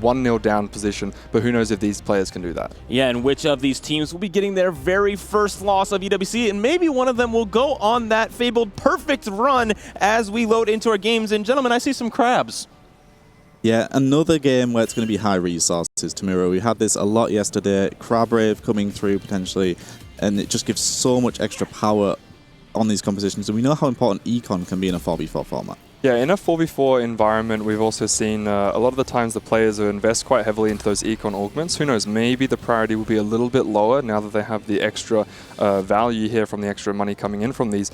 1-0 down position, but who knows if these players can do that. Yeah, and which of these teams will be getting their very first loss of EWC, and maybe one of them will go on that fabled perfect run as we load into our games. And gentlemen, I see some crabs. Yeah, another game where it's going to be high resources, Tamura. We had this a lot yesterday. Crab Rave coming through potentially, and it just gives so much extra power on these compositions. And we know how important Econ can be in a 4v4 format. Yeah, in a 4v4 environment, we've also seen a lot of the times the players will invest quite heavily into those Econ augments. Who knows, maybe the priority will be a little bit lower now that they have the extra value here from the extra money coming in from these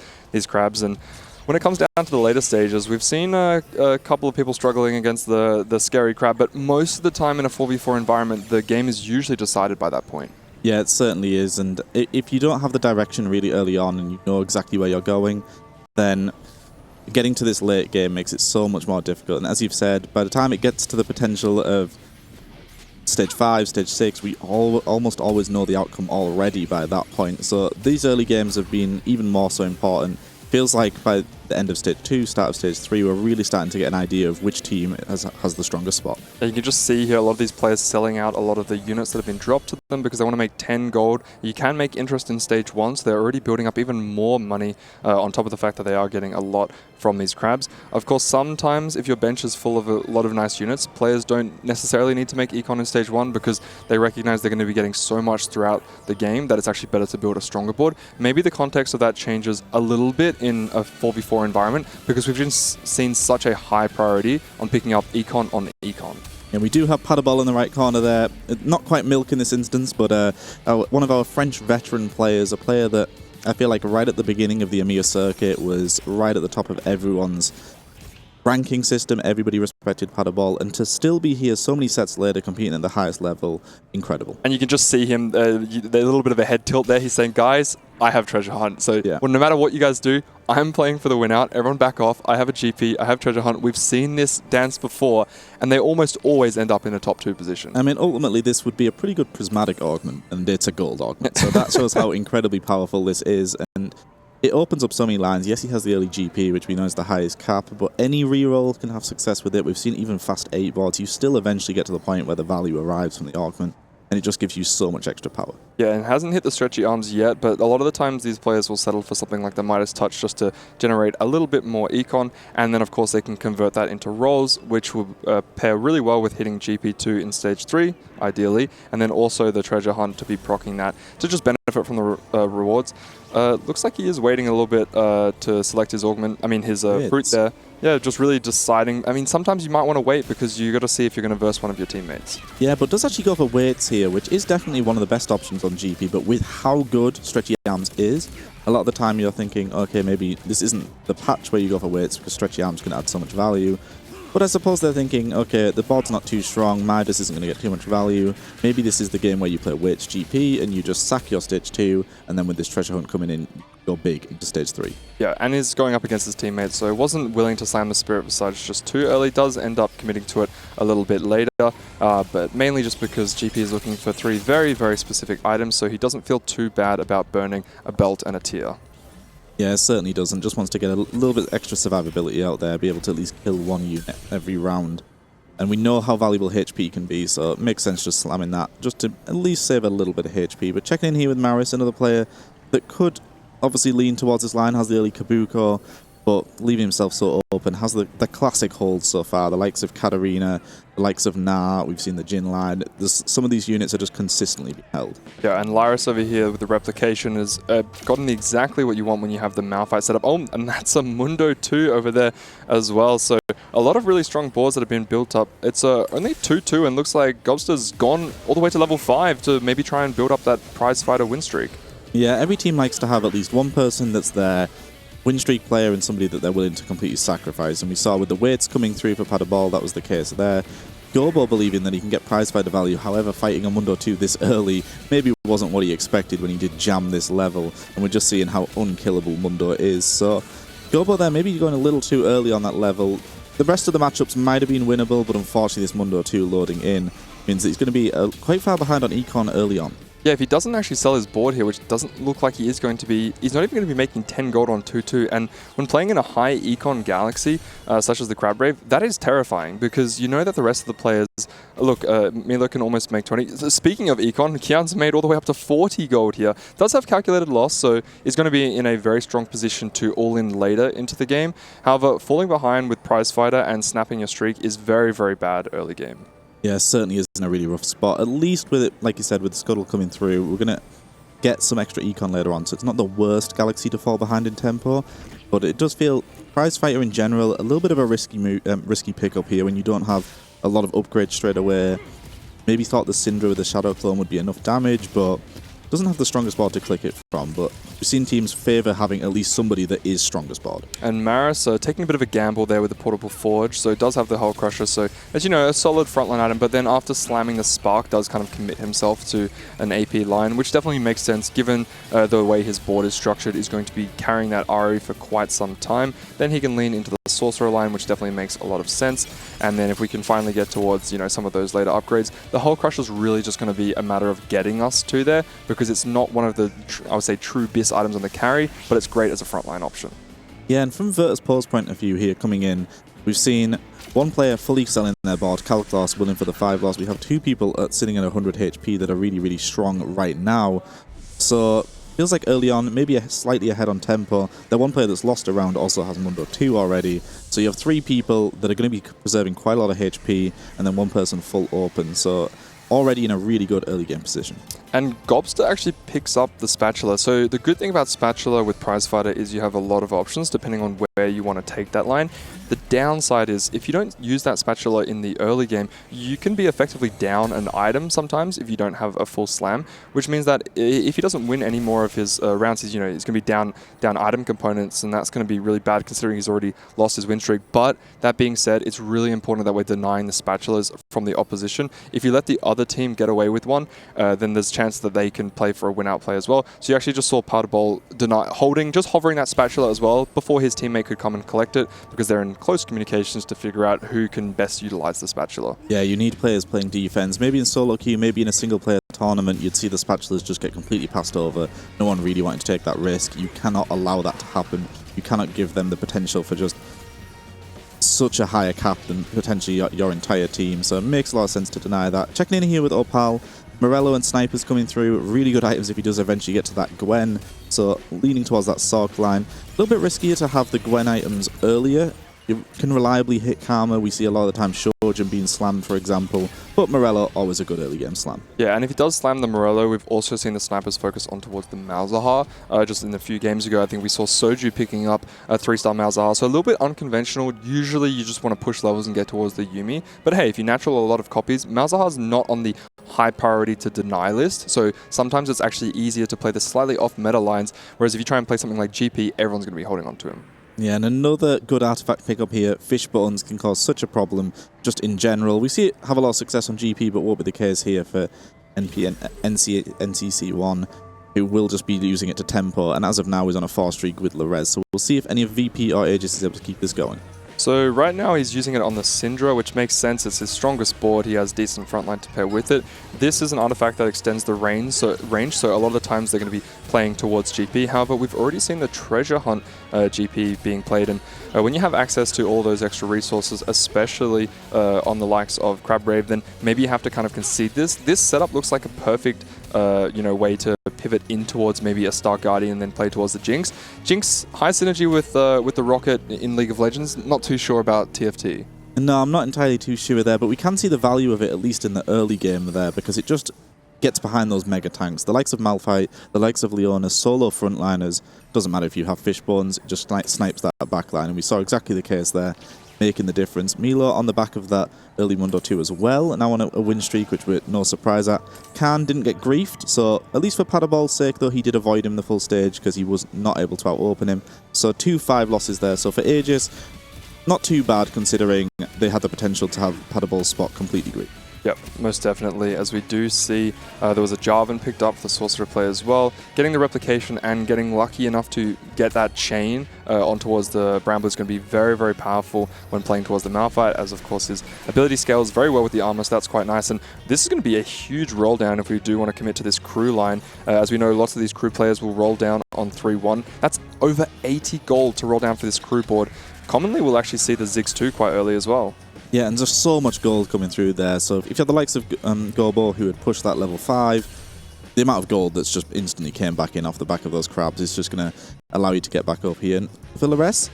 crabs. And when it comes down to the later stages, we've seen a couple of people struggling against the scary crab, but most of the time in a 4v4 environment, the game is usually decided by that point. Yeah, it certainly is. And if you don't have the direction really early on and you know exactly where you're going, then getting to this late game makes it so much more difficult. And as you've said, by the time it gets to the potential of Stage 5, Stage 6, we almost always know the outcome already by that point. So these early games have been even more so important. Feels like by the end of Stage 2, start of Stage 3, we're really starting to get an idea of which team has the strongest spot. Yeah, you can just see here a lot of these players selling out a lot of the units that have been dropped to them because they want to make 10 gold. You can make interest in Stage 1, so they're already building up even more money on top of the fact that they are getting a lot from these crabs. Of course, sometimes if your bench is full of a lot of nice units, players don't necessarily need to make Econ in Stage 1 because they recognize they're going to be getting so much throughout the game that it's actually better to build a stronger board. Maybe the context of that changes a little bit in a 4v4 environment because we've just seen such a high priority on picking up Econ on Econ. And we do have Paddleball in the right corner there. Not quite Milk in this instance, but one of our French veteran players, a player that I feel like right at the beginning of the EMEA circuit was right at the top of everyone's ranking system. Everybody respected Paddleball, and to still be here so many sets later competing at the highest level, incredible. And you can just see him, a little bit of a head tilt there. He's saying, guys, I have Treasure Hunt. So yeah. Well, no matter what you guys do, I'm playing for the win out. Everyone back off. I have a GP. I have Treasure Hunt. We've seen this dance before, and they almost always end up in a top 2 position. I mean, ultimately, this would be a pretty good prismatic augment, and it's a gold augment. So that shows how incredibly powerful this is, and it opens up so many lines. Yes, he has the early GP, which we know is the highest cap, but any reroll can have success with it. We've seen even fast 8 boards. You still eventually get to the point where the value arrives from the augment, and it just gives you so much extra power. Yeah, and it hasn't hit the stretchy arms yet, but a lot of the times these players will settle for something like the Midas Touch just to generate a little bit more econ, and then of course they can convert that into rolls, which will pair really well with hitting GP2 in Stage 3, ideally, and then also the Treasure Hunt to be proccing that to just benefit from the rewards. Looks like he is waiting a little bit to select his augment, his fruit there. Yeah, just really deciding. I mean, sometimes you might want to wait because you got to see if you're going to verse one of your teammates. Yeah, but does actually go for weights here, which is definitely one of the best options on GP. But with how good Stretchy Arms is, a lot of the time you're thinking, okay, maybe this isn't the patch where you go for weights because Stretchy Arms can add so much value. But I suppose they're thinking, okay, the board's not too strong, Midas isn't going to get too much value. Maybe this is the game where you play weights GP and you just sack your Stage 2, and then with this Treasure Hunt coming in, go big into Stage 3. Yeah, and he's going up against his teammates, so wasn't willing to slam the Spirit Visage just too early. Does end up committing to it a little bit later, but mainly just because GP is looking for 3 very, very specific items, so he doesn't feel too bad about burning a belt and a tier. Yeah, it certainly doesn't. Just wants to get a little bit extra survivability out there, be able to at least kill 1 unit every round. And we know how valuable HP can be, so it makes sense just slamming that, just to at least save a little bit of HP. But checking in here with Maris, another player that could obviously lean towards this line, has the early Kabuko, but leaving himself so open, has the classic holds so far, the likes of Katarina, the likes of Na, we've seen the Jin line. Some of these units are just consistently being held. Yeah, and Lyris over here with the replication has gotten exactly what you want when you have the Malphite set up. Oh, and that's a Mundo 2 over there as well. So a lot of really strong boards that have been built up. It's only 2-2 and looks like Gobster's gone all the way to level 5 to maybe try and build up that prize fighter win streak. Yeah, every team likes to have at least one person that's their win streak player and somebody that they're willing to completely sacrifice. And we saw with the weights coming through for Paddleball, that was the case there. Gobo believing that he can get prize fighter value, however, fighting a Mundo 2 this early maybe wasn't what he expected when he did jam this level. And we're just seeing how unkillable Mundo is. So Gobo there, maybe going a little too early on that level. The rest of the matchups might have been winnable, but unfortunately this Mundo 2 loading in means that he's going to be quite far behind on Econ early on. Yeah, if he doesn't actually sell his board here, which doesn't look like he is going to be, he's not even going to be making 10 gold on 2-2. And when playing in a high econ galaxy, such as the Crabgrave, that is terrifying because you know that the rest of the players, look, Milo can almost make 20. So speaking of econ, Kian's made all the way up to 40 gold here. Does have calculated loss, so is going to be in a very strong position to all in later into the game. However, falling behind with Prize Fighter and snapping your streak is very, very bad early game. Yeah, certainly is in a really rough spot. At least with it, like you said, with the Scuttle coming through, we're going to get some extra econ later on. So it's not the worst Galaxy to fall behind in tempo, but it does feel, Prize Fighter in general, a little bit of a risky pickup here when you don't have a lot of upgrades straight away. Maybe thought the Syndra with the Shadow Clone would be enough damage, but doesn't have the strongest board to click it from. But we've seen teams favour having at least somebody that is strongest board. And Maris taking a bit of a gamble there with the Portable Forge, so it does have the Hull Crusher, so as you know, a solid frontline item, but then after slamming the Spark does kind of commit himself to an AP line, which definitely makes sense given the way his board is structured. He's going to be carrying that RE for quite some time. Then he can lean into the Sorcerer line, which definitely makes a lot of sense. And then if we can finally get towards, you know, some of those later upgrades, the Hull Crusher is really just going to be a matter of getting us to there, because it's not one of the, I would say, true BIS items on the carry, but it's great as a frontline option. Yeah, and from Virtus.pro's point of view here coming in, we've seen one player fully selling their board, Calcloss willing for the 5 loss. We have 2 people sitting at 100 HP that are really, really strong right now. So feels like early on, maybe slightly ahead on tempo. The one player that's lost a round also has Mundo 2 already. So you have 3 people that are going to be preserving quite a lot of HP, and then 1 person full open. So already in a really good early game position. And Gobster actually picks up the Spatula. So the good thing about Spatula with Prize Fighter is you have a lot of options depending on where you want to take that line. The downside is if you don't use that Spatula in the early game, you can be effectively down an item sometimes if you don't have a full slam, which means that if he doesn't win any more of his rounds, he's going to be down item components, and that's going to be really bad considering he's already lost his win streak. But that being said, it's really important that we're denying the Spatulas from the opposition. If you let the other team get away with one, then there's a chance that they can play for a win-out play as well. So you actually just saw Powderball just hovering that Spatula as well before his teammate could come and collect it, because they're in close communications to figure out who can best utilize the Spatula. Yeah, you need players playing defense. Maybe in solo queue, maybe in a single player tournament, you'd see the Spatulas just get completely passed over. No one really wanting to take that risk. You cannot allow that to happen. You cannot give them the potential for just such a higher cap than potentially your entire team. So it makes a lot of sense to deny that. Checking in here with Opal. Morello and Snipers coming through. Really good items if he does eventually get to that Gwen. So leaning towards that Sork line. A little bit riskier to have the Gwen items earlier. You can reliably hit Karma. We see a lot of the time Shojin being slammed, for example. But Morello, always a good early game slam. Yeah, and if he does slam the Morello, we've also seen the Snipers focus on towards the Malzahar. Just in a few games ago, I think we saw Soju picking up a 3-star Malzahar. So a little bit unconventional. Usually you just want to push levels and get towards the Yuumi. But hey, if you natural a lot of copies, Malzahar's not on the high priority to deny list. So sometimes it's actually easier to play the slightly off meta lines. Whereas if you try and play something like GP, everyone's going to be holding on to him. Yeah, and another good artifact pickup here. Fish buttons can cause such a problem just in general. We see it have a lot of success on GP, but won't be the case here for NCC1, who will just be using it to tempo, and as of now is on a 4 streak with Lorez. So we'll see if any of VP or Aegis is able to keep this going. So right now he's using it on the Syndra, which makes sense. It's his strongest board. He has decent frontline to pair with it. This is an artifact that extends the range, so a lot of the times they're going to be playing towards GP. However, we've already seen the Treasure Hunt GP being played, and when you have access to all those extra resources, especially on the likes of Crabgrave, then maybe you have to kind of concede this. This setup looks like a perfect way to pivot in towards maybe a Star Guardian and then play towards the Jinx. Jinx, high synergy with the Rocket in League of Legends. Not too sure about TFT. No, I'm not entirely too sure there, but we can see the value of it at least in the early game there, because it just gets behind those mega tanks. The likes of Malphite, the likes of Leona, solo frontliners. Doesn't matter if you have fish bones, it just snipes that backline, and we saw exactly the case there, making the difference. Milo on the back of that early Mundo 2 as well, now on a win streak, which we're no surprise at. Khan didn't get griefed, so at least for Paddleball's sake, though, he did avoid him the full stage because he was not able to out-open him. So 2 5 losses there. So for Aegis, not too bad considering they had the potential to have Paddleball's spot completely griefed. Yep, most definitely. As we do see, there was a Jarvan picked up, the Sorcerer player as well. Getting the replication and getting lucky enough to get that chain on towards the Bramble is going to be very, very powerful when playing towards the Malphite, as of course his ability scales very well with the armor, so that's quite nice. And this is going to be a huge roll down if we do want to commit to this crew line. As we know, lots of these crew players will roll down on 3-1. That's over 80 gold to roll down for this crew board. Commonly, we'll actually see the Ziggs 2 quite early as well. Yeah, and there's so much gold coming through there. So if you have the likes of Gobo, who had pushed that level 5, the amount of gold that's just instantly came back in off the back of those crabs is just going to allow you to get back up here. And for the rest,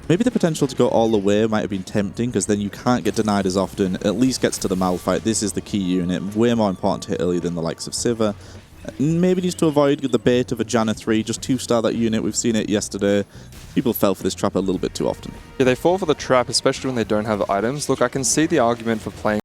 maybe the potential to go all the way might have been tempting, because then you can't get denied as often. At least gets to the Malphite. This is the key unit. Way more important to hit early than the likes of Sivir. Maybe needs to avoid the bait of a Janna 3, just 2-star that unit. We've seen it yesterday. People fell for this trap a little bit too often. Yeah, they fall for the trap, especially when they don't have items. Look, I can see the argument for playing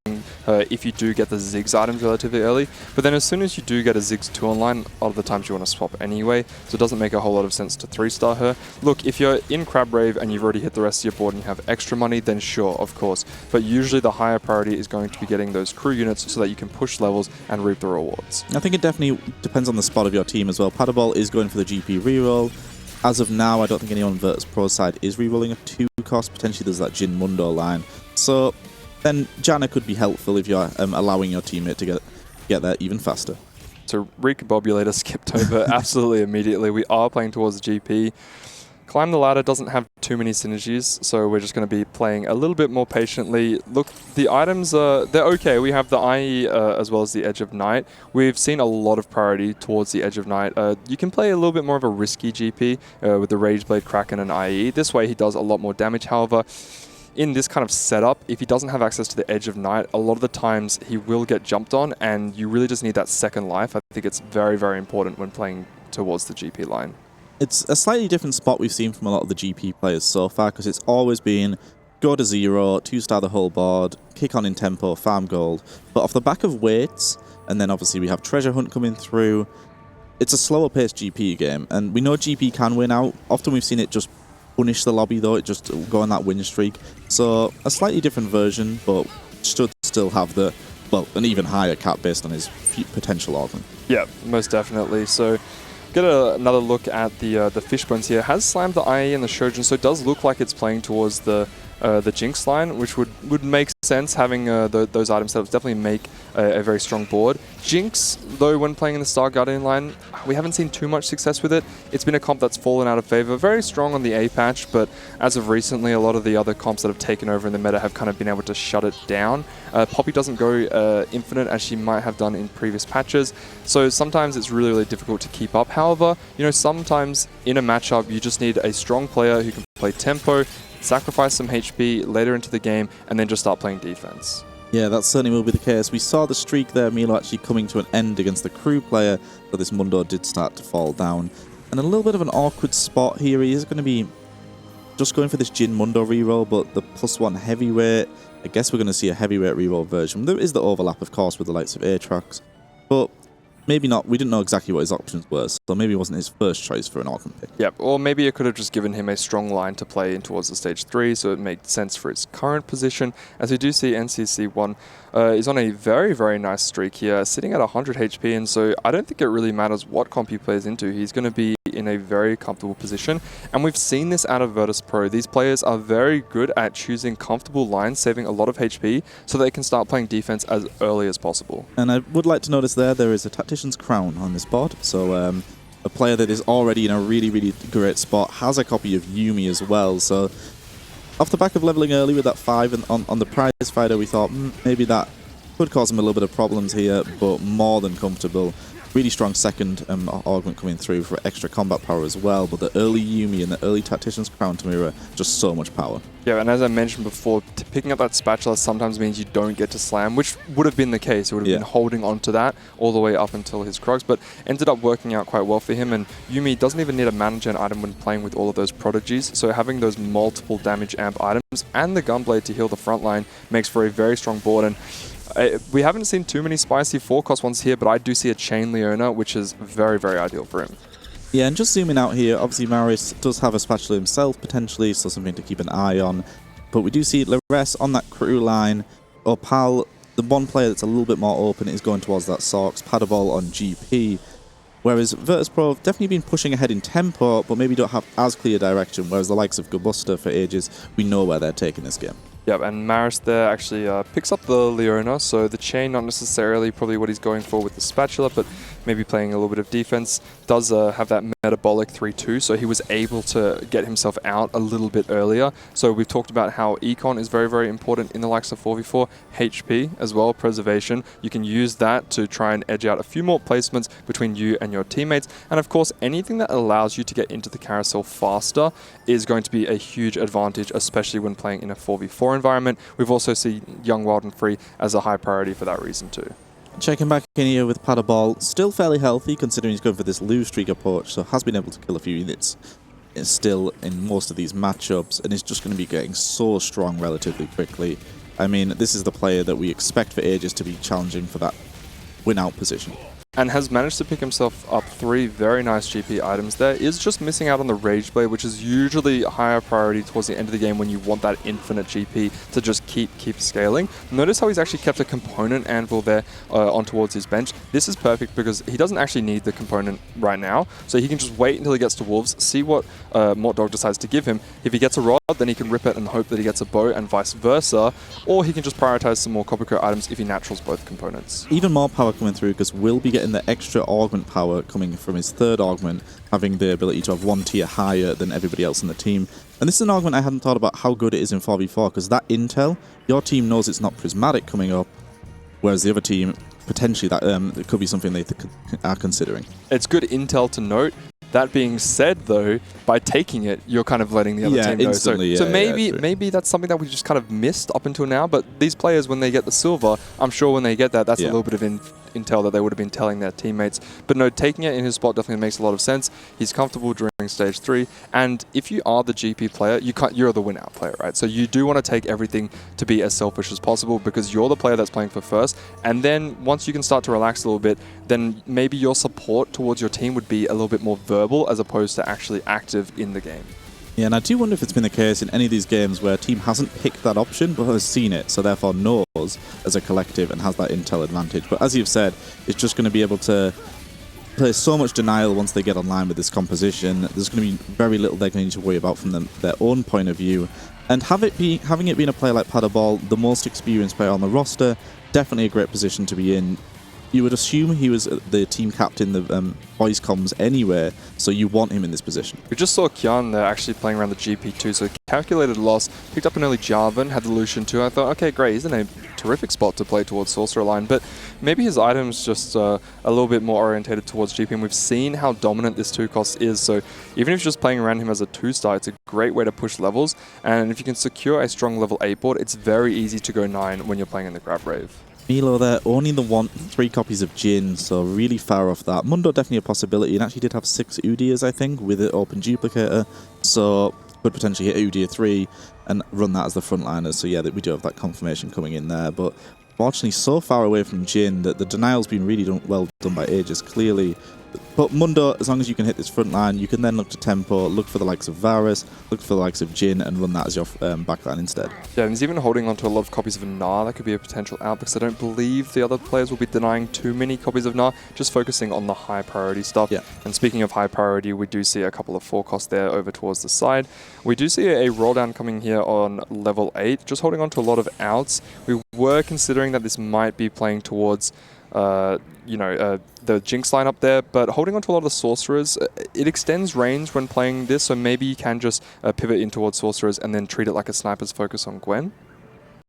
if you do get the Ziggs items relatively early, but then as soon as you do get a Ziggs 2 online, a lot of the times you want to swap anyway, so it doesn't make a whole lot of sense to 3-star her. Look, if you're in Crab Rave and you've already hit the rest of your board and you have extra money, then sure, of course, but usually the higher priority is going to be getting those crew units so that you can push levels and reap the rewards. I think it definitely depends on the spot of your team as well. Paddleball is going for the GP reroll. As of now, I don't think anyone on Virtus.pro side is rerolling a 2 cost. Potentially there's that Jin Mundo line. So then Janna could be helpful if you're allowing your teammate to get there even faster. So Recombobulator skipped over absolutely immediately. We are playing towards the GP. Climb the Ladder doesn't have too many synergies, so we're just going to be playing a little bit more patiently. Look, the items, they're okay. We have the IE as well as the Edge of Night. We've seen a lot of priority towards the Edge of Night. You can play a little bit more of a risky GP with the Rageblade, Kraken and IE. This way he does a lot more damage. However, in this kind of setup, if he doesn't have access to the Edge of Night, a lot of the times he will get jumped on, and you really just need that second life. I think it's very, very important when playing towards the GP line. It's a slightly different spot we've seen from a lot of the GP players so far, because it's always been go to 0, 2-star the whole board, kick on in tempo, farm gold. But off the back of weights, and then obviously we have Treasure Hunt coming through, it's a slower paced GP game, and we know GP can win out. Often we've seen it just punish the lobby though, it just go on that win streak. So a slightly different version, but should still have the, well, an even higher cap based on his potential organ. Yeah, most definitely. So get another look at the Fishbones here. Has slammed the IE and the Shojin, so it does look like it's playing towards the Jinx line, which would make sense. Having those item setups definitely make a very strong board. Jinx, though, when playing in the Star Guardian line, we haven't seen too much success with it. It's been a comp that's fallen out of favor. Very strong on the A patch, but as of recently, a lot of the other comps that have taken over in the meta have kind of been able to shut it down. Poppy doesn't go infinite as she might have done in previous patches, so sometimes it's really, really difficult to keep up. However, you know, sometimes in a matchup, you just need a strong player who can play tempo, sacrifice some HP later into the game, and then just start playing defense. Yeah, that certainly will be the case. We saw the streak there, Milo, actually coming to an end against the crew player, but this Mundo did start to fall down. And a little bit of an awkward spot here. He is going to be just going for this Jin Mundo reroll, but the +1 heavyweight, I guess we're going to see a heavyweight reroll version. There is the overlap, of course, with the likes of Aatrox, but maybe not. We didn't know exactly what his options were, so maybe it wasn't his first choice for an Organ pick. Yep, or maybe it could have just given him a strong line to play in towards the stage 3, so it made sense for his current position. As we do see, NCC1 is on a very, very nice streak here, sitting at 100 HP, and so I don't think it really matters what comp he plays into. He's going to be in a very comfortable position, and we've seen this out of Virtus.pro. These players are very good at choosing comfortable lines, saving a lot of HP, so they can start playing defense as early as possible. And I would like to notice there is a Tactician's Crown on this board, so a player that is already in a really, really great spot has a copy of Yuumi as well, so off the back of leveling early with that 5 and on the prize fighter, we thought maybe that could cause him a little bit of problems here, but more than comfortable. Really strong second augment coming through for extra combat power as well, but the early Yuumi and the early Tactician's Crown to mirror, just so much power. Yeah, and as I mentioned before, picking up that spatula sometimes means you don't get to slam, which would have been the case. It would have been holding on to that all the way up until his Krugs, but ended up working out quite well for him, and Yuumi doesn't even need a mana gen item when playing with all of those prodigies, so having those multiple damage amp items and the Gunblade to heal the front line makes for a very strong board. And we haven't seen too many spicy 4-cost ones here, but I do see a Chain Leona, which is very, very ideal for him. Yeah, and just zooming out here, obviously Maris does have a spatula himself, potentially, so something to keep an eye on. But we do see Lares on that crew line. Opal the one player that's a little bit more open is going towards that Sorks, Paddleball on GP, whereas Virtus.pro have definitely been pushing ahead in tempo, but maybe don't have as clear direction, whereas the likes of Gabuster for AEGIS, we know where they're taking this game. Yep, and Maris there actually picks up the Leona, so the chain not necessarily probably what he's going for with the spatula, but maybe playing a little bit of defense. Does have that metabolic 3-2, so he was able to get himself out a little bit earlier. So we've talked about how Econ is very, very important in the likes of 4v4. HP as well, preservation. You can use that to try and edge out a few more placements between you and your teammates. And of course, anything that allows you to get into the carousel faster is going to be a huge advantage, especially when playing in a 4v4 environment. We've also seen Young, Wild and Free as a high priority for that reason too. Checking back in here with Paddleball, still fairly healthy considering he's going for this lose streak approach, so has been able to kill a few units still in most of these matchups, and is just going to be getting so strong relatively quickly. I mean, this is the player that we expect for AEGIS to be challenging for that win-out position. And has managed to pick himself up 3 very nice GP items there. Is just missing out on the Rage Blade, which is usually a higher priority towards the end of the game when you want that infinite GP to just keep scaling. Notice how he's actually kept a component anvil there on towards his bench. This is perfect because he doesn't actually need the component right now, so he can just wait until he gets to Wolves, see what Mort Dog decides to give him. If he gets a rod, then he can rip it and hope that he gets a bow and vice versa, or he can just prioritize some more Copper Coat items if he naturals both components. Even more power coming through because we'll be getting the extra augment power coming from his third augment, having the ability to have 1 tier higher than everybody else in the team. And this is an augment I hadn't thought about how good it is in 4v4, because that intel, your team knows it's not prismatic coming up, whereas the other team, potentially that it could be something they are considering. It's good intel to note. That being said, though, by taking it, you're kind of letting the other team know. So maybe that's something that we just kind of missed up until now. But these players, when they get the silver, I'm sure when they get that, that's a little bit of intel that they would have been telling their teammates. But no, taking it in his spot definitely makes a lot of sense. He's comfortable during stage 3. And if you are the GP player, you're the win-out player, right? So you do want to take everything to be as selfish as possible because you're the player that's playing for first. And then once you can start to relax a little bit, then maybe your support towards your team would be a little bit more verbal as opposed to actually active in the game. Yeah, and I do wonder if it's been the case in any of these games where a team hasn't picked that option but has seen it, so therefore knows as a collective and has that intel advantage. But as you've said, it's just going to be able to play so much denial once they get online with this composition. There's going to be very little they're going to need to worry about from their own point of view. And having it been a player like Paddleball, the most experienced player on the roster, definitely a great position to be in. You would assume he was the team captain, the voice comms anywhere, so you want him in this position. We just saw Kian there actually playing around the GP2, so calculated loss, picked up an early Jarvan, had the Lucian too. I thought, okay, great, he's in a terrific spot to play towards Sorcerer line, but maybe his item's just a little bit more orientated towards GP, and we've seen how dominant this 2 cost is, so even if you're just playing around him as a 2-star, it's a great way to push levels, and if you can secure a strong level 8 board, it's very easy to go 9 when you're playing in the Grab Rave. Milo there, only 3 copies of Jin, so really far off that. Mundo definitely a possibility, and actually did have 6 Udyrs, I think, with an open duplicator, so could potentially hit Udyr 3 and run that as the frontliners. So yeah, we do have that confirmation coming in there, but fortunately so far away from Jin that the denial's been really well done by AEGIS, clearly. But Mundo, as long as you can hit this front line, you can then look to tempo, look for the likes of Varus, look for the likes of Jin, and run that as your backline instead. Yeah, and he's even holding on to a lot of copies of Gnar. That could be a potential out because I don't believe the other players will be denying too many copies of Gnar, just focusing on the high priority stuff. Yeah. And speaking of high priority, we do see a couple of 4 costs there over towards the side. We do see a roll down coming here on level 8, just holding on to a lot of outs. We were considering that this might be playing towards the Jinx line up there, but holding on to a lot of the Sorcerers, it extends range when playing this, so maybe you can just pivot in towards Sorcerers and then treat it like a sniper's focus on Gwen.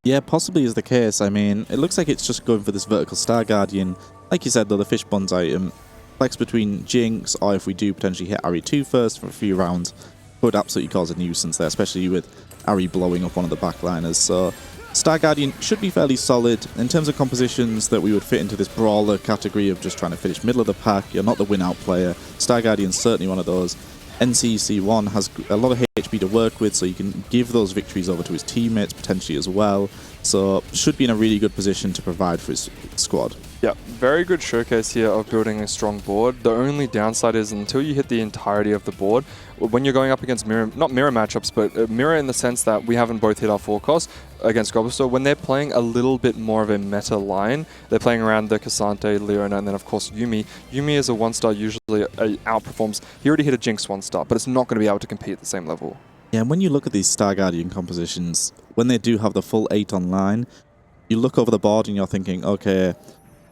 Yeah, possibly is the case. I mean, it looks like it's just going for this vertical Star Guardian. Like you said, though, the Fish Buns item, flex between Jinx, or if we do potentially hit Ahri 2 first for a few rounds, could absolutely cause a nuisance there, especially with Ahri blowing up one of the backliners. So Star Guardian should be fairly solid. In terms of compositions that we would fit into this brawler category of just trying to finish middle of the pack, you're not the win-out player. Star Guardian's certainly one of those. NCC1 has a lot of HP to work with, so you can give those victories over to his teammates potentially as well. So should be in a really good position to provide for his squad. Yeah, very good showcase here of building a strong board. The only downside is until you hit the entirety of the board, when you're going up against mirror, not mirror matchups, but mirror in the sense that we haven't both hit our forecast against Goblster, when they're playing a little bit more of a meta line, they're playing around the Cassante, Leona, and then of course Yuumi. Yuumi is a 1-star, usually outperforms. He already hit a Jinx 1-star, but it's not going to be able to compete at the same level. Yeah, and when you look at these Star Guardian compositions, when they do have the full 8 online, you look over the board and you're thinking, okay,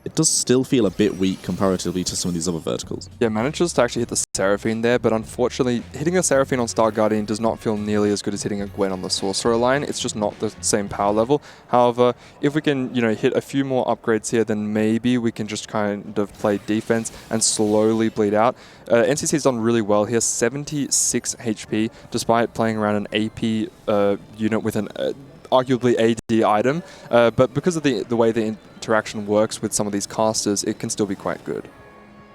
it does still feel a bit weak comparatively to some of these other verticals. Yeah, manages to actually hit the Seraphine there, but unfortunately, hitting a Seraphine on Star Guardian does not feel nearly as good as hitting a Gwen on the Sorcerer line. It's just not the same power level. However, if we can, hit a few more upgrades here, then maybe we can just kind of play defense and slowly bleed out. NCC's done really well here, 76 HP, despite playing around an AP unit with an arguably AD item, but because of the way the interaction works with some of these casters, it can still be quite good.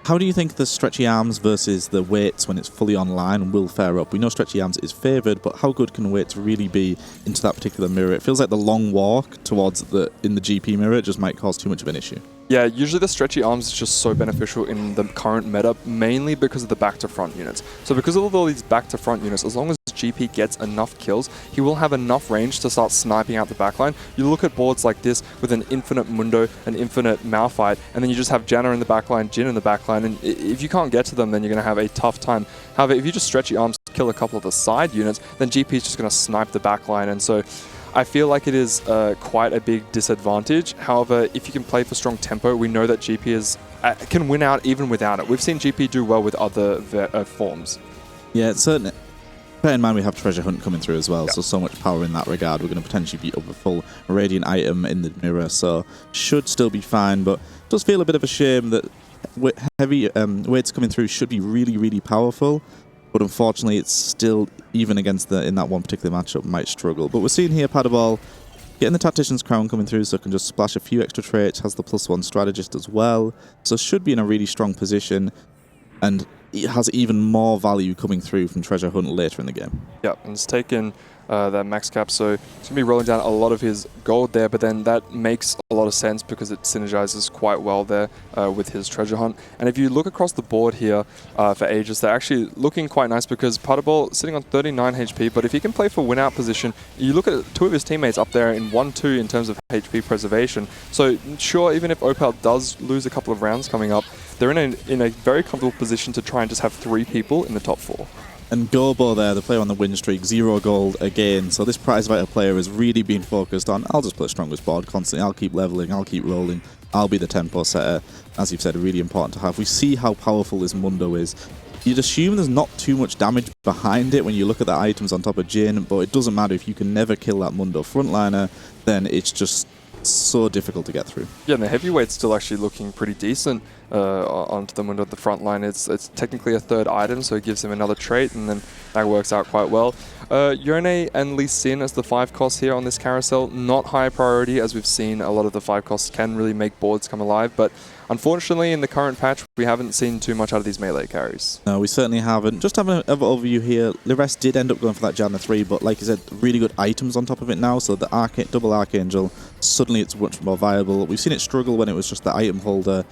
How do you think the stretchy arms versus the weights when it's fully online will fare up? We know stretchy arms is favoured, but how good can weights really be into that particular mirror? It feels like the long walk towards in the GP mirror just might cause too much of an issue. Yeah, usually the stretchy arms is just so beneficial in the current meta, mainly because of the back-to-front units. So because of all these back-to-front units, as long as GP gets enough kills, he will have enough range to start sniping out the backline. You look at boards like this with an infinite Mundo, an infinite Malphite, and then you just have Janna in the backline, Jhin in the backline, and if you can't get to them, then you're going to have a tough time. However, if you just stretchy arms kill a couple of the side units, then GP is just going to snipe the backline, and so I feel like it is quite a big disadvantage. However, if you can play for strong tempo, we know that GP can win out even without it. We've seen GP do well with other forms. Yeah, certainly. Bear in mind we have Treasure Hunt coming through as well, so much power in that regard. We're going to potentially beat up a full Radiant item in the mirror, so should still be fine, but it does feel a bit of a shame that heavy weights coming through should be really, really powerful. But unfortunately, it's still, even against in that one particular matchup, might struggle. But we're seeing here Padaball getting the Tactician's Crown coming through, so it can just splash a few extra traits, has the +1 Strategist as well. So should be in a really strong position, and it has even more value coming through from Treasure Hunt later in the game. Yeah, and it's taken that max cap, so it's going to be rolling down a lot of his gold there, but then that makes a lot of sense because it synergizes quite well there with his Treasure Hunt. And if you look across the board here for Aegis, they're actually looking quite nice because Padaball sitting on 39 HP, but if he can play for win-out position, you look at two of his teammates up there in 1-2 in terms of HP preservation. So sure, even if Opal does lose a couple of rounds coming up, they're in a very comfortable position to try and just have 3 people in the top 4. And Gobo there, the player on the win streak, 0 gold again. So this prize fighter player has really been focused on, I'll just play strongest board constantly, I'll keep leveling, I'll keep rolling, I'll be the tempo setter. As you've said, really important to have. We see how powerful this Mundo is. You'd assume there's not too much damage behind it when you look at the items on top of Jhin, but it doesn't matter if you can never kill that Mundo frontliner, then it's just so difficult to get through. Yeah, and the heavyweight's still actually looking pretty decent onto the Mundo at the front line. It's technically a 3rd item, so it gives him another trait, and then that works out quite well. Yone and Lee Sin as the 5 costs here on this carousel, not high priority, as we've seen a lot of the 5 costs can really make boards come alive, but unfortunately in the current patch we haven't seen too much out of these melee carries. No, we certainly haven't. Just having an overview here, Lires did end up going for that Janna 3, but like you said, really good items on top of it now, so the double Archangel, suddenly it's much more viable. We've seen it struggle when it was just the item holder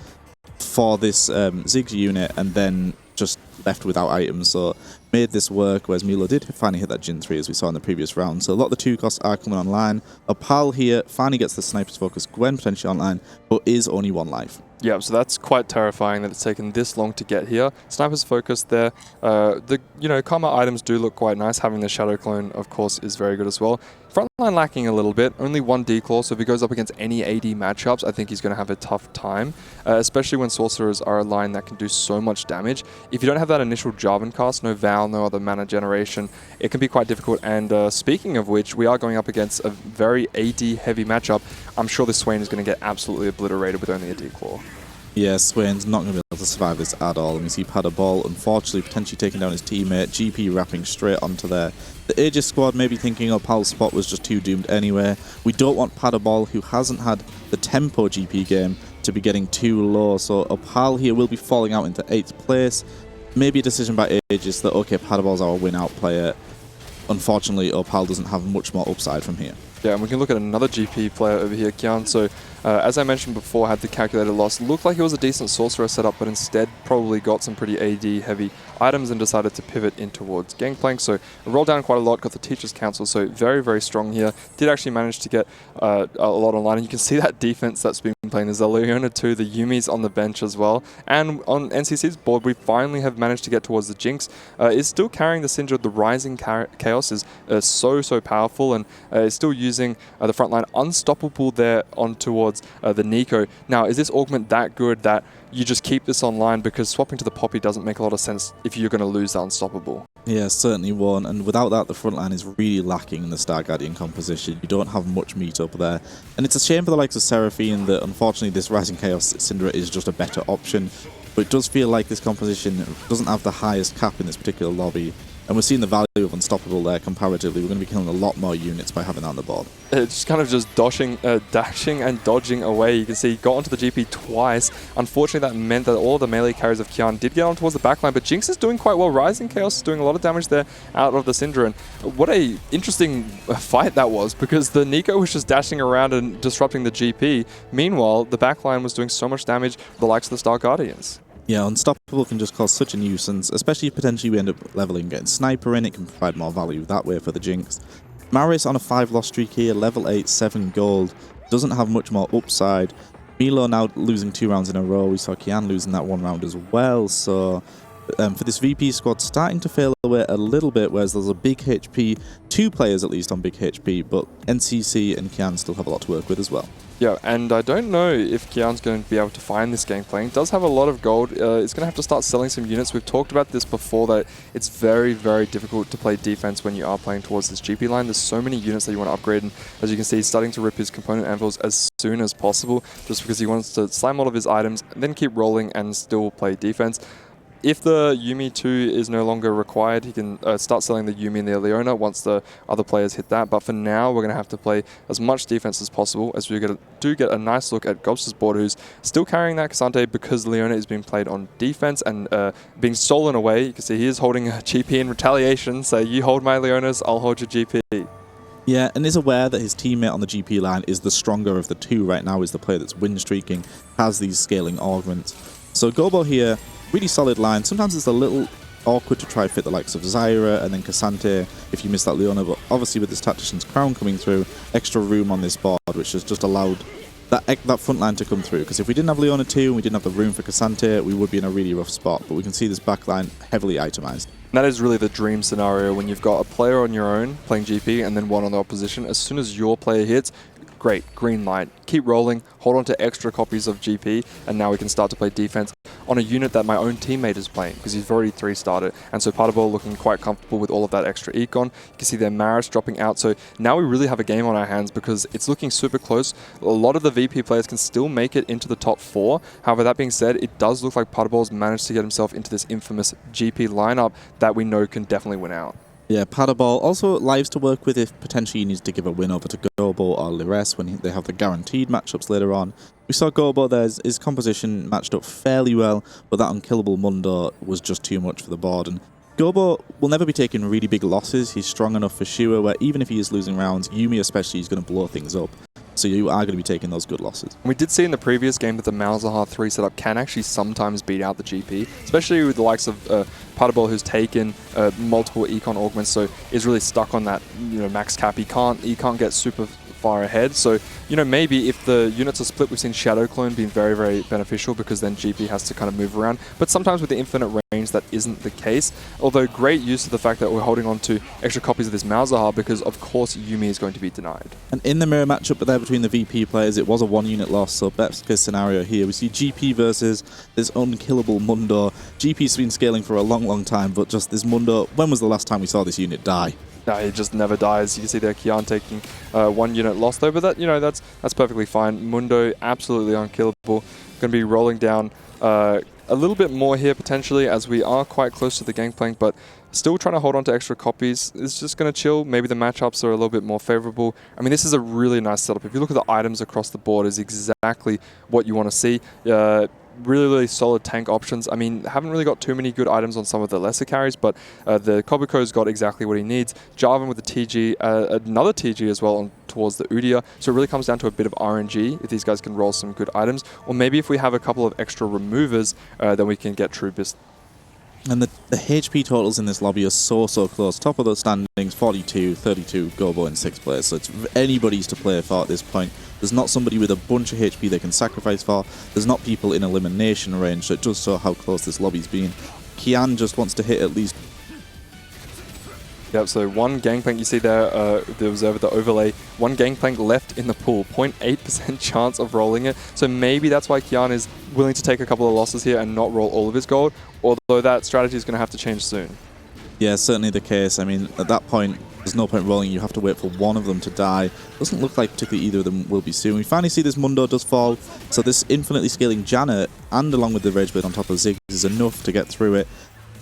for this Ziggs unit and then just left without items, so made this work, whereas Milo did finally hit that Jhin 3 as we saw in the previous round. So a lot of the 2 costs are coming online. Opal here finally gets the Sniper's Focus, Gwen potentially online, but is only 1 life. Yeah, so that's quite terrifying that it's taken this long to get here. Sniper's Focus there. The Karma items do look quite nice. Having the Shadow Clone, of course, is very good as well. Frontline lacking a little bit. Only 1 Declaw, so if he goes up against any AD matchups, I think he's going to have a tough time, especially when Sorcerers are a line that can do so much damage. If you don't have that initial Jarvan cast, no Val, no other mana generation, it can be quite difficult. And speaking of which, we are going up against a very AD-heavy matchup. I'm sure this Swain is going to get absolutely obliterated with only a Declaw. Yeah, Swain's not going to be able to survive this at all. And we see Padaball, unfortunately, potentially taking down his teammate. GP wrapping straight onto there. The Aegis squad may be thinking, oh, Pal's spot was just too doomed anyway. We don't want Padaball, who hasn't had the tempo GP game, to be getting too low. So Opal here will be falling out into 8th place. Maybe a decision by Aegis that, okay, Padaball's our win-out player. Unfortunately, Opal doesn't have much more upside from here. Yeah, and we can look at another GP player over here, Kian. So, as I mentioned before, had the calculated loss. Looked like it was a decent sorcerer setup, but instead probably got some pretty AD-heavy items and decided to pivot in towards Gangplank. So, rolled down quite a lot, got the Teacher's Council, so very, very strong here. Did actually manage to get a lot online, and you can see that defense that's been playing. There's a Leona too, the Yumi's on the bench as well. And on NCC's board, we finally have managed to get towards the Jinx. Is still carrying the Syndra. The Rising Chaos is so powerful, and is still using the front line unstoppable there on towards the Nico. Now, is this augment that good that you just keep this online, because swapping to the Poppy doesn't make a lot of sense if you're going to lose that unstoppable? Yeah, certainly won't. And without that, the front line is really lacking in the Star Guardian composition. You don't have much meat up there. And it's a shame for the likes of Seraphine that unfortunately this Rising Chaos Syndra is just a better option. But it does feel like this composition doesn't have the highest cap in this particular lobby. And we're seeing the value of Unstoppable there comparatively. We're going to be killing a lot more units by having that on the board. It's kind of just dashing and dodging away. You can see he got onto the GP twice. Unfortunately, that meant that all the melee carries of Kian did get on towards the backline, but Jinx is doing quite well. Rising Chaos is doing a lot of damage there out of the Syndra. And what a interesting fight that was, because the Nico was just dashing around and disrupting the GP. Meanwhile, the backline was doing so much damage, the likes of the Star Guardians. Yeah, Unstoppable can just cause such a nuisance, especially if potentially we end up leveling, getting Sniper in. It can provide more value that way for the Jinx. Maris on a 5-loss streak here, level 8, 7 gold. Doesn't have much more upside. Milo now losing 2 rounds in a row. We saw Kian losing that 1 round as well. So for this VP squad, starting to fail away a little bit, whereas there's a big HP, 2 players at least on big HP, but NCC and Kian still have a lot to work with as well. Yeah, and I don't know if Kian's going to be able to find this Gangplank. Does have a lot of gold. It's going to have to start selling some units. We've talked about this before, that it's very, very difficult to play defense when you are playing towards this GP line. There's so many units that you want to upgrade, and as you can see, he's starting to rip his component anvils as soon as possible, just because he wants to slam all of his items, then keep rolling and still play defense. If the Yuumi 2 is no longer required, he can start selling the Yuumi and the Leona once the other players hit that. But for now, we're going to have to play as much defense as possible, as we do get a nice look at Gobster's board, who's still carrying that Cassante because Leona is being played on defense and being stolen away. You can see he is holding a GP in retaliation, so you hold my Leonas, I'll hold your GP. Yeah, and is aware that his teammate on the GP line is the stronger of the two right now, is the player that's win streaking, has these scaling augments. So Gobo here, really solid line. Sometimes it's a little awkward to try fit the likes of Zyra and then Cassante if you miss that Leona, but obviously with this Tactician's Crown coming through, extra room on this board, which has just allowed that front line to come through. Because if we didn't have Leona 2 and we didn't have the room for Cassante, we would be in a really rough spot. But we can see this back line heavily itemized. That is really the dream scenario, when you've got a player on your own playing GP and then one on the opposition. As soon as your player hits, great, green light. Keep rolling, hold on to extra copies of GP, and now we can start to play defense on a unit that my own teammate is playing, because he's already 3-starred it. And so Partable looking quite comfortable with all of that extra econ. You can see their Maris dropping out. So now we really have a game on our hands, because it's looking super close. A lot of the VP players can still make it into the top 4. However, that being said, it does look like Partable's managed to get himself into this infamous GP lineup that we know can definitely win out. Yeah, Paddleball also lives to work with if potentially he needs to give a win over to Gobo or Lires when they have the guaranteed matchups later on. We saw Gobo there, his composition matched up fairly well, but that unkillable Mundo was just too much for the board. And Gobo will never be taking really big losses. He's strong enough for sure, where even if he is losing rounds, Yuumi especially is going to blow things up. So you are going to be taking those good losses. We did see in the previous game that the Malzahar 3 setup can actually sometimes beat out the GP, especially with the likes of Partable, who's taken multiple econ augments, so is really stuck on that max cap. He can't get super far ahead. So maybe if the units are split, we've seen Shadow Clone being very, very beneficial, because then GP has to kind of move around. But sometimes with the infinite range, that isn't the case. Although great use of the fact that we're holding on to extra copies of this Malzahar, because of course Yuumi is going to be denied. And in the mirror matchup there between the VP players, it was a 1-unit loss. So best case scenario here, we see GP versus this unkillable Mundo. GP's been scaling for a long time, but just this Mundo, when was the last time we saw this unit die? No, he just never dies. You can see there Kian taking 1-unit loss though, but that's perfectly fine. Mundo absolutely unkillable. Going to be rolling down a little bit more here potentially, as we are quite close to the Gangplank, but still trying to hold on to extra copies. It's just going to chill. Maybe the matchups are a little bit more favorable. I mean, this is a really nice setup. If you look at the items across the board, is exactly what you want to see. really solid tank options. I mean, haven't really got too many good items on some of the lesser carries, but the Kobuko's got exactly what he needs. Jarvan with the TG, another TG as well towards the Udyr. So it really comes down to a bit of RNG if these guys can roll some good items. Or maybe if we have a couple of extra removers, then we can get true business. And the HP totals in this lobby are so close. Top of the standings, 42, 32, Gobo in 6th place. So it's anybody's to play for at this point. There's not somebody with a bunch of HP they can sacrifice for. There's not people in elimination range, so it does show how close this lobby's been. Kian just wants to hit at least. Yep, so one Gangplank, you see there, there was over the overlay, one Gangplank left in the pool, 0.8% chance of rolling it. So maybe that's why Kian is willing to take a couple of losses here and not roll all of his gold, although that strategy is going to have to change soon. Yeah, certainly the case. I mean, at that point, there's no point rolling. You have to wait for one of them to die. Doesn't look like particularly either of them will be soon. We finally see this Mundo does fall, so this infinitely scaling Janet, and along with the Rageblade on top of Ziggs, is enough to get through it.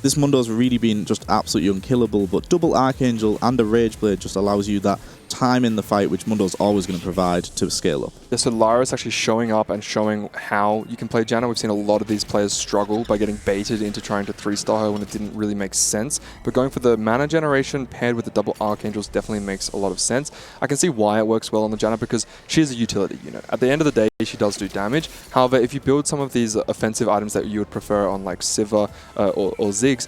This Mundo's really been just absolutely unkillable, but double Archangel and a Rageblade just allows you that time in the fight, which Mundo's always going to provide to scale up. Yeah, so Lyra's actually showing up and showing how you can play Janna. We've seen a lot of these players struggle by getting baited into trying to 3-star her when it didn't really make sense. But going for the mana generation paired with the double Archangels definitely makes a lot of sense. I can see why it works well on the Janna because she is a utility unit. At the end of the day, she does do damage. However, if you build some of these offensive items that you would prefer on like Siva or Ziggs,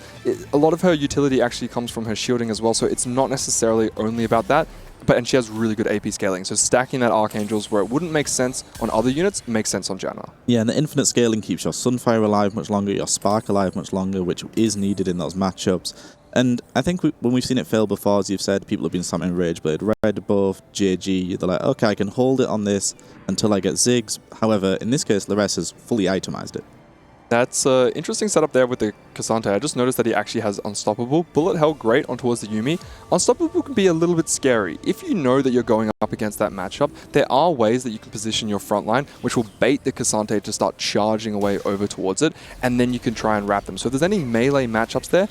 a lot of her utility actually comes from her shielding as well. So it's not necessarily only about that. And she has really good AP scaling, so stacking that Archangels where it wouldn't make sense on other units makes sense on Janna. Yeah, and the infinite scaling keeps your Sunfire alive much longer, your Spark alive much longer, which is needed in those matchups. And I think when we've seen it fail before, as you've said, people have been spamming Rageblade Red, buff, JG, they're like, okay, I can hold it on this until I get Ziggs. However, in this case, Lares has fully itemized it. That's an interesting setup there with the Cassante. I just noticed that he actually has Unstoppable. Bullet held great on towards the Yuumi. Unstoppable can be a little bit scary. If you know that you're going up against that matchup, there are ways that you can position your front line, which will bait the Cassante to start charging away over towards it, and then you can try and wrap them. So if there's any melee matchups there,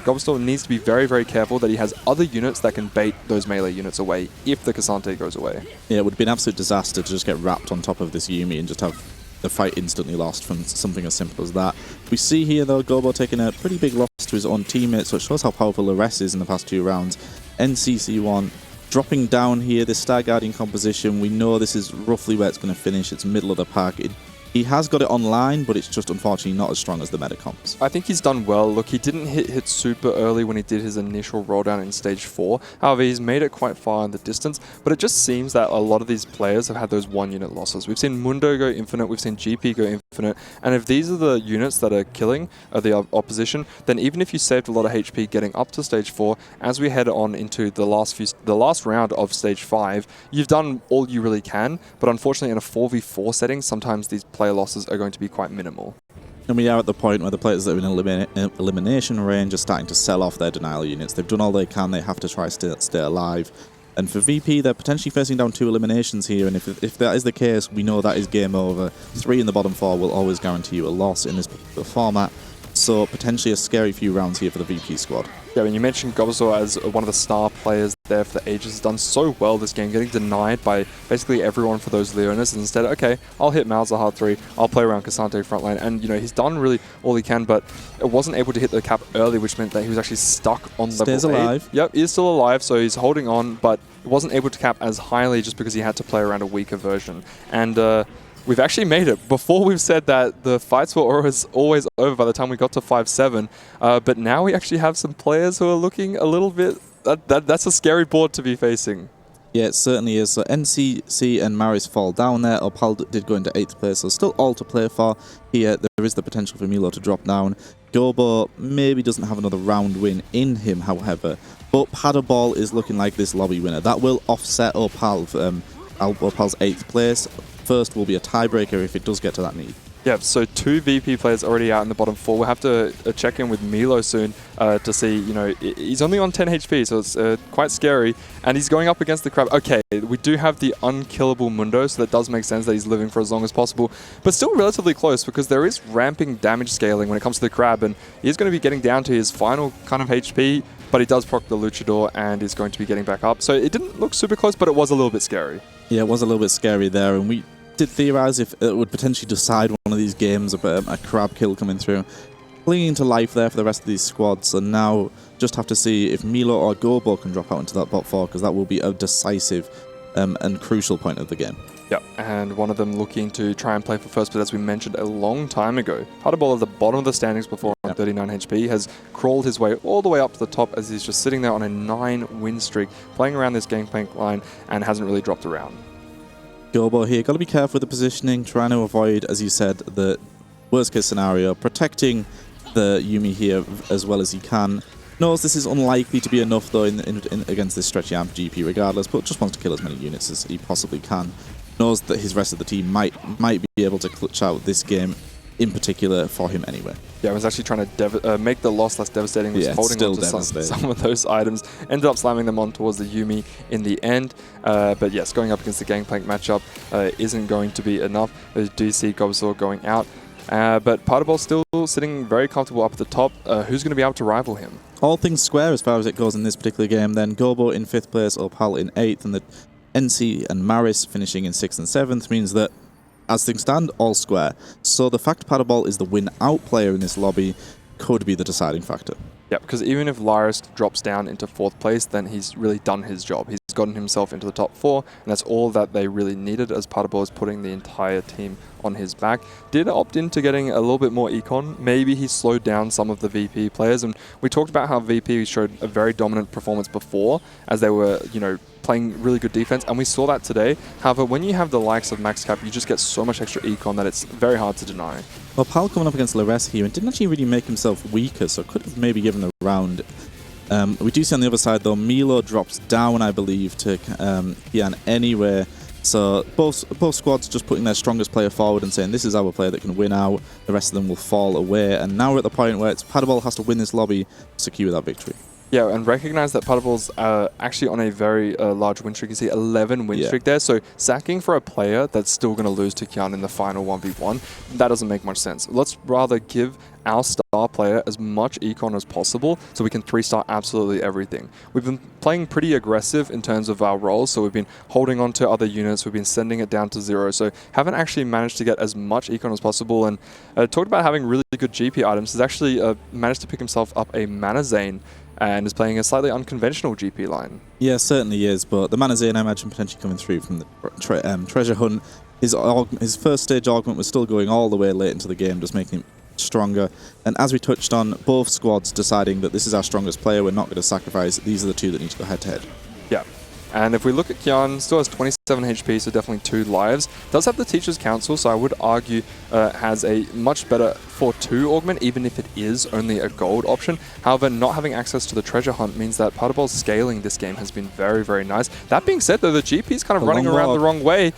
Gobstone needs to be very careful that he has other units that can bait those melee units away if the Cassante goes away. Yeah, it would be an absolute disaster to just get wrapped on top of this Yuumi and just have the fight instantly lost from something as simple as that. We see here though Gobo taking a pretty big loss to his own teammates, so it shows how powerful Lares is in the past 2 rounds. NCC1 dropping down here, this Star Guardian composition, we know this is roughly where it's going to finish, it's middle of the pack. He has got it online, but it's just unfortunately not as strong as the meta comps. I think he's done well. Look, he didn't hit super early when he did his initial roll down in stage 4. However, he's made it quite far in the distance, but it just seems that a lot of these players have had those 1-unit losses. We've seen Mundo go infinite, we've seen GP go infinite, and if these are the units that are killing the opposition, then even if you saved a lot of HP getting up to stage 4, as we head on into the last round of stage 5, you've done all you really can, but unfortunately in a 4v4 setting, sometimes these player losses are going to be quite minimal. And we are at the point where the players that are in elimination range are starting to sell off their denial units. They've done all they can, they have to try to stay alive. And for VP, they're potentially facing down 2 eliminations here, and if that is the case, we know that is game over. 3 in the bottom 4 will always guarantee you a loss in this format. So potentially a scary few rounds here for the VP squad. Yeah, when you mentioned Gobzo as one of the star players there for the Aegis, has done so well this game, getting denied by basically everyone for those Leonas, and instead, okay, I'll hit Malzahar 3, I'll play around Cassante frontline, and you know, he's done really all he can, but it wasn't able to hit the cap early, which meant that he was actually stuck on level 8. Stays alive. Yep, he is still alive, so he's holding on, but wasn't able to cap as highly just because he had to play around a weaker version. And we've actually made it. Before we've said that the fights were always over by the time we got to 5-7, but now we actually have some players who are looking a little bit... That's a scary board to be facing. Yeah, it certainly is. So NCC and Maris fall down there. Opal did go into 8th place, so still all to play for here. There is the potential for Milo to drop down. Gobo maybe doesn't have another round win in him, however. But Paddleball is looking like this lobby winner. That will offset Opal's 8th place. First will be a tiebreaker if it does get to that need. Yeah, so 2 VP players already out in the bottom 4. We'll have to check in with Milo soon to see, you know, he's only on 10 HP, so it's quite scary. And he's going up against the Crab. Okay, we do have the unkillable Mundo, so that does make sense that he's living for as long as possible. But still relatively close because there is ramping damage scaling when it comes to the Crab, and he's going to be getting down to his final kind of HP, but he does proc the Luchador and is going to be getting back up. So it didn't look super close, but it was a little bit scary. Yeah, it was a little bit scary there, and did theorize if it would potentially decide one of these games, a crab kill coming through. Clinging to life there for the rest of these squads, and now just have to see if Milo or Gobo can drop out into that bot 4, because that will be a decisive and crucial point of the game. Yep, and one of them looking to try and play for first, but as we mentioned a long time ago, Putterball at the bottom of the standings before on 39 HP has crawled his way all the way up to the top as he's just sitting there on a 9-win streak, playing around this Gangplank line and hasn't really dropped around. Gobo here, got to be careful with the positioning, trying to avoid, as you said, the worst case scenario, protecting the Yuumi here as well as he can. Knows this is unlikely to be enough though in against this stretchy amp GP regardless, but just wants to kill as many units as he possibly can. Knows that his rest of the team might be able to clutch out this game in particular for him anyway. Yeah, I was actually trying to make the loss less devastating. Was holding on to some of those items. Ended up slamming them on towards the Yuumi in the end. But yes, going up against the Gangplank matchup isn't going to be enough. We do see Gobsaw going out. But Putterball still sitting very comfortable up at the top. Who's going to be able to rival him? All things square as far as it goes in this particular game. Then Gobo in 5th place, Opal in 8th, and the NC and Maris finishing in 6th and 7th means that, as things stand, all square. So the fact Putterball is the win-out player in this lobby could be the deciding factor. Yeah, because even if Lyris drops down into 4th place, then he's really done his job. He's gotten himself into the top 4, and that's all that they really needed, as Putterball is putting the entire team on his back. Did opt into getting a little bit more econ. Maybe he slowed down some of the VP players, and we talked about how VP showed a very dominant performance before, as they were, you know, playing really good defense, and we saw that today. However, when you have the likes of Max Cap, you just get so much extra econ that it's very hard to deny. Well, Pal coming up against Lores here and didn't actually really make himself weaker, so could have maybe given a round. We do see on the other side, though, Milo drops down, I believe, to Kian anyway. So both squads just putting their strongest player forward and saying, this is our player that can win out. The rest of them will fall away. And now we're at the point where it's Putterball has to win this lobby to secure that victory. Yeah, and recognize that Putterball's actually on a very large win streak. You see 11 win streak there. So sacking for a player that's still going to lose to Kian in the final 1v1, that doesn't make much sense. Let's rather give our star player as much econ as possible so we can 3-star absolutely everything. We've been playing pretty aggressive in terms of our roles, so we've been holding on to other units, we've been sending it down to 0, so haven't actually managed to get as much econ as possible, and talked about having really good GP items. He's actually managed to pick himself up a Mana Zane and is playing a slightly unconventional GP line. Yeah, certainly is, but the Mana Zane I imagine potentially coming through from the treasure hunt. His first stage augment was still going all the way late into the game, just making him stronger. And as we touched on, both squads deciding that this is our strongest player, we're not going to sacrifice. These are the two that need to go head-to-head. Yeah. And if we look at Kian, still has 27 HP, so definitely 2 lives. Does have the Teacher's Council, so I would argue has a much better 4-2 augment, even if it is only a gold option. However, not having access to the treasure hunt means that Putterball's scaling this game has been very, very nice. That being said, though, the GP is kind of running around the wrong way,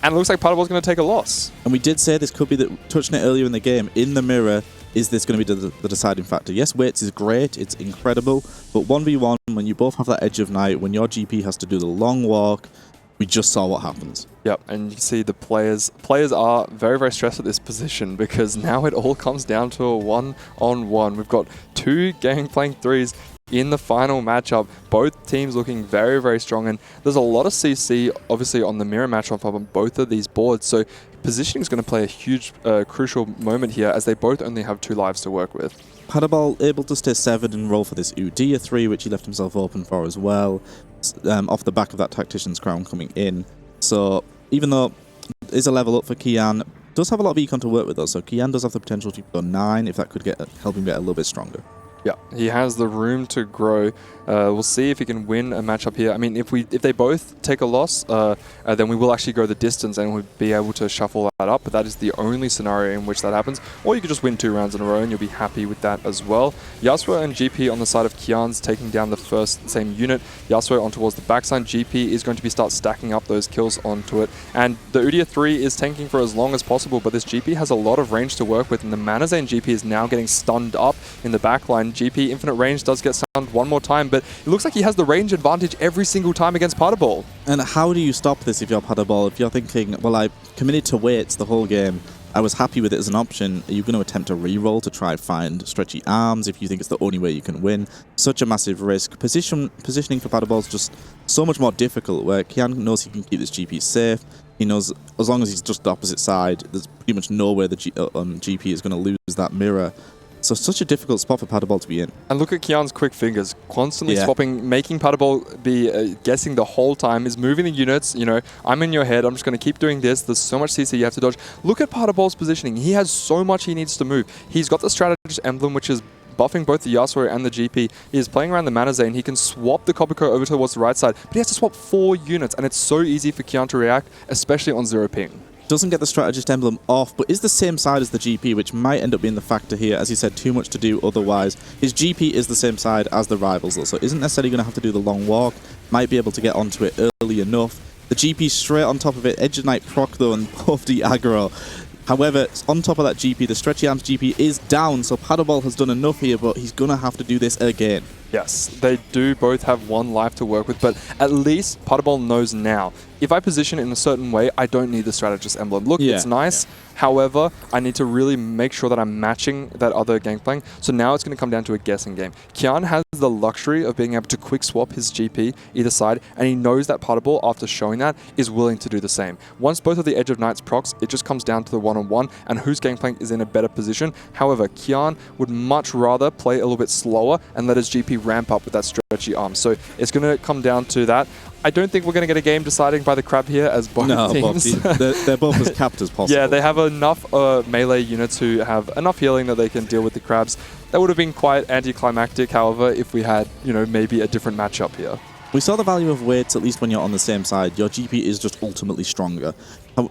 and it looks like Putterball's going to take a loss. And we did say this could be, touching it earlier in the game, in the mirror, is this going to be the deciding factor? Yes, weights is great, it's incredible, but 1v1, when you both have that edge of night, when your GP has to do the long walk, we just saw what happens. Yep, and you can see the players are very, very stressed at this position because now it all comes down to a 1-on-1. We've got 2 Gangplank 3s in the final matchup, both teams looking very, very strong, and there's a lot of CC obviously on the mirror matchup on both of these boards, so positioning is going to play a huge crucial moment here as they both only have 2 lives to work with. Putterball able to stay 7 and roll for this Udia 3, which he left himself open for as well, off the back of that Tactician's Crown coming in. So even though it is a level up for Kian, does have a lot of econ to work with though, so Kian does have the potential to go 9 if that could help him get a little bit stronger. Yeah, he has the room to grow. We'll see if he can win a matchup here. I mean, if they both take a loss, then we will actually go the distance and we'll be able to shuffle that up. But that is the only scenario in which that happens. Or you could just win 2 rounds in a row and you'll be happy with that as well. Yasuo and GP on the side of Kian's taking down the same unit. Yasuo on towards the backside. GP is going to start stacking up those kills onto it. And the Udia 3 is tanking for as long as possible, but this GP has a lot of range to work with. And the Mana Zane GP is now getting stunned up in the backline. GP infinite range does get stunned one more time, but it looks like he has the range advantage every single time against Putterball. And how do you stop this if you're Putterball? If you're thinking, well, I committed to weights the whole game, I was happy with it as an option. Are you going to attempt a reroll to try and find stretchy arms if you think it's the only way you can win? Such a massive risk. Positioning for Paddleball is just so much more difficult, where Kian knows he can keep this GP safe. He knows as long as he's just the opposite side, there's pretty much nowhere the GP is going to lose that mirror. So such a difficult spot for Paddleball to be in. And look at Kian's quick fingers, constantly swapping, making Paddleball be guessing the whole time, is moving the units. You know, I'm in your head, I'm just going to keep doing this. There's so much CC you have to dodge. Look at Paddleball's positioning. He has so much he needs to move. He's got the Strategist emblem, which is buffing both the Yasuo and the GP. He is playing around the Mana Zane. He can swap the Copico over towards the right side, but he has to swap 4 units, and it's so easy for Kian to react, especially on 0 ping. Doesn't get the Strategist emblem off, but is the same side as the GP, which might end up being the factor here. As you said, too much to do otherwise. His GP is the same side as the rivals, though, so isn't necessarily going to have to do the long walk. Might be able to get onto it early enough. The GP straight on top of it. Edge of Night proc, though, and buff the aggro. However, on top of that GP, the Stretchy Arms GP is down, so Paddleball has done enough here, but he's going to have to do this again. Yes, they do both have 1 life to work with, but at least Paddleball knows now. If I position it in a certain way, I don't need the Strategist emblem. Look, it's nice. However, I need to really make sure that I'm matching that other gangplank. So now it's going to come down to a guessing game. Kian has the luxury of being able to quick swap his GP either side, and he knows that Paddleball, after showing that, is willing to do the same. Once both of the Edge of Nights procs, it just comes down to the one-on-one and whose gangplank is in a better position. However, Kian would much rather play a little bit slower and let his GP ramp up with that stretchy arm. So it's going to come down to that. I don't think we're going to get a game deciding by the crab here, as both teams. They're both as capped as possible. Yeah, they have enough melee units who have enough healing that they can deal with the crabs. That would have been quite anticlimactic, however, if we had, you know, maybe a different matchup here. We saw the value of weights, at least when you're on the same side. Your GP is just ultimately stronger.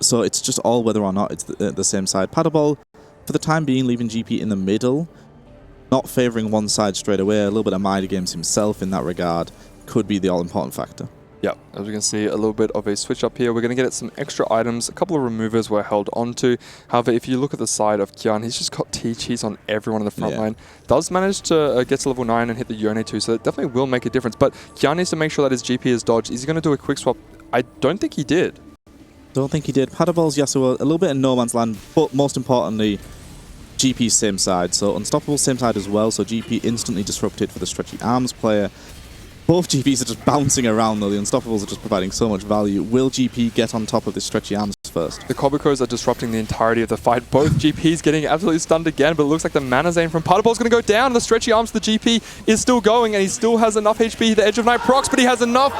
So it's just all whether or not it's the same side. Paddleball, for the time being, leaving GP in the middle, not favouring one side straight away, a little bit of mind games himself in that regard, could be the all-important factor. Yep, as we can see, a little bit of a switch up here. We're going to get some extra items. A couple of removers were held onto. However, if you look at the side of Kian, he's just got T-Cheese on everyone in the front line. Does manage to get to level 9 and hit the Yone too, so it definitely will make a difference. But Kian needs to make sure that his GP is dodged. Is he going to do a quick swap? I don't think he did. Don't think he did. Paddleball's Yasuo, a little bit in no man's land, but most importantly, GP's same side. So Unstoppable same side as well, so GP instantly disrupted for the Stretchy Arms player. Both GPs are just bouncing around, though. The Unstoppables are just providing so much value. Will GP get on top of this Stretchy Arms first? The Kobikos are disrupting the entirety of the fight. Both GPs getting absolutely stunned again, but it looks like the Mana Zane from Paddleball is going to go down. The Stretchy Arms, the GP, is still going, and he still has enough HP. The Edge of Night procs, but he has enough.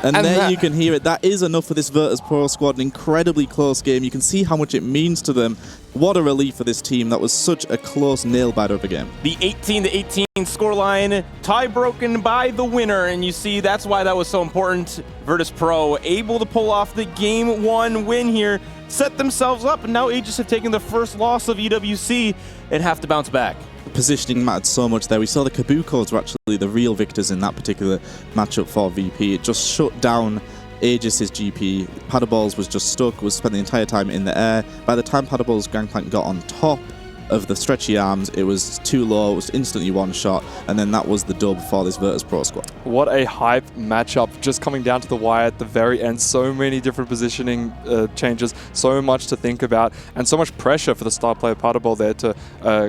And there you can hear it. That is enough for this Virtus.pro squad. An incredibly close game. You can see how much it means to them. What a relief for this team. That was such a close nail-biter of a game. The 18-18 scoreline, tie broken by the winner, and you see that's why that was so important. Virtus.pro able to pull off the Game 1 win here, set themselves up, and now AEGIS have taken the first loss of EWC and have to bounce back. Positioning mattered so much there. We saw the Kabukos were actually the real victors in that particular matchup for VP. It just shut down Aegis' GP. Paddleballs was just stuck, was spent the entire time in the air. By the time Paddleballs Gangplank got on top of the Stretchy Arms, it was too low, it was instantly one shot, and then that was the dub for this Virtus.pro squad. What a hype matchup, just coming down to the wire at the very end. So many different positioning changes, so much to think about, and so much pressure for the star player Paddleball there to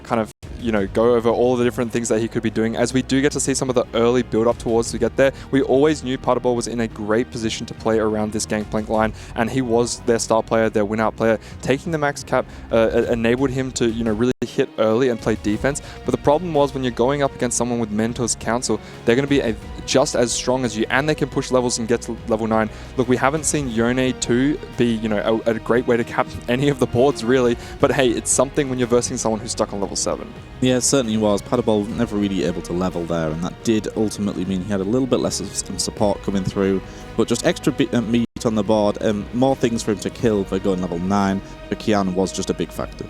kind of, you know, go over all the different things that he could be doing. As we do get to see some of the early build-up towards to get there, we always knew Paddleball was in a great position to play around this Gangplank line, and he was their star player, their win-out player. Taking the max cap enabled him to, you know, really hit early and play defense. But the problem was when you're going up against someone with Mentor's Council, they're going to be just as strong as you, and they can push levels and get to level 9. Look, we haven't seen Yone 2 be, you know, a great way to cap any of the boards, really. But hey, it's something when you're versing someone who's stuck on level 7. Yeah, it certainly was. Paddleball never really able to level there, and that did ultimately mean he had a little bit less of some support coming through, but just extra meat on the board and more things for him to kill by going level 9. But Kian was just a big factor.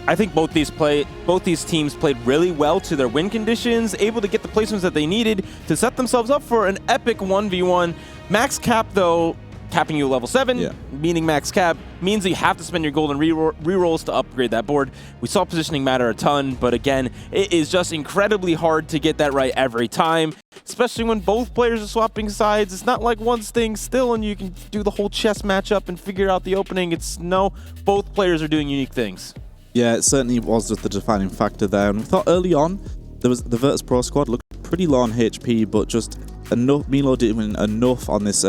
I think both these teams played really well to their win conditions, able to get the placements that they needed to set themselves up for an epic 1v1. Max cap, though, capping you level 7, meaning max cap, means that you have to spend your golden rerolls to upgrade that board. We saw positioning matter a ton, but again, it is just incredibly hard to get that right every time. especially when both players are swapping sides. It's not like one's staying still and you can do the whole chess matchup and figure out the opening. It's no, both players are doing unique things. Yeah, it certainly was just the defining factor there. And we thought early on, there was the Virtus.pro squad looked pretty low on HP, but just enough. Milo doing enough on this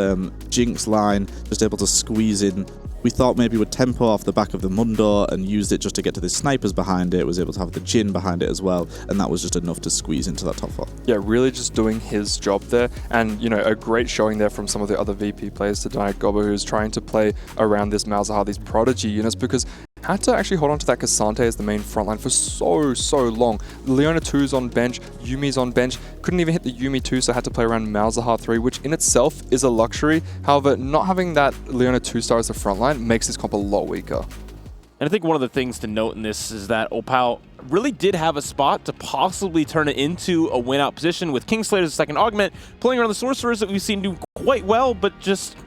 Jinx line, just able to squeeze in. We thought maybe would tempo off the back of the Mundo and used it just to get to the snipers behind it, was able to have the Jhin behind it as well, and that was just enough to squeeze into that top 4. Yeah, really just doing his job there, and you know, a great showing there from some of the other VP players tonight. Gobbo, who's trying to play around this Malzahar, these prodigy units, because had to actually hold on to that Cassante as the main frontline for so long. Leona 2's on bench, Yumi's on bench, couldn't even hit the Yumi 2, so had to play around Malzahar 3, which in itself is a luxury. However, not having that Leona 2-star as the frontline makes this comp a lot weaker. And I think one of the things to note in this is that Opal really did have a spot to possibly turn it into a win-out position with Kingslayer's second augment, playing around the Sorcerers that we've seen do quite well, but just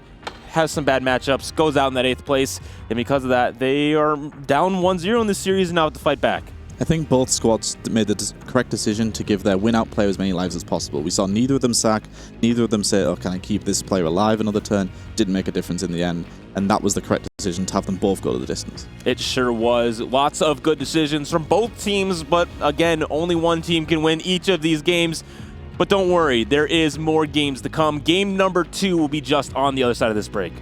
has some bad matchups, goes out in that 8th place, and because of that, they are down 1-0 in this series and now have to fight back. I think both squads made the correct decision to give their win-out player as many lives as possible. We saw neither of them sack, neither of them say, oh, can I keep this player alive another turn? Didn't make a difference in the end, and that was the correct decision to have them both go to the distance. It sure was. Lots of good decisions from both teams, but again, only one team can win each of these games. But don't worry, there is more games to come. Game number 2 will be just on the other side of this break.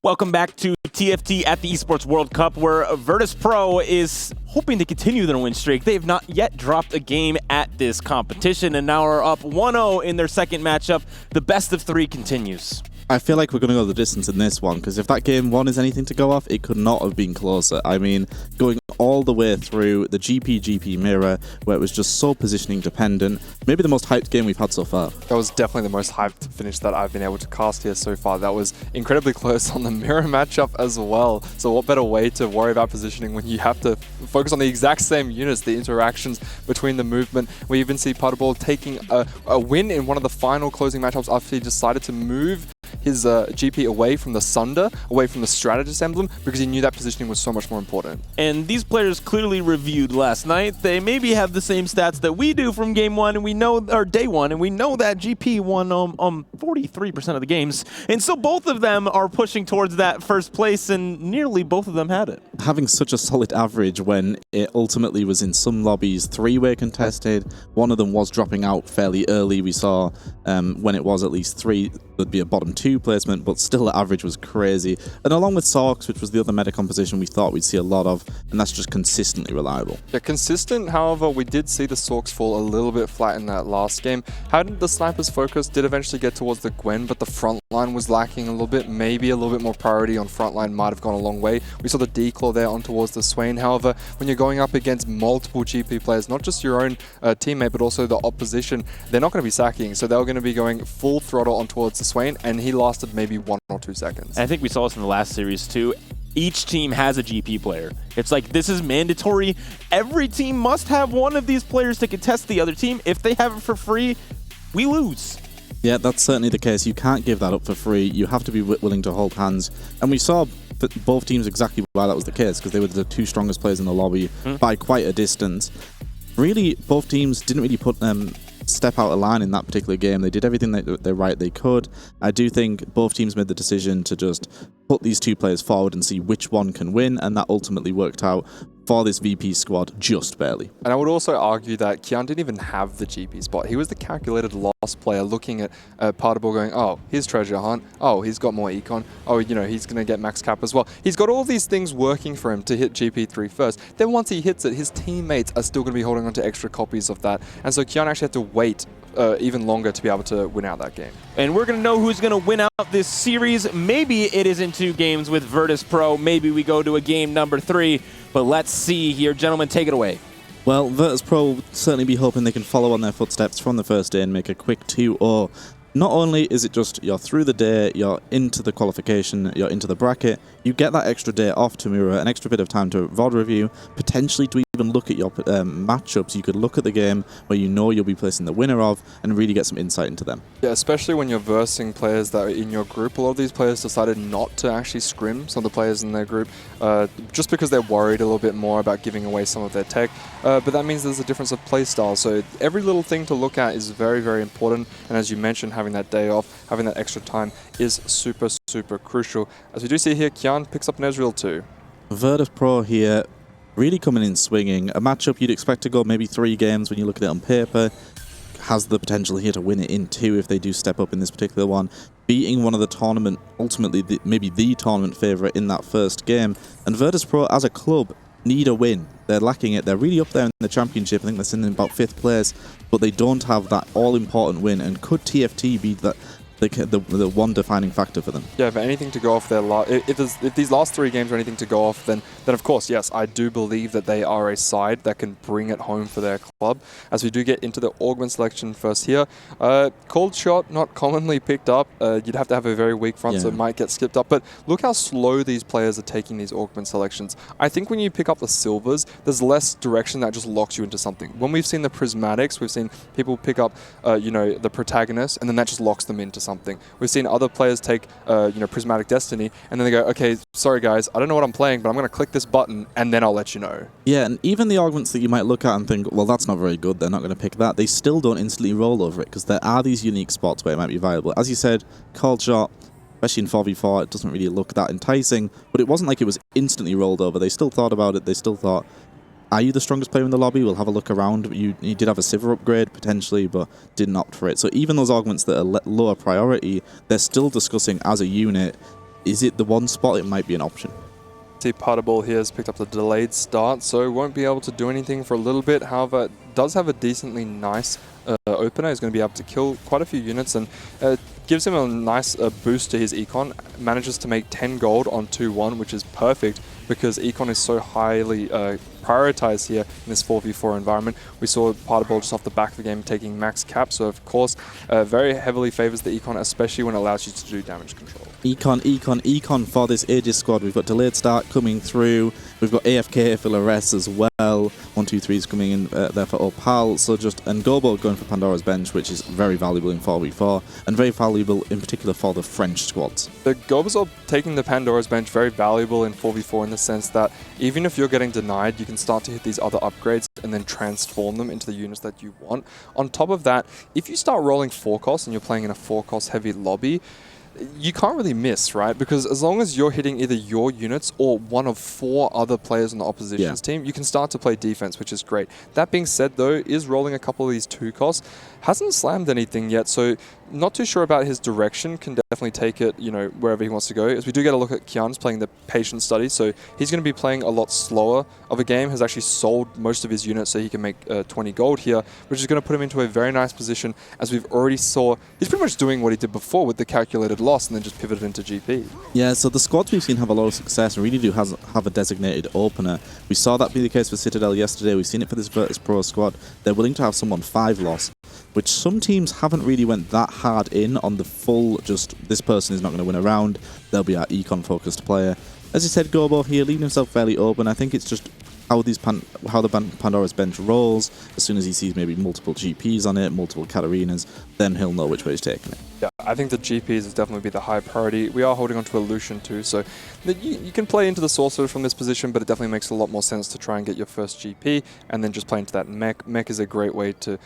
Welcome back to TFT at the Esports World Cup, where Virtus.pro is hoping to continue their win streak. They have not yet dropped a game at this competition and now are up 1-0 in their second matchup. The best of three continues. I feel like we're going to go the distance in this one, because if that game one is anything to go off, it could not have been closer. I mean, going all the way through the GP mirror, where it was just so positioning dependent. Maybe the most hyped game we've had so far. That was definitely the most hyped finish that I've been able to cast here so far. That was incredibly close on the mirror matchup as well. So what better way to worry about positioning when you have to focus on the exact same units, the interactions between the movement. We even see Putterball taking a win in one of the final closing matchups after he decided to move his GP away from the Sunder, away from the Strategist emblem, because he knew that positioning was so much more important. And these players clearly reviewed last night. They maybe have the same stats that we do from game one, and we know, or day one, and we know that GP won 43% of the games. And so both of them are pushing towards that first place, and nearly both of them had it. Having such a solid average when it ultimately was in some lobbies three-way contested, one of them was dropping out fairly early. We saw when it was at least three, there'd be a bottom two placement, but still the average was crazy. And along with Sorks, which was the other meta composition we thought we'd see a lot of, and that's just consistently reliable. Yeah, consistent. However, we did see the Sorks fall a little bit flat in that last game. How did the snipers focus? Did eventually get towards the Gwen, but the front line was lacking a little bit. Maybe a little bit more priority on front line might have gone a long way. We saw the declaw there on towards the Swain. However, when you're going up against multiple GP players, not just your own teammate, but also the opposition, they're not going to be sacking. So they're going to be going full throttle on towards the Swain, and he lasted maybe 1 or 2 seconds. And I think we saw this in the last series too. Each team has a GP player. It's like, this is mandatory. Every team must have one of these players to contest the other team. If they have it for free, we lose. Yeah, that's certainly the case. You can't give that up for free. You have to be willing to hold hands. And we saw both teams exactly why that was the case, because they were the two strongest players in the lobby by quite a distance. Really, both teams didn't really put step out of line in that particular game. They did everything they could. I do think both teams made the decision to just put these two players forward and see which one can win, and that ultimately worked out for this VP squad just barely. And I would also argue that Kian didn't even have the GP spot. He was the calculated loss player looking at Putterball going, oh, here's Treasure Hunt. Oh, he's got more Econ. Oh, you know, he's going to get max cap as well. He's got all these things working for him to hit GP3 first. Then once he hits it, his teammates are still going to be holding on to extra copies of that. And so Kian actually had to wait even longer to be able to win out that game. And we're going to know who's going to win out this series. Maybe it is in 2 games with Virtus.pro. Maybe we go to a game number 3. But let's see here. Gentlemen, take it away. Well, Virtus.pro will certainly be hoping they can follow on their footsteps from the first day and make a quick 2-0. Not only is it just you're through the day, you're into the qualification, you're into the bracket, you get that extra day off to mirror, an extra bit of time to VOD review, potentially to even look at your matchups. You could look at the game where you know you'll be placing the winner of and really get some insight into them. Yeah, especially when you're versing players that are in your group. A lot of these players decided not to actually scrim some of the players in their group just because they're worried a little bit more about giving away some of their tech. But that means there's a difference of play style. So every little thing to look at is very, very important. And as you mentioned, having that day off, having that extra time is super, super crucial. As we do see here, Kian picks up Nezreal too. Virtus.pro here really coming in swinging. A matchup you'd expect to go maybe 3 games when you look at it on paper. Has the potential here to win it in 2 if they do step up in this particular one. Beating one of the tournament, ultimately maybe the tournament favourite in that first game. And Virtus.pro as a club need a win. They're lacking it. They're really up there in the championship. I think they're sitting in about 5th place, but they don't have that all-important win. And could TFT be that the one defining factor for them? Yeah, if anything to go off their if these last 3 games are anything to go off, then of course, yes, I do believe that they are a side that can bring it home for their club. As we do get into the Augment selection first here, Cold Shot not commonly picked up. You'd have to have a very weak front, so it might get skipped up. But look how slow these players are taking these Augment selections. I think when you pick up the silvers, there's less direction that just locks you into something. When we've seen the prismatics, we've seen people pick up, you know, the protagonist, and then that just locks them into something. We've seen other players take, you know, Prismatic Destiny, and then they go, okay, sorry guys, I don't know what I'm playing, but I'm going to click this button, and then I'll let you know. Yeah, and even the augments that you might look at and think, well, that's not very good, they're not going to pick that, they still don't instantly roll over it, because there are these unique spots where it might be viable. As you said, Cold Shot, especially in 4v4, it doesn't really look that enticing, but it wasn't like it was instantly rolled over. They still thought about it, they still thought, are you the strongest player in the lobby? We'll have a look around. You did have a Sivir upgrade, potentially, but didn't opt for it. So even those augments that are lower priority, they're still discussing as a unit, is it the one spot? It might be an option. See, Partible here has picked up the delayed start, so won't be able to do anything for a little bit. However, does have a decently nice opener. He's going to be able to kill quite a few units and gives him a nice boost to his econ. Manages to make 10 gold on 2-1, which is perfect because econ is so highly prioritized here in this 4v4 environment. We saw Partible just off the back of the game taking max cap, so of course very heavily favors the econ, especially when it allows you to do damage control. Econ for this Aegis squad. We've got delayed start coming through. We've got AFK for Lares as well. 1-2-3 is coming in there for Opal. So and Gobo going for Pandora's Bench, which is very valuable in 4v4 and very valuable in particular for the French squads. The Gobos are taking the Pandora's Bench very valuable in 4v4 in the sense that even if you're getting denied, you can start to hit these other upgrades and then transform them into the units that you want. On top of that, if you start rolling 4-cost and you're playing in a 4-cost heavy lobby, you can't really miss, right? Because as long as you're hitting either your units or one of 4 other players on the opposition's team, you can start to play defense, which is great. That being said, though, is rolling a couple of these 2-costs. Hasn't slammed anything yet, so not too sure about his direction. Can definitely take it, you know, wherever he wants to go. As we do get a look at Kian's playing the Patient Study, so he's going to be playing a lot slower of a game. Has actually sold most of his units so he can make 20 gold here, which is going to put him into a very nice position. As we've already saw, he's pretty much doing what he did before with the calculated loss and then just pivoted into GP. Yeah, so the squads we've seen have a lot of success and really do have a designated opener. We saw that be the case for Citadel yesterday. We've seen it for this Virtus.pro squad. They're willing to have someone 5 loss, which some teams haven't really went that hard in on the full, just this person is not going to win a round. They'll be our econ-focused player. As you said, Gobo here, leaving himself fairly open. I think it's just how the Pandora's Bench rolls. As soon as he sees maybe multiple GPs on it, multiple Katarinas, then he'll know which way he's taking it. Yeah, I think the GPs is definitely be the high priority. We are holding on to a Lucian too, so you can play into the Sorcerer from this position, but it definitely makes a lot more sense to try and get your first GP and then just play into that mech. Mech is a great way to,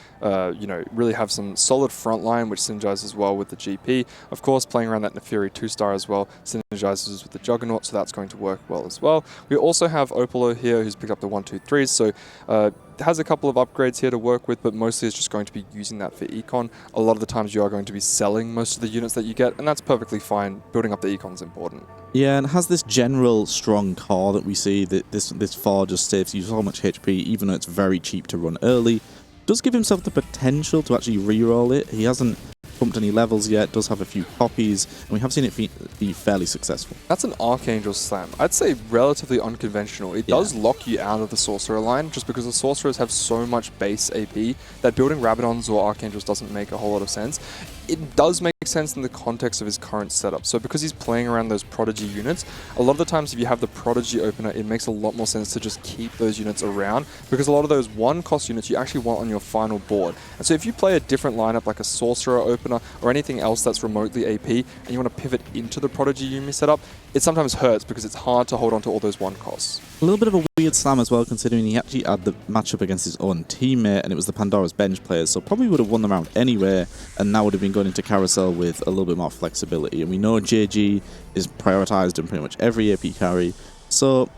you know, really have some solid front line, which synergizes well with the GP. Of course, playing around that Neferi 2-star as well synergizes with the Juggernaut, so that's going to work well as well. We also have Opalo here, who's picked up the 1-2-3s, so has a couple of upgrades here to work with, but mostly is just going to be using that for econ. A lot of the times you are going to be selling most of the units that you get, and that's perfectly fine. Building up the econ is important. Yeah, and it has this general strong core that we see, that this 4 just saves you so much HP, even though it's very cheap to run early. Does give himself the potential to actually reroll it. He hasn't pumped any levels yet, does have a few copies, and we have seen it be fairly successful. That's an Archangel Slam. I'd say relatively unconventional. It does lock you out of the Sorcerer line, just because the Sorcerers have so much base AP that building Rabadons or Archangels doesn't make a whole lot of sense. It does make sense in the context of his current setup. So because he's playing around those Prodigy units, a lot of the times if you have the Prodigy opener, it makes a lot more sense to just keep those units around, because a lot of those 1-cost units you actually want on your final board. And so if you play a different lineup like a Sorcerer opener or anything else that's remotely AP, and you want to pivot into the Prodigy Yumi setup, it sometimes hurts because it's hard to hold on to all those 1-costs. A little bit of a weird slam as well, considering he actually had the matchup against his own teammate, and it was the Pandora's Bench players, so probably would have won the round anyway, and now would have been going into Carousel with a little bit more flexibility. And we know JG is prioritized in pretty much every AP carry, so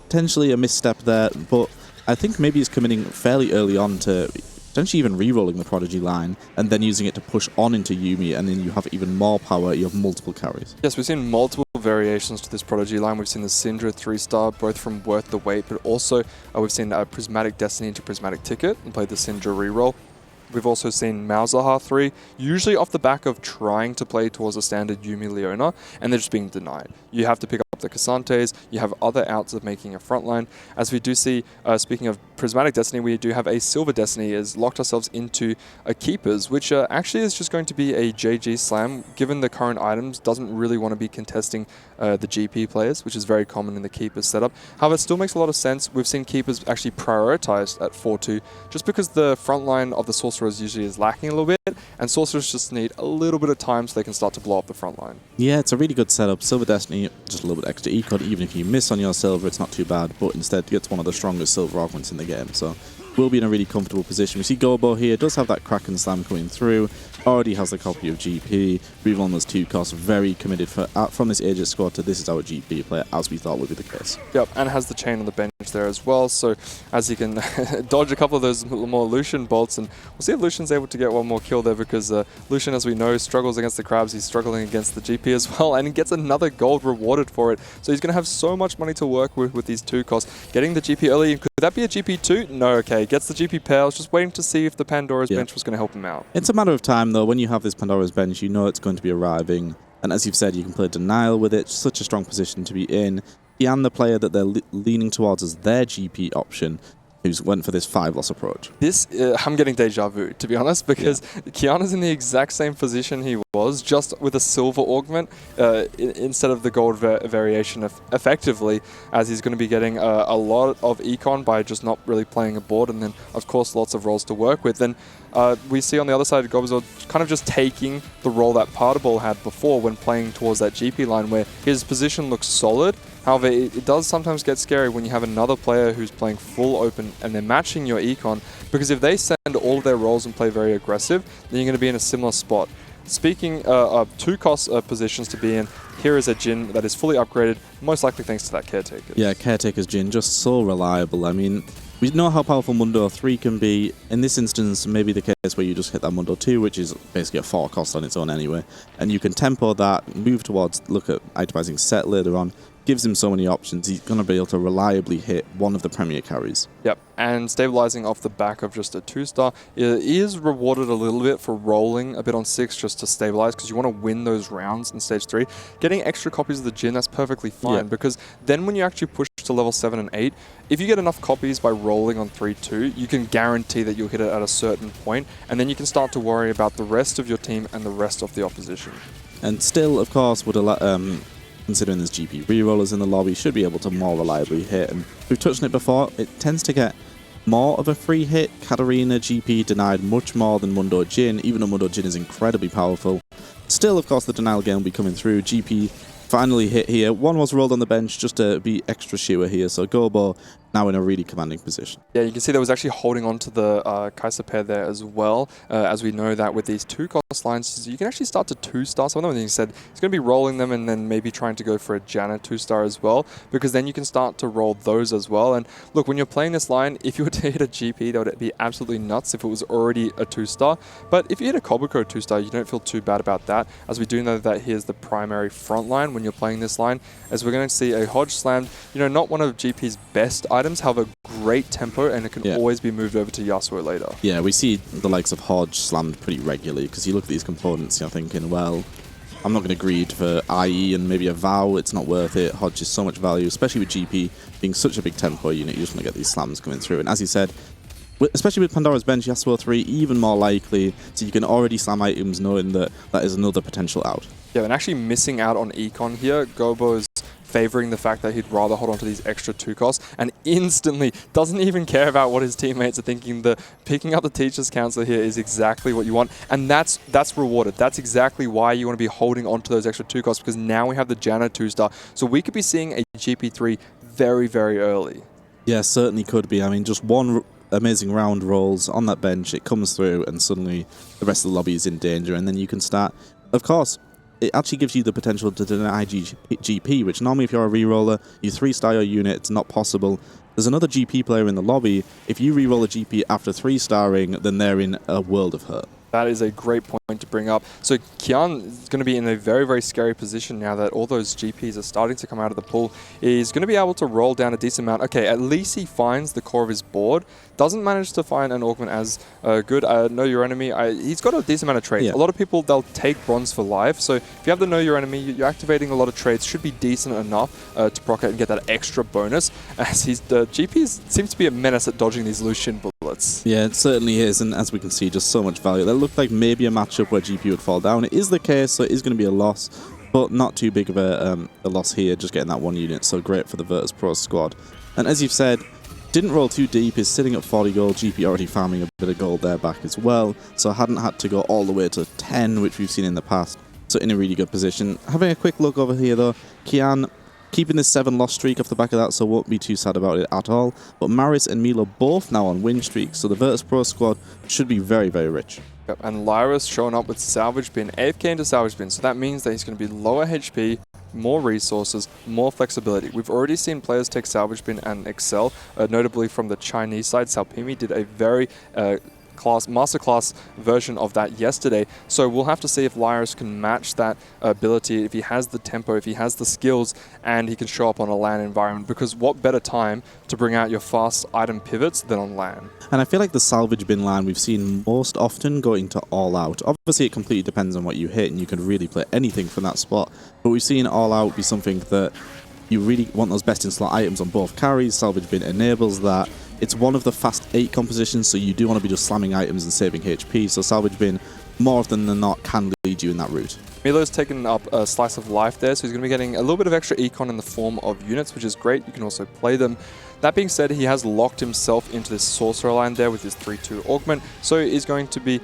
potentially a misstep there, but I think maybe he's committing fairly early on to potentially even re-rolling the Prodigy line and then using it to push on into Yuumi, and then you have even more power, you have multiple carries. Yes, we've seen multiple variations to this Prodigy line. We've seen the Syndra 3-star, both from Worth the Wait, but also we've seen Prismatic Destiny into Prismatic Ticket and played the Syndra reroll. We've also seen Malzahar 3, usually off the back of trying to play towards a standard Yuumi Leona, and they're just being denied. You have to pick up the Cassantes, you have other outs of making a frontline. As we do see, speaking of Prismatic Destiny, we do have a Silver Destiny has locked ourselves into a Keepers, which actually is just going to be a JG slam. Given the current items, doesn't really want to be contesting the GP players, which is very common in the Keepers setup. However, it still makes a lot of sense. We've seen Keepers actually prioritized at 4-2, just because the front line of the Sorcerers usually is lacking a little bit, and Sorcerers just need a little bit of time so they can start to blow up the front line. Yeah, it's a really good setup. Silver Destiny, just a little bit extra econ. Even if you miss on your silver, it's not too bad, but instead gets one of the strongest silver augments in the game, so will be in a really comfortable position. We see Gobo here, does have that Kraken Slam coming through, already has a copy of GP, reroll on those 2 costs, very committed from this Aegis squad to this is our GP player, as we thought would be the case. Yep, and has the chain on the bench there as well. So as he can dodge a couple of those more Lucian bolts, and we'll see if Lucian's able to get one more kill there, because Lucian, as we know, struggles against the crabs. He's struggling against the GP as well, and he gets another gold rewarded for it. So he's going to have so much money to work with these 2 costs. Getting the GP early, could that be a GP2? No, okay. Gets the GP pair. I was just waiting to see if the Pandora's bench was going to help him out. It's a matter of time, though. When you have this Pandora's bench, you know it's going to be arriving. And as you've said, you can play Denial with it. Such a strong position to be in. Kian, the player that they're leaning towards as their GP option, who's went for this 5-loss approach. This, I'm getting deja vu, to be honest, because Kian is in the exact same position he was, just with a silver augment instead of the gold variation effectively, as he's going to be getting a lot of econ by just not really playing a board, and then, of course, lots of roles to work with. And we see on the other side, Gobazor kind of just taking the role that Partable had before when playing towards that GP line, where his position looks solid. However, it does sometimes get scary when you have another player who's playing full open and they're matching your econ, because if they send all of their roles and play very aggressive, then you're going to be in a similar spot. Speaking of 2 cost positions to be in, here is a Jhin that is fully upgraded, most likely thanks to that Caretaker. Yeah, Caretaker's Jhin, just so reliable. I mean, we know how powerful Mundo 3 can be. In this instance, maybe the case where you just hit that Mundo 2, which is basically a 4 cost on its own anyway, and you can tempo that, move towards, look at itemizing set later on. Gives him so many options. He's going to be able to reliably hit one of the premier carries. Yep, and stabilizing off the back of just a 2-star is rewarded a little bit for rolling a bit on 6 just to stabilize, because you want to win those rounds in stage 3. Getting extra copies of the Jhin, that's perfectly fine, because then when you actually push to level 7 and 8, if you get enough copies by rolling on 3-2, you can guarantee that you'll hit it at a certain point, and then you can start to worry about the rest of your team and the rest of the opposition. And still, of course, would allow... considering there's GP rerollers in the lobby, should be able to more reliably hit. And we've touched on it before, it tends to get more of a free hit. Katarina GP denied much more than Mundo Jhin, even though Mundo Jhin is incredibly powerful. Still, of course, the denial game will be coming through. GP finally hit here. One was rolled on the bench just to be extra sure here, so Gobo now in a really commanding position. Yeah, you can see that was actually holding on to the Kaiser pair there as well, as we know that with these 2 cost lines, you can actually start to 2-star some of them. And he said he's going to be rolling them and then maybe trying to go for a Janna 2-star as well, because then you can start to roll those as well. And look, when you're playing this line, if you were to hit a GP, that would be absolutely nuts if it was already a 2-star. But if you hit a Koboko 2-star, you don't feel too bad about that, as we do know that here's the primary front line when you're playing this line, as we're going to see a Hodge slammed, not one of GP's best items, however, great tempo, and it can always be moved over to Yasuo later. Yeah, we see the likes of Hodge slammed pretty regularly, because you look at these components, you're thinking, well, I'm not going to greed for IE and maybe a Vow, it's not worth it. Hodge is so much value, especially with GP being such a big tempo unit, you just want to get these slams coming through. And as you said, especially with Pandora's bench, Yasuo 3 even more likely, so you can already slam items knowing that that is another potential out. Yeah, and actually missing out on econ here, Gobo's favoring the fact that he'd rather hold on to these extra 2 costs, and instantly doesn't even care about what his teammates are thinking. The picking up the Teacher's Council here is exactly what you want, and that's rewarded. That's exactly why you want to be holding on to those extra 2 costs, because now we have the Janna 2-star, so we could be seeing a GP3 very, very early. Yeah, certainly could be. I mean, just one amazing round rolls on that bench, it comes through, and suddenly the rest of the lobby is in danger, and then you can start, of course, it actually gives you the potential to deny GP, which normally if you're a reroller, you 3-star your unit, it's not possible. There's another GP player in the lobby. If you reroll a GP after 3-starring, then they're in a world of hurt. That is a great point to bring up. So Kian is going to be in a very, very scary position now that all those GPs are starting to come out of the pool. He's going to be able to roll down a decent amount. Okay, at least he finds the core of his board. Doesn't manage to find an augment as good. Know Your Enemy. He's got a decent amount of traits. Yeah. A lot of people, they'll take bronze for life. So if you have the Know Your Enemy, you're activating a lot of traits. Should be decent enough to proc it and get that extra bonus. As the GPs seems to be a menace at dodging these Lucian bullets. Yeah, it certainly is, and as we can see, just so much value. That looked like maybe a matchup where GP would fall down. It is the case, so it is going to be a loss, but not too big of a loss here, just getting that one unit. So great for the Virtus.pro squad. And as you've said, didn't roll too deep, is sitting at 40 gold. GP already farming a bit of gold there back as well, so hadn't had to go all the way to 10, which we've seen in the past. So in a really good position. Having a quick look over here though, Kian keeping this 7-loss streak off the back of that, so won't be too sad about it at all. But Maris and Milo both now on win streaks, so the Virtus.pro squad should be very, very rich. Yep, and Lyra's showing up with Salvage Bin, AFK into Salvage Bin, so that means that he's going to be lower HP, more resources, more flexibility. We've already seen players take Salvage Bin and excel, notably from the Chinese side. Salpimi did a very masterclass version of that yesterday. So we'll have to see if Lyris can match that ability, if he has the tempo, if he has the skills, and he can show up on a LAN environment. Because what better time to bring out your fast item pivots than on LAN? And I feel like the Salvage Bin LAN we've seen most often going to All Out. Obviously, it completely depends on what you hit, and you can really play anything from that spot. But we've seen All Out be something that you really want those best-in-slot items on both carries. Salvage Bin enables that. It's one of the fast 8 compositions, so you do want to be just slamming items and saving HP. So Salvage Bin, more often than not, can lead you in that route. Milo's taken up a slice of life there, so he's going to be getting a little bit of extra econ in the form of units, which is great. You can also play them. That being said, he has locked himself into this Sorcerer line there with his 3-2 augment, so he's going to be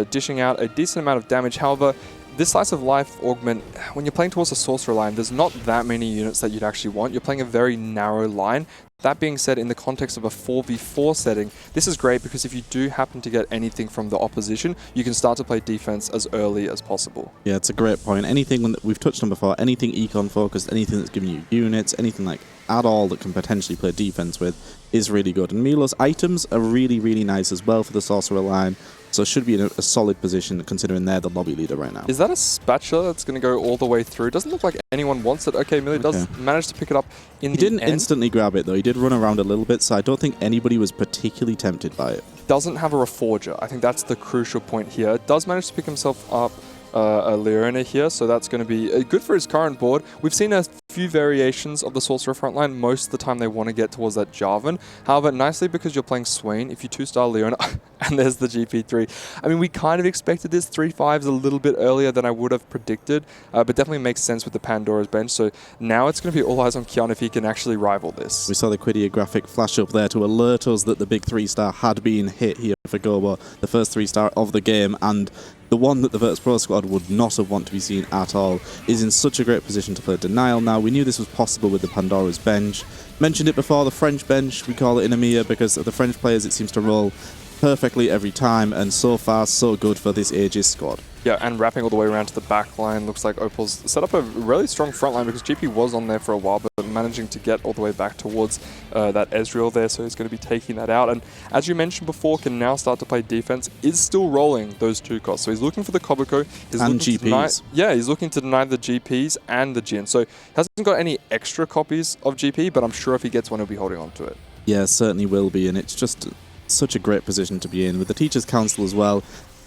dishing out a decent amount of damage. However, this slice of life augment, when you're playing towards a Sorcerer line, there's not that many units that you'd actually want. You're playing a very narrow line. That being said, in the context of a 4v4 setting, this is great because if you do happen to get anything from the opposition, you can start to play defense as early as possible. Yeah, it's a great point. Anything that we've touched on before, anything econ focused, anything that's giving you units, anything like at all that can potentially play defense with is really good. And Milo's items are really, really nice as well for the Sorcerer line. So should be in a solid position considering they're the lobby leader right now. Is that a spatula that's going to go all the way through? Doesn't look like anyone wants it. Okay, Milo does manage to pick it up in the end. He didn't instantly grab it though. He did run around a little bit, so I don't think anybody was particularly tempted by it. Doesn't have a Reforger. I think that's the crucial point here. Does manage to pick himself up a Leona here, so that's going to be good for his current board. We've seen a few variations of the Sorcerer frontline. Most of the time they want to get towards that Jarvan. However, nicely because you're playing Swain, if you 2-star Leona, and there's the GP3. I mean, we kind of expected this 3-5s a little bit earlier than I would have predicted, but definitely makes sense with the Pandora's bench. So now it's going to be all eyes on Kian if he can actually rival this. We saw the Quidia graphic flash up there to alert us that the big 3-star had been hit here for Gobo, the first 3-star of the game, and the one that the Virtus.pro squad would not have wanted to be seen at all, is in such a great position to play Denial now. We knew this was possible with the Pandora's bench. Mentioned it before, the French bench, we call it in EMEA because of the French players, it seems to roll perfectly every time, and so far so good for this AEGIS squad. Yeah, and wrapping all the way around to the back line, looks like Opal's set up a really strong front line because GP was on there for a while, but managing to get all the way back towards that Ezreal there, so he's going to be taking that out. And as you mentioned before, can now start to play defense, is still rolling those 2 costs. So he's looking for the Koboko. And GPs. He's looking to deny the GPs and the Jhin. So he hasn't got any extra copies of GP, but I'm sure if he gets one, he'll be holding on to it. Yeah, certainly will be, and it's just such a great position to be in. With the Teachers' Council as well,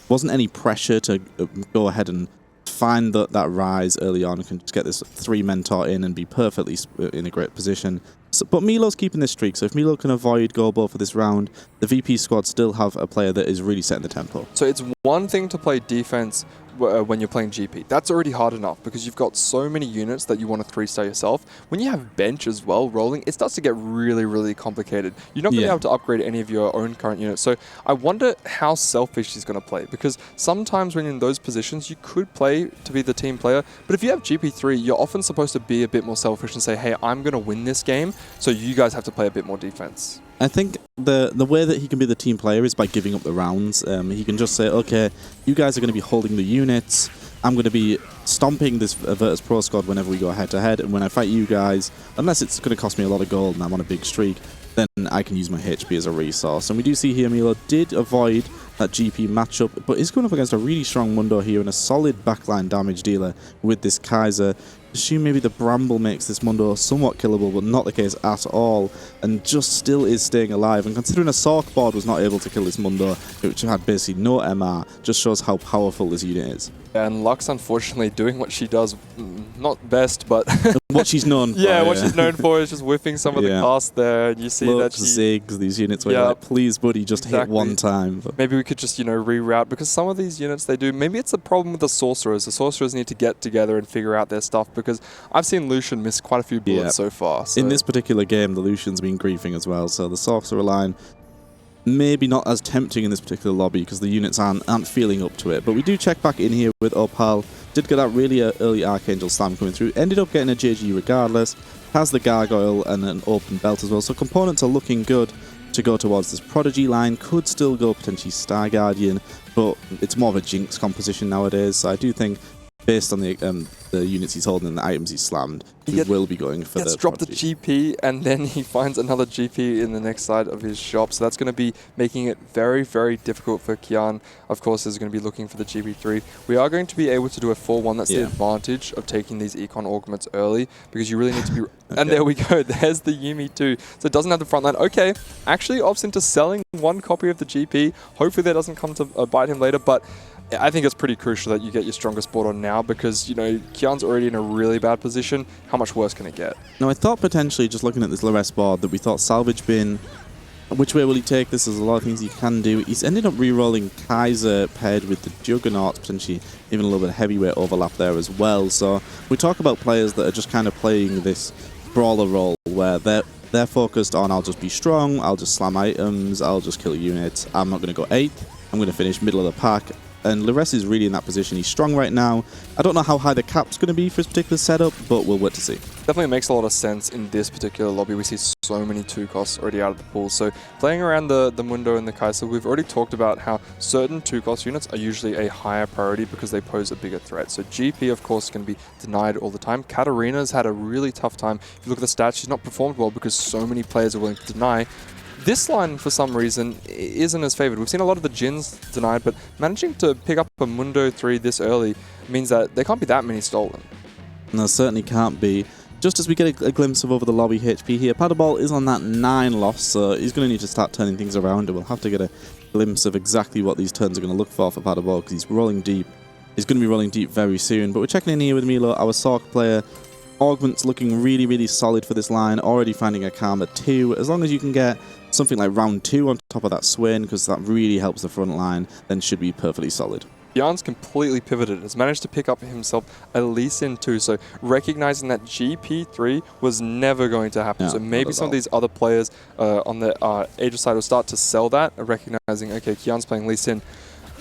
wasn't any pressure to go ahead and find that rise early on. Can just get this 3 mentor in and be perfectly in a great position. So, but Milo's keeping this streak, so if Milo can avoid Gobo for this round, the VP squad still have a player that is really setting the tempo. So it's one thing to play defense when you're playing GP. That's already hard enough because you've got so many units that you want to 3-star yourself. When you have bench as well rolling, it starts to get really, really complicated. You're not going to be able to upgrade any of your own current units. So I wonder how selfish he's going to play, because sometimes when you're in those positions, you could play to be the team player. But if you have GP3, you're often supposed to be a bit more selfish and say, hey, I'm going to win this game, so you guys have to play a bit more defense. I think the way that he can be the team player is by giving up the rounds. He can just say, okay, you guys are going to be holding the units. I'm going to be stomping this Virtus.pro squad whenever we go head-to-head, and when I fight you guys, unless it's going to cost me a lot of gold and I'm on a big streak, then I can use my HP as a resource. And we do see here Milo did avoid that GP matchup, but is going up against a really strong Mundo here and a solid backline damage dealer with this Kaiser. Assume maybe the Bramble makes this Mundo somewhat killable, but not the case at all, and just still is staying alive. And considering a Sork board was not able to kill this Mundo, which had basically no MR, just shows how powerful this unit is. And Lux, unfortunately, doing what she does, not best, but what she's known for. Yeah, what she's known for is just whiffing some of the cast there. And you see that she... zigs, these units where you're like, please, buddy, just hit one time. But maybe we could just, reroute, because some of these units they do, maybe it's a problem with the Sorcerers. The Sorcerers need to get together and figure out their stuff, because I've seen Lucian miss quite a few bullets so far. So. In this particular game, the Lucian's been griefing as well, so the Sorcerer line maybe not as tempting in this particular lobby because the units aren't feeling up to it. But we do check back in here with Opal. Did get that really early Archangel Slam coming through. Ended up getting a JG regardless. Has the Gargoyle and an open belt as well. So components are looking good to go towards this Prodigy line. Could still go potentially Star Guardian, but it's more of a Jinx composition nowadays. So I do think based on the units he's holding and the items he's slammed, he will be going for the drop the Prodigy. GP, and then he finds another GP in the next side of his shop. So that's going to be making it very, very difficult for Kian. Of course, is going to be looking for the GP3. We are going to be able to do a 4-1. That's the advantage of taking these Econ augments early, because you really need to be... And there we go. There's the Yuumi too. So it doesn't have the front line. Okay, actually opts into selling one copy of the GP. Hopefully that doesn't come to bite him later, but I think it's pretty crucial that you get your strongest board on now, because, you know, Kian's already in a really bad position. How much worse can it get? Now, I thought potentially, just looking at this Lores board, that we thought Salvage Bin, which way will he take this? There's a lot of things he can do. He's ended up re-rolling Kaiser paired with the Juggernaut, potentially even a little bit of heavyweight overlap there as well. So we talk about players that are just kind of playing this brawler role where they're focused on, I'll just be strong, I'll just slam items, I'll just kill units, I'm not going to go 8th, I'm going to finish middle of the pack. And Lores is really in that position. He's strong right now. I don't know how high the cap's going to be for this particular setup, but we'll wait to see. Definitely makes a lot of sense in this particular lobby. We see so many 2 costs already out of the pool. So playing around the Mundo and the Kaiser, we've already talked about how certain 2 cost units are usually a higher priority because they pose a bigger threat. So GP, of course, can be denied all the time. Katarina's had a really tough time. If you look at the stats, she's not performed well because so many players are willing to deny. This line, for some reason, isn't as favored. We've seen a lot of the Jins denied, but managing to pick up a Mundo 3 this early means that there can't be that many stolen. No, certainly can't be. Just as we get a glimpse of over the lobby HP here, Paddleball is on that 9 loss, so he's going to need to start turning things around, and we'll have to get a glimpse of exactly what these turns are going to look for Paddleball, because he's rolling deep. He's going to be rolling deep very soon, but we're checking in here with Milo, our Sork player. Augment's looking really, really solid for this line, already finding a Karma 2. As long as you can get something like round 2 on top of that Swain, because that really helps the front line, then should be perfectly solid. Jan's completely pivoted, has managed to pick up himself a Lee Sin 2, so recognizing that GP3 was never going to happen. So maybe some of these other players on the Aegis side will start to sell that, recognizing, okay, Kian's playing Lee Sin.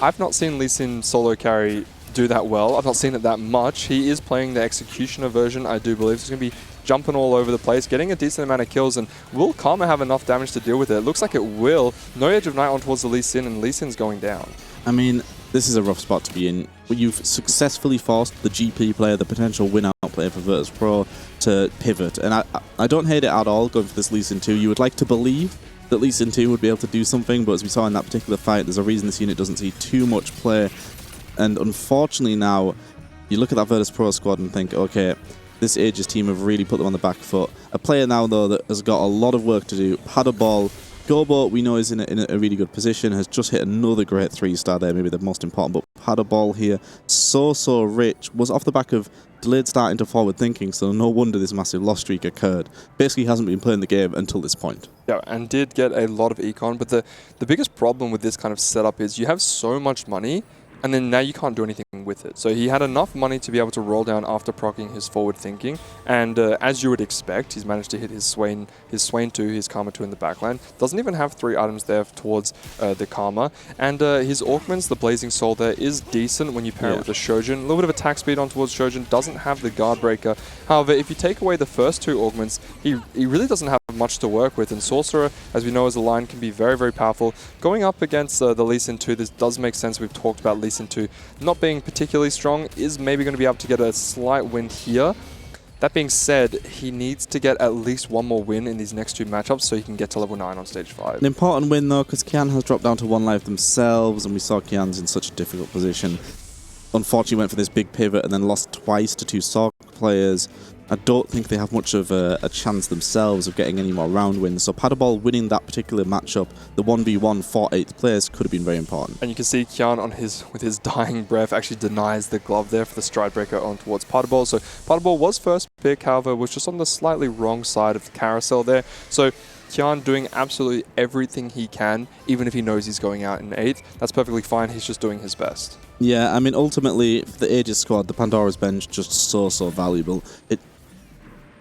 I've not seen Lee Sin solo carry do that well. I've not seen it that much. He is playing the Executioner version, I do believe. So he's going to be jumping all over the place, getting a decent amount of kills, and will Karma have enough damage to deal with it? It looks like it will. No Edge of Night on towards the Lee Sin, and Lee Sin's going down. I mean, this is a rough spot to be in. You've successfully forced the GP player, the potential win-out player for Virtus.pro, to pivot. And I don't hate it at all going for this Lee Sin 2. You would like to believe that Lee Sin 2 would be able to do something, but as we saw in that particular fight, there's a reason this unit doesn't see too much play. And unfortunately now, you look at that Virtus.pro squad and think, okay, this Aegis team have really put them on the back foot. A player now, though, that has got a lot of work to do. Paddleball, Gobo, we know is in a really good position, has just hit another great 3-star there, maybe the most important, but Paddleball here, so rich, was off the back of delayed start into forward thinking, so no wonder this massive loss streak occurred. Basically hasn't been playing the game until this point. Yeah, and did get a lot of econ, but the biggest problem with this kind of setup is you have so much money, and then now you can't do anything with it. So he had enough money to be able to roll down after proccing his forward thinking, and as you would expect, he's managed to hit his Swain 2, his Karma 2 in the backline. Doesn't even have 3 items there towards the Karma, and his Orkmans, the Blazing Soul there, is decent when you pair it with the Shojin. A little bit of attack speed on towards Shojin, doesn't have the Guard Breaker. However, if you take away the first 2 Augments, he really doesn't have much to work with, and Sorcerer, as we know as a line, can be very, very powerful. Going up against the Lee Sin 2, this does make sense. We've talked about Lee Sin 2 not being particularly strong, is maybe going to be able to get a slight win here. That being said, he needs to get at least one more win in these next 2 matchups so he can get to level 9 on stage 5. An important win though, because Kian has dropped down to 1 life themselves, and we saw Kian's in such a difficult position. Unfortunately went for this big pivot and then lost twice to 2 Sork players. I don't think they have much of a chance themselves of getting any more round wins. So Paddleball winning that particular matchup, the 1v1 for 8th place, could have been very important. And you can see Kian with his dying breath actually denies the glove there for the Stride Breaker on towards Paddleball. So Paddleball was first pick, however, was just on the slightly wrong side of the carousel there. So Kian doing absolutely everything he can, even if he knows he's going out in 8th. That's perfectly fine. He's just doing his best. Yeah, I mean, ultimately, for the Aegis squad, the Pandora's Bench, just so valuable.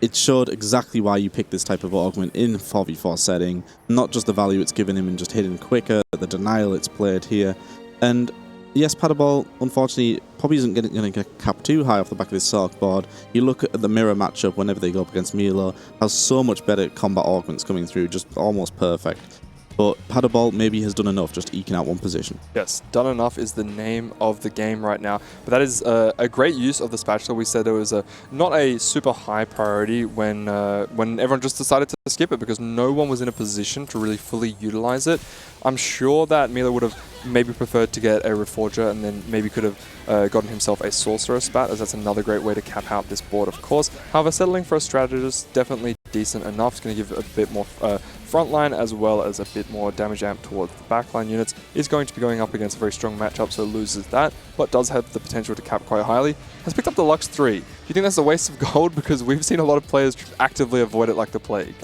It showed exactly why you pick this type of augment in 4v4 setting, not just the value it's given him in just hitting quicker, the denial it's played here. And yes, Paddleball, unfortunately, probably isn't going to get capped too high off the back of this Sork board. You look at the mirror matchup whenever they go up against Milo, has so much better combat augments coming through, just almost perfect. but Paddleball maybe has done enough, just eking out one position. Yes, done enough is the name of the game right now. But that is a great use of the spatula. We said it was not a super high priority when everyone just decided to skip it because no one was in a position to really fully utilize it. I'm sure that Mila would have maybe preferred to get a Reforger and then maybe could have gotten himself a Sorcerer spat, as that's another great way to cap out this board, of course. However, settling for a Strategist, definitely decent enough. It's going to give a bit more frontline as well as a bit more damage amp towards the backline units. Is going to be going up against a very strong matchup, so loses that, but does have the potential to cap quite highly. Has picked up the Lux 3. Do you think that's a waste of gold? Because we've seen a lot of players actively avoid it like the plague.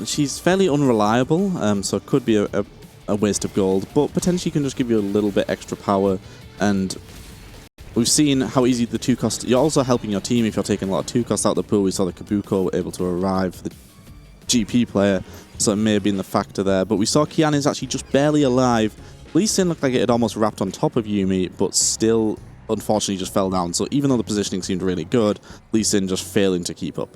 She's fairly unreliable, so it could be a waste of gold, but potentially can just give you a little bit extra power. And we've seen how easy the 2 cost. You're also helping your team if you're taking a lot of 2 costs out of the pool. We saw the Kabuko able to arrive for the GP player, so it may have been the factor there. But we saw Kian is actually just barely alive. Lee Sin looked like it had almost wrapped on top of Yuumi, but still, unfortunately, just fell down. So even though the positioning seemed really good, Lee Sin just failing to keep up.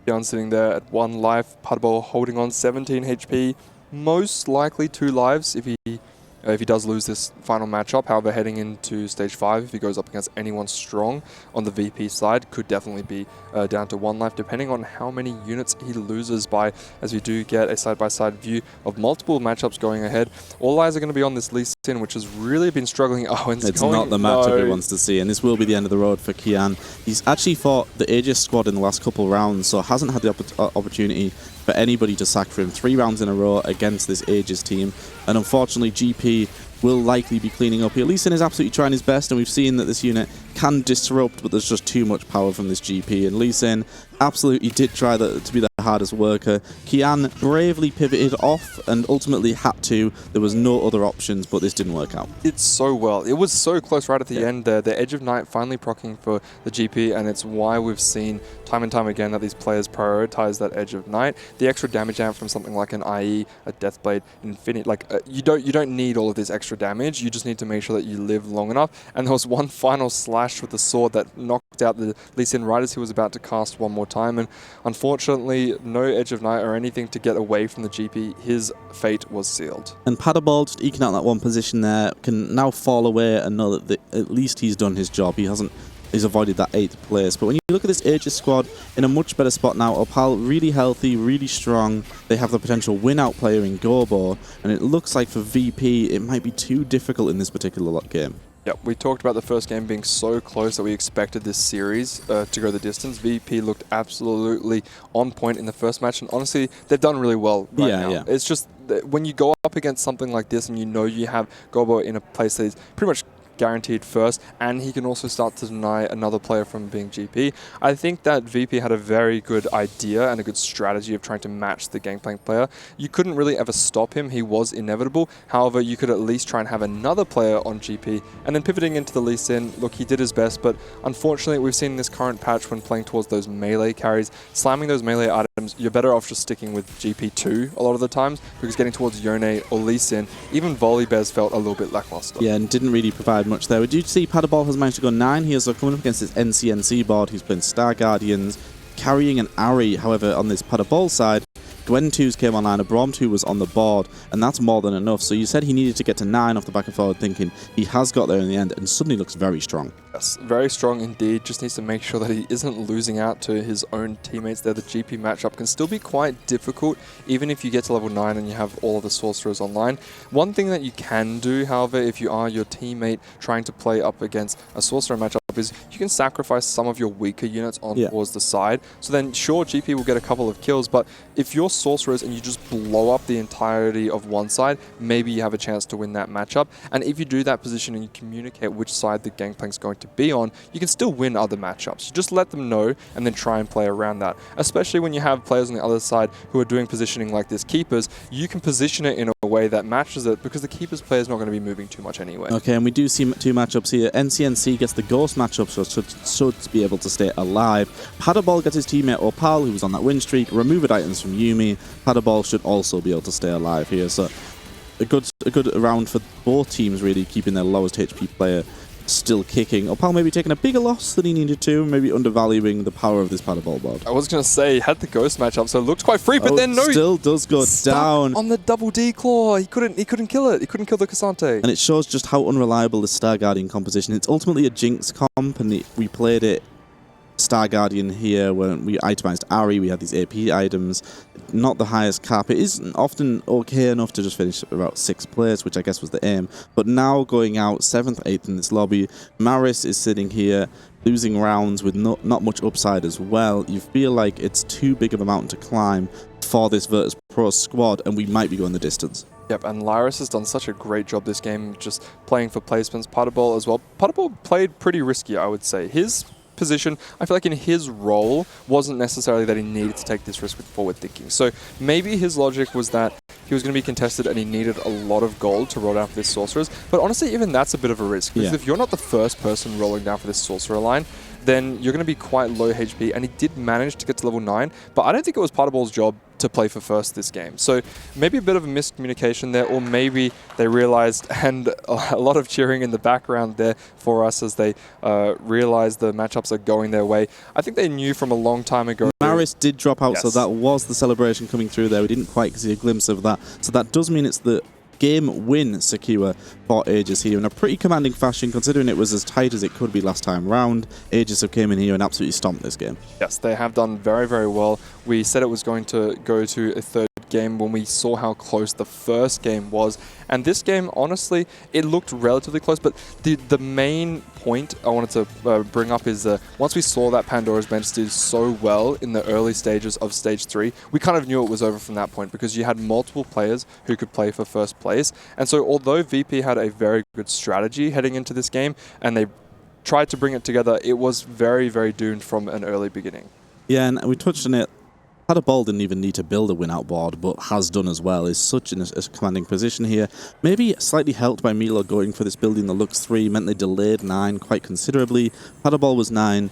Kian sitting there at 1 life, Paddleball holding on 17 HP. Most likely 2 lives if he does lose this final matchup. However, heading into stage 5, if he goes up against anyone strong on the VP side, could definitely be down to 1 life, depending on how many units he loses by, as we do get a side-by-side view of multiple matchups going ahead. All eyes are going to be on this Lee Sin, which has really been struggling. Oh, and it's not the matchup he wants to see, and this will be the end of the road for Kian. He's actually fought the Aegis squad in the last couple of rounds, so hasn't had the opportunity for anybody to sack for him. 3 rounds in a row against this Aegis team, and unfortunately GP will likely be cleaning up here. Lee Sin is absolutely trying his best, and we've seen that this unit can disrupt, but there's just too much power from this GP, and Lee Sin absolutely did try to be the hardest worker. Kian bravely pivoted off and ultimately had to. There was no other options, but this didn't work out. It's so well. It was so close right at the end there. The Edge of Night finally proccing for the GP, and it's why we've seen time and time again that these players prioritize that Edge of Night. The extra damage amp from something like an IE, a Deathblade, Infinite, you don't need all of this extra damage. You just need to make sure that you live long enough. And there was one final slash with the sword that knocked out the Lee Sin right as he was about to cast one more time, and unfortunately no Edge of Night or anything to get away from the GP. His fate was sealed. And Paddleball, just eking out that one position there, can now fall away and know that at least he's done his job. He's avoided that 8th place. But when you look at this Aegis squad, in a much better spot now. Opal really healthy, really strong. They have the potential win-out player in Gobo, and it looks like for VP it might be too difficult in this particular game. Yep, we talked about the first game being so close that we expected this series to go the distance. VP looked absolutely on point in the first match, and honestly, they've done really well right now. Yeah. It's just that when you go up against something like this and you know you have Gobo in a place that is pretty much guaranteed first, and he can also start to deny another player from being GP. I think that VP had a very good idea and a good strategy of trying to match the Gangplank player. You couldn't really ever stop him. He was inevitable. However, you could at least try and have another player on GP, and then pivoting into the Lee Sin, look, he did his best, but unfortunately we've seen in this current patch when playing towards those melee carries, slamming those melee items, you're better off just sticking with GP2 a lot of the times, because getting towards Yone or Lee Sin, even Volibear's felt a little bit lackluster. Yeah, and didn't really provide much there. We do see Paddleball has managed to go 9 here, so coming up against this NCNC board, who's playing Star Guardians, carrying an Ari. However, on this Paddleball side, Gwen 2's came online, a Braum 2 was on the board, and that's more than enough. So you said he needed to get to 9 off the back and forward thinking. He has got there in the end, and suddenly looks very strong. Yes, very strong indeed. Just needs to make sure that he isn't losing out to his own teammates there. The GP matchup can still be quite difficult, even if you get to level 9 and you have all of the sorcerers online. One thing that you can do, however, if you are your teammate trying to play up against a sorcerer matchup, is you can sacrifice some of your weaker units on towards the side. So then, sure, GP will get a couple of kills, but if you're sorcerers and you just blow up the entirety of one side, maybe you have a chance to win that matchup. And if you do that position and you communicate which side the Gangplank's going to be on, you can still win other matchups. You just let them know and then try and play around that. Especially when you have players on the other side who are doing positioning like this Keepers, you can position it in a way that matches it, because the Keepers player is not going to be moving too much anyway. Okay, and we do see 2 matchups here. NCNC gets the Ghost matchup, so should be able to stay alive. Paddleball gets his teammate Opal, who was on that win streak. Removed items from Yuumi. Paddleball should also be able to stay alive here. So a good round for both teams, really, keeping their lowest HP player still kicking. Opal maybe taking a bigger loss than he needed to, maybe undervaluing the power of this paddleball board. I was going to say, he had the ghost matchup, so it looked quite free, but then no. Still does go down. On the double D claw. He couldn't kill it. He couldn't kill the Cassante. And it shows just how unreliable the Star Guardian composition. It's ultimately a Jinx comp, and we played it Star Guardian here when we itemized Ari. We had these AP items. Not the highest cap. It is often okay enough to just finish about 6th place, which I guess was the aim. But now going out 7th, 8th in this lobby, Maris is sitting here losing rounds with not much upside as well. You feel like it's too big of a mountain to climb for this Virtus.pro squad, and we might be going the distance. Yep, and Lyris has done such a great job this game, just playing for placements. Paddleball as well. Paddleball played pretty risky, I would say. His position, I feel like in his role, wasn't necessarily that he needed to take this risk with forward thinking. So maybe his logic was that he was going to be contested and he needed a lot of gold to roll down for this Sorcerers. But honestly, even that's a bit of a risk. Because if you're not the first person rolling down for this Sorcerer line, then you're going to be quite low HP. And he did manage to get to level 9, but I don't think it was Paddleball's job to play for first this game. So maybe a bit of a miscommunication there, or maybe they realized, and a lot of cheering in the background there for us as they realized the matchups are going their way. I think they knew from a long time ago. Maris did drop out, yes. So that was the celebration coming through there. We didn't quite see a glimpse of that. So that does mean it's the game win secure for Aegis here in a pretty commanding fashion, considering it was as tight as it could be last time round. Aegis have came in here and absolutely stomped this game. Yes, they have done very, very well. We said it was going to go to a third game when we saw how close the first game was. And this game, honestly, it looked relatively close. But the main point I wanted to bring up is once we saw that Pandora's Bench did so well in the early stages of Stage 3, we kind of knew it was over from that point because you had multiple players who could play for first place. And so although VP had a very good strategy heading into this game and they tried to bring it together, it was very, very doomed from an early beginning. Yeah, and we touched on it. Paddleball didn't even need to build a win-out board, but has done as well. Is such in a commanding position here. Maybe slightly helped by Milo going for this building the Lux 3, meant they delayed 9 quite considerably. Paddleball was 9.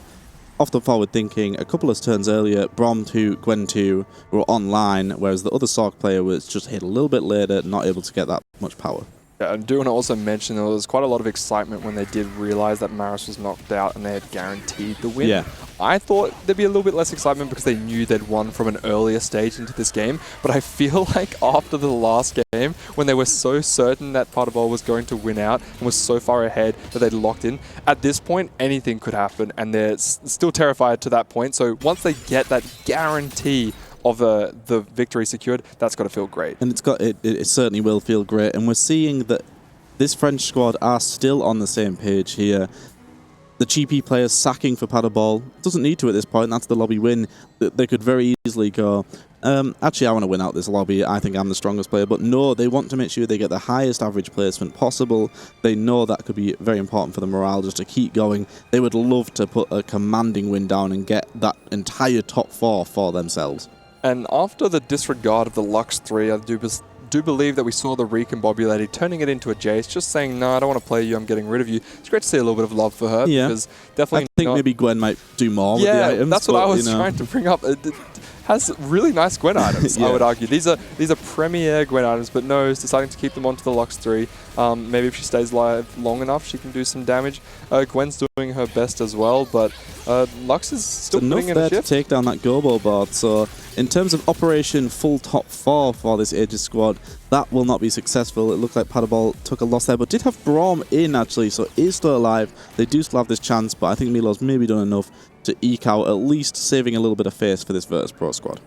Off the forward thinking, a couple of turns earlier, Brom 2, Gwen 2 were online, whereas the other Sorc player was just hit a little bit later, not able to get that much power. Yeah, I do want to also mention there was quite a lot of excitement when they did realize that Maris was knocked out and they had guaranteed the win. Yeah. I thought there'd be a little bit less excitement because they knew they'd won from an earlier stage into this game, but I feel like after the last game, when they were so certain that Paddleball was going to win out and was so far ahead that they'd locked in, at this point, anything could happen, and they're still terrified to that point. So once they get that guarantee of the victory secured, that's got to feel great. And it certainly will feel great. And we're seeing that this French squad are still on the same page here. The GP players sacking for Paddleball. Doesn't need to at this point. That's the lobby win. They could very easily go, actually, I want to win out this lobby. I think I'm the strongest player. But no, they want to make sure they get the highest average placement possible. They know that could be very important for the morale just to keep going. They would love to put a commanding win down and get that entire top 4 for themselves. And after the disregard of the Lux 3, I do believe that we saw the Recombobulated turning it into a Jace, just saying, no, I don't want to play you, I'm getting rid of you. It's great to see a little bit of love for her. Yeah. Because definitely I think maybe Gwen might do more with the items. That's what I was trying to bring up. It has really nice Gwen items, I would argue. These are premier Gwen items, but no, is deciding to keep them onto the Lux 3. Maybe if she stays live long enough, she can do some damage. Gwen's doing her best as well, but Lux is still putting in a shift. Enough there to take down that Gobo board, so in terms of operation full top 4 for this Aegis squad, that will not be successful. It looked like Paddleball took a loss there, but did have Brom in actually, so is still alive. They do still have this chance, but I think Milo's maybe done enough to eke out, at least saving a little bit of face for this Virtus.pro squad.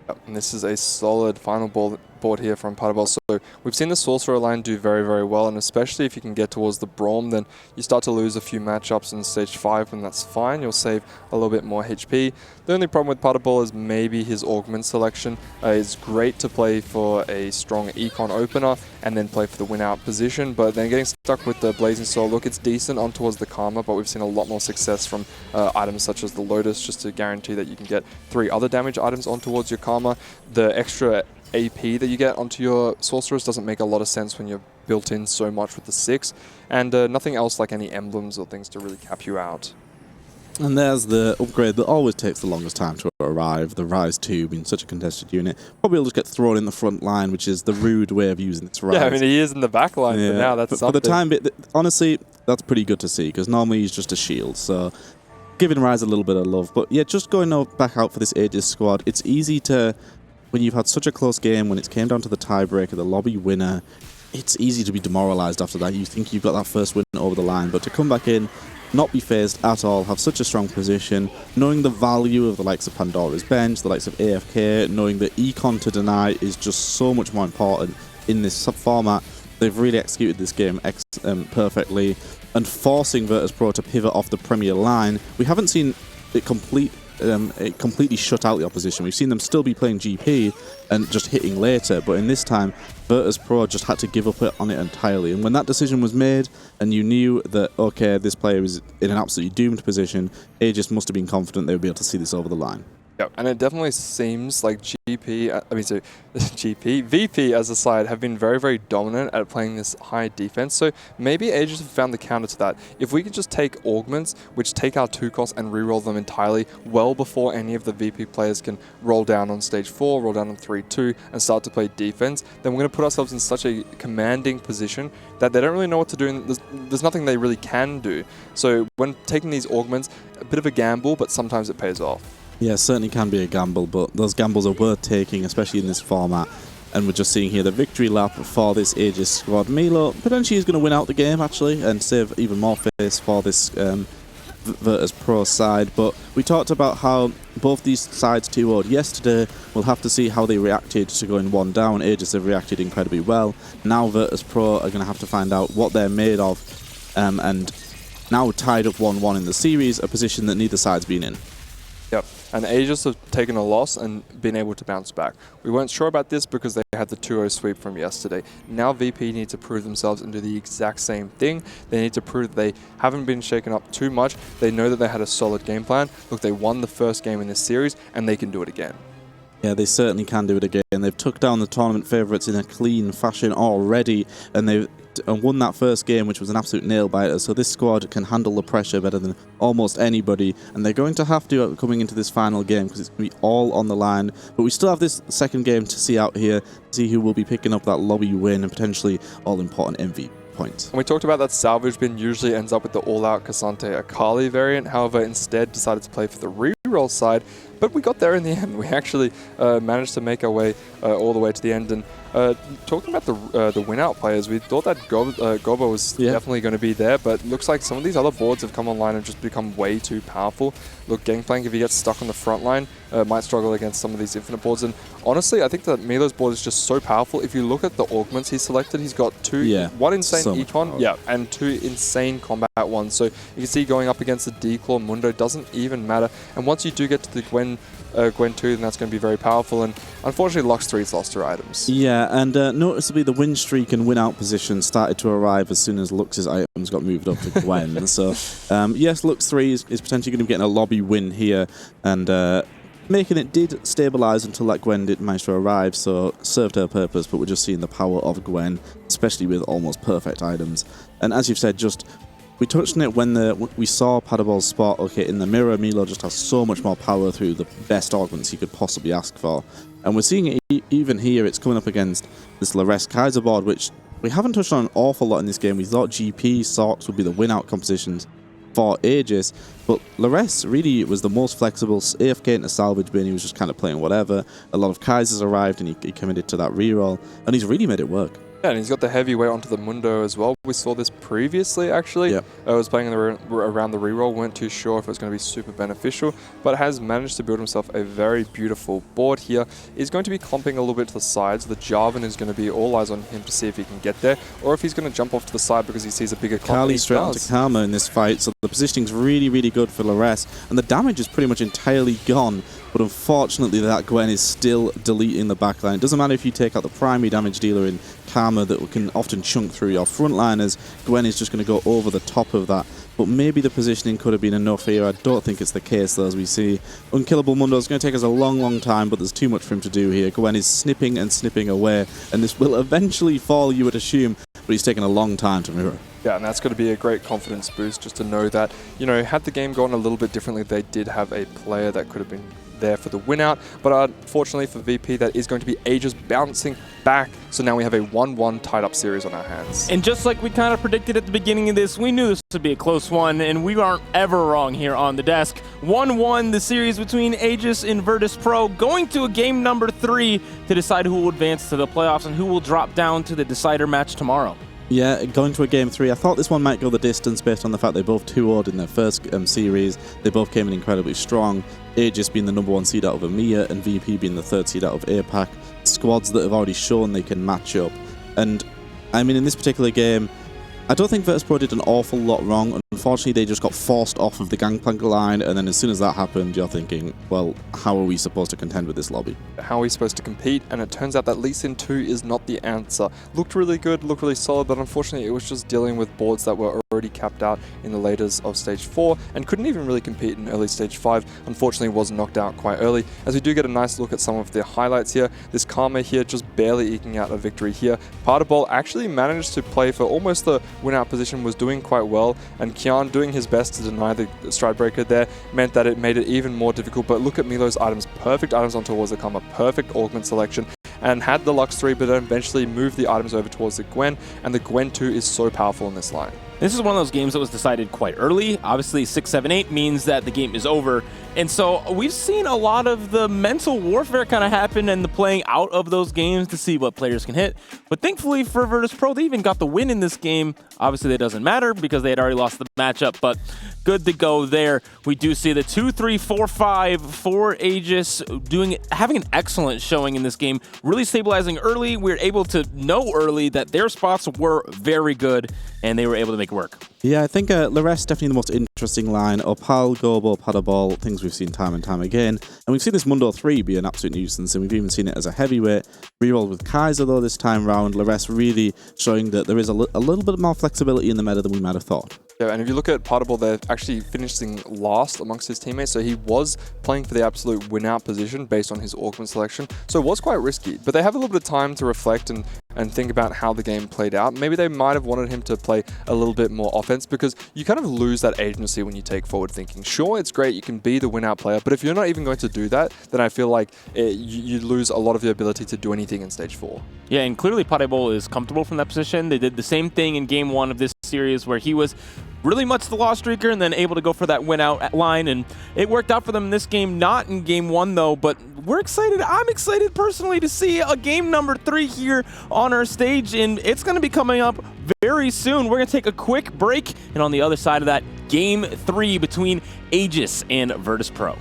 Yep, and this is a solid final board here from Paddleball. So we've seen the Sorcerer line do very, very well, and especially if you can get towards the Brom, then you start to lose a few matchups in Stage 5, and that's fine. You'll save a little bit more HP. The only problem with Paddleball is maybe his Augment selection. Is great to play for a strong Econ opener and then play for the win-out position, but then getting stuck with the Blazing Soul, look, it's decent on towards the Karma, but we've seen a lot more success from items such as the Lotus, just to guarantee that you can get 3 other damage items on towards your Karma. The extra AP that you get onto your Sorcerers doesn't make a lot of sense when you're built in so much with the 6, and nothing else like any emblems or things to really cap you out. And there's the upgrade that always takes the longest time to arrive, the Rise 2 being such a contested unit. Probably will just get thrown in the front line, which is the rude way of using this Rise. Yeah, I mean, he is in the back line, but now that's something. For the time bit, honestly, that's pretty good to see, because normally he's just a shield. So giving Rise a little bit of love. But yeah, just going back out for this Aegis squad, it's easy to, when you've had such a close game, when it's came down to the tiebreaker, the lobby winner, it's easy to be demoralized after that. You think you've got that first win over the line, but to come back in, not be phased at all, have such a strong position, knowing the value of the likes of Pandora's Bench, the likes of AFK, knowing that econ to deny is just so much more important in this format. They've really executed this game perfectly, and forcing Virtus.pro to pivot off the Premier line. We haven't seen it completely shut out the opposition. We've seen them still be playing GP and just hitting later, but in this time, Virtus.pro just had to give up on it entirely. And when that decision was made, and you knew that, okay, this player is in an absolutely doomed position, Aegis must have been confident they would be able to see this over the line. Yeah, and it definitely seems like VP as a side have been very, very dominant at playing this high defense. So maybe Aegis have found the counter to that. If we could just take augments, which take our 2 costs and reroll them entirely well before any of the VP players can roll down on stage 4, roll down on 3-2, and start to play defense, then we're going to put ourselves in such a commanding position that they don't really know what to do, and there's nothing they really can do. So when taking these augments, a bit of a gamble, but sometimes it pays off. Yeah, certainly can be a gamble, but those gambles are worth taking, especially in this format. And we're just seeing here the victory lap for this Aegis squad. Milo potentially is going to win out the game, actually, and save even more face for this Virtus.pro side. But we talked about how both these sides 2-0'd yesterday. We'll have to see how they reacted to going 1 down. Aegis have reacted incredibly well. Now Virtus.pro are going to have to find out what they're made of. And now tied up 1-1 in the series, a position that neither side's been in. Yep, and Aegis have taken a loss and been able to bounce back. We weren't sure about this because they had the 2-0 sweep from yesterday. Now VP need to prove themselves and do the exact same thing. They need to prove that they haven't been shaken up too much. They know that they had a solid game plan. Look, they won the first game in this series, and they can do it again. Yeah, they certainly can do it again. They've took down the tournament favourites in a clean fashion already, and they've won that first game, which was an absolute nail-biter. So this squad can handle the pressure better than almost anybody, and they're going to have to coming into this final game, because it's going to be all on the line. But we still have this second game to see out here, see who will be picking up that lobby win and potentially all-important MVP points. And we talked about that salvage bin usually ends up with the all-out Cassante Akali variant. However, instead decided to play for the reroll side, but we got there in the end. We actually managed to make our way all the way to the end. And talking about the win-out players, we thought that Gobo was definitely going to be there, but looks like some of these other boards have come online and just become way too powerful. Look, Gangplank, if he gets stuck on the front line, might struggle against some of these infinite boards. And honestly, I think that Milo's board is just so powerful. If you look at the augments he selected, he's got one insane econ, and 2 insane combat ones. So you can see going up against the D-Claw Mundo doesn't even matter. And once you do get to the Gwen 2, then that's going to be very powerful. And unfortunately, Lux 3's lost her items. Yeah, and noticeably the win streak and win out position started to arrive as soon as Lux's items got moved up to Gwen. So yes, Lux 3 is potentially going to be getting a lobby win here, and making it did stabilise until that Gwen did manage to arrive, so served her purpose. But we're just seeing the power of Gwen, especially with almost perfect items. And as you've said, we touched on it when we saw Paderborn's spot. Okay, in the mirror, Milo just has so much more power through the best augments he could possibly ask for. And we're seeing it even here. It's coming up against this Laress Kaiser board, which we haven't touched on an awful lot in this game. We thought GP, Sox would be the win-out compositions for Aegis, but Laress really was the most flexible. AFK into salvage bin, he was just kind of playing whatever. A lot of Kaisers arrived, and he committed to that reroll, and he's really made it work. Yeah, and he's got the heavy weight onto the Mundo as well. We saw this previously, actually. Yep. I was playing around the reroll, weren't too sure if it was going to be super beneficial, but has managed to build himself a very beautiful board here. He's going to be clumping a little bit to the sides. The Jarvan is going to be all eyes on him to see if he can get there, or if he's going to jump off to the side because he sees a bigger clump. Kali straight onto Karma in this fight, so the positioning's really, really good for Laress, and the damage is pretty much entirely gone. But unfortunately, that Gwen is still deleting the backline. It doesn't matter if you take out the primary damage dealer in Karma that can often chunk through your frontliners. Gwen is just going to go over the top of that. But maybe the positioning could have been enough here. I don't think it's the case, though, as we see. Unkillable Mundo is going to take us a long, long time, but there's too much for him to do here. Gwen is snipping and snipping away, and this will eventually fall, you would assume, but he's taken a long time to mirror. Yeah, and that's going to be a great confidence boost just to know that, you know, had the game gone a little bit differently, they did have a player that could have been there for the win out. But unfortunately for VP, that is going to be Aegis bouncing back. So now we have a 1-1 tied up series on our hands. And just like we kind of predicted at the beginning of this, we knew this would be a close one, and we aren't ever wrong here on the desk. 1-1, the series between Aegis and Virtus.pro, going to a game number 3 to decide who will advance to the playoffs and who will drop down to the decider match tomorrow. Yeah, going to a game 3. I thought this one might go the distance based on the fact they both 2-0'd in their first series. They both came in incredibly strong. Aegis being the number 1 seed out of EMEA and VP being the 3rd seed out of APAC. Squads that have already shown they can match up. And I mean, in this particular game, I don't think Virtus.pro did an awful lot wrong. Unfortunately, they just got forced off of the gangplank line, and then as soon as that happened, you're thinking, well, how are we supposed to contend with this lobby? How are we supposed to compete? And it turns out that Lee Sin 2 is not the answer. Looked really good, looked really solid, but unfortunately it was just dealing with boards that were already capped out in the laters of Stage 4 and couldn't even really compete in early Stage 5. Unfortunately was knocked out quite early. As we do get a nice look at some of the highlights here, this Karma here just barely eking out a victory here. Partibol actually managed to play for almost the win-out position, was doing quite well, and Kian doing his best to deny the stride breaker there meant that it made it even more difficult. But look at Milo's items, perfect items on towards the Karma, perfect augment selection, and had the Lux 3, but then eventually moved the items over towards the Gwen, and the Gwen 2 is so powerful in this line. This is one of those games that was decided quite early. Obviously, 6, 7, 8 means that the game is over. And so we've seen a lot of the mental warfare kind of happen and the playing out of those games to see what players can hit. But thankfully for Virtus.pro, they even got the win in this game. Obviously, that doesn't matter because they had already lost the matchup, but good to go there. We do see the 2-3-4-5 for Aegis having an excellent showing in this game, really stabilizing early. We were able to know early that their spots were very good, and they were able to make it work. Yeah, I think Lares definitely the most interesting line. Opal, Gobo, Paddleball, things we've seen time and time again. And we've seen this Mundo 3 be an absolute nuisance, and we've even seen it as a heavyweight. Reroll with Kaiser, though, this time round. Lares really showing that there is a little bit more flexibility in the meta than we might have thought. Yeah, and if you look at Partable, they're actually finishing last amongst his teammates, so he was playing for the absolute win-out position based on his augment selection, so it was quite risky. But they have a little bit of time to reflect and think about how the game played out. Maybe they might have wanted him to play a little bit more offense, because you kind of lose that agency when you take forward thinking. Sure, it's great, you can be the win-out player, but if you're not even going to do that, then I feel like you lose a lot of your ability to do anything in Stage 4. Yeah, and clearly Partable is comfortable from that position. They did the same thing in Game 1 of this series where he was really much the loss streaker and then able to go for that win out line, and it worked out for them in this game. Not in Game 1 though, but we're excited. I'm excited personally to see a game number 3 here on our stage, and it's going to be coming up very soon. We're going to take a quick break, and on the other side of that, Game 3 between Aegis and Virtus.pro.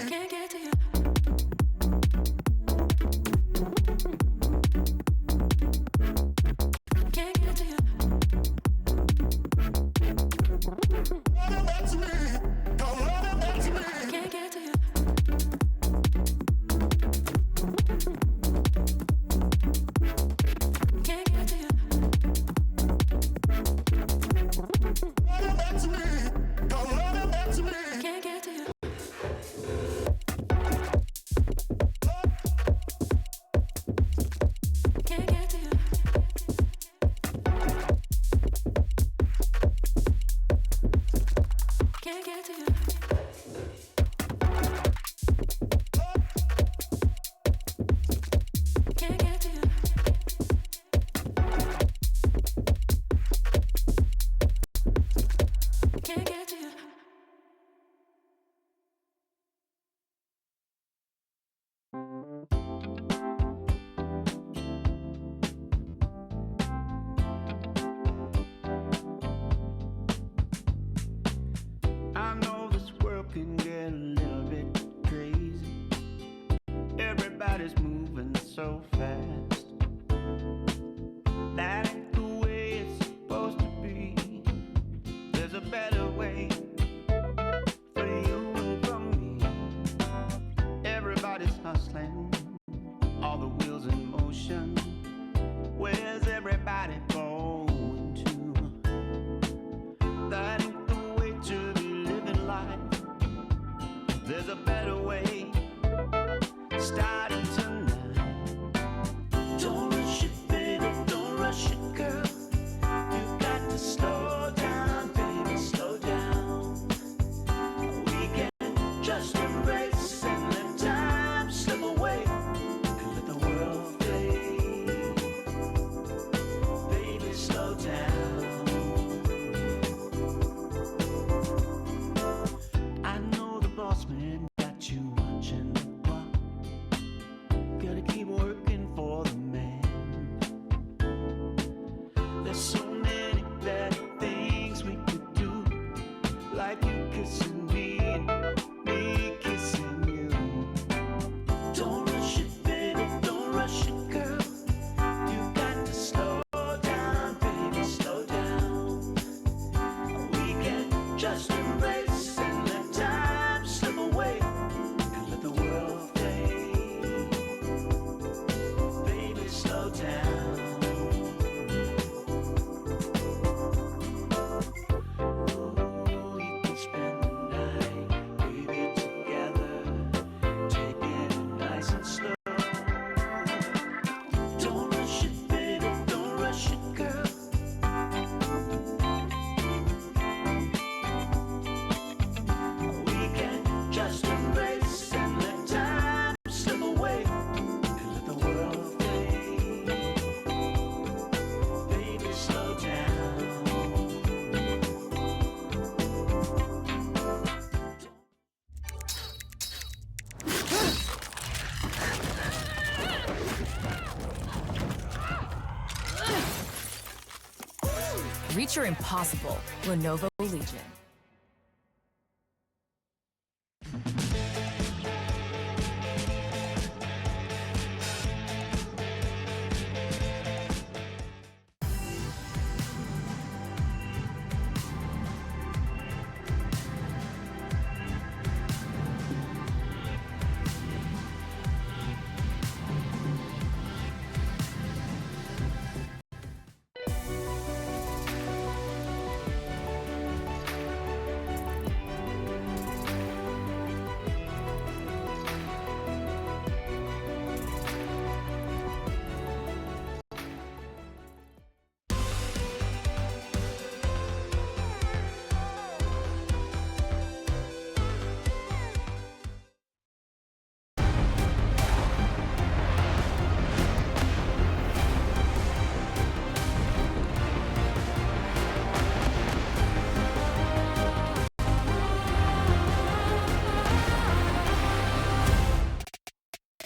Can't get to you. Everybody's moving so fast. That ain't the way it's supposed to be. There's a better way for you and for me. Everybody's hustling, all the wheels in motion. Where's everybody going to? That ain't the way to be living life. There's a better way starting tonight. Don't rush it, baby, don't rush it, girl. You got to slow down, baby, slow down. We can just embrace and let time slip away and let the world fade. Baby, slow down. I know the boss man got you watching the clock. Gotta keep working for the man. There's so many better things we could do, like you kissing me and me kissing you. Don't rush it, baby, don't rush it, girl. You got to slow down, baby, slow down. We can just embrace and let time slip away and let the world fade. Baby, slow down. Ooh, we can spend the night, baby, together, taking it nice and slow. Don't rush it, baby, don't rush it, girl. We can just embrace and let time slip away and let the world fade. Baby, slow down. Reach your impossible. Lenovo Legion.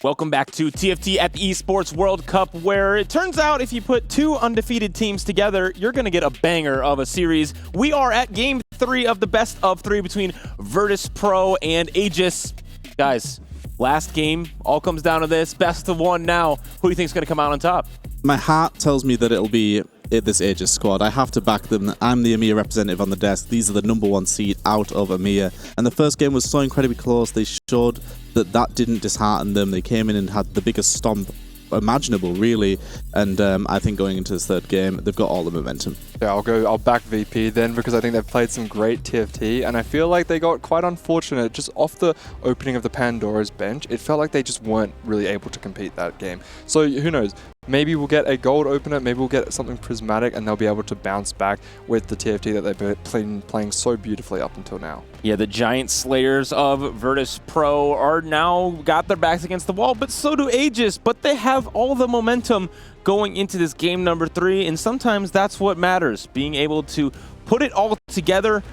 Welcome back to TFT at the Esports World Cup, where it turns out if you put two undefeated teams together, you're going to get a banger of a series. We are at Game 3 of the best of 3 between Virtus.pro and AEGIS. Guys, last game, all comes down to this. Best of 1 now. Who do you think is going to come out on top? My heart tells me that it'll be this Aegis squad. I have to back them. I'm the EMEA representative on the desk. These are the #1 seed out of EMEA. And the first game was so incredibly close. They showed that didn't dishearten them. They came in and had the biggest stomp imaginable, really. And I think going into this third game, they've got all the momentum. Yeah, I'll back VP then, because I think they've played some great TFT, and I feel like they got quite unfortunate just off the opening of the Pandora's bench. It felt like they just weren't really able to compete that game. So who knows? Maybe we'll get a gold opener, maybe we'll get something prismatic, and they'll be able to bounce back with the TFT that they've been playing so beautifully up until now. Yeah, the giant slayers of Virtus.pro are now got their backs against the wall, but so do AEGIS, but they have all the momentum going into this game number 3, and sometimes that's what matters, being able to put it all together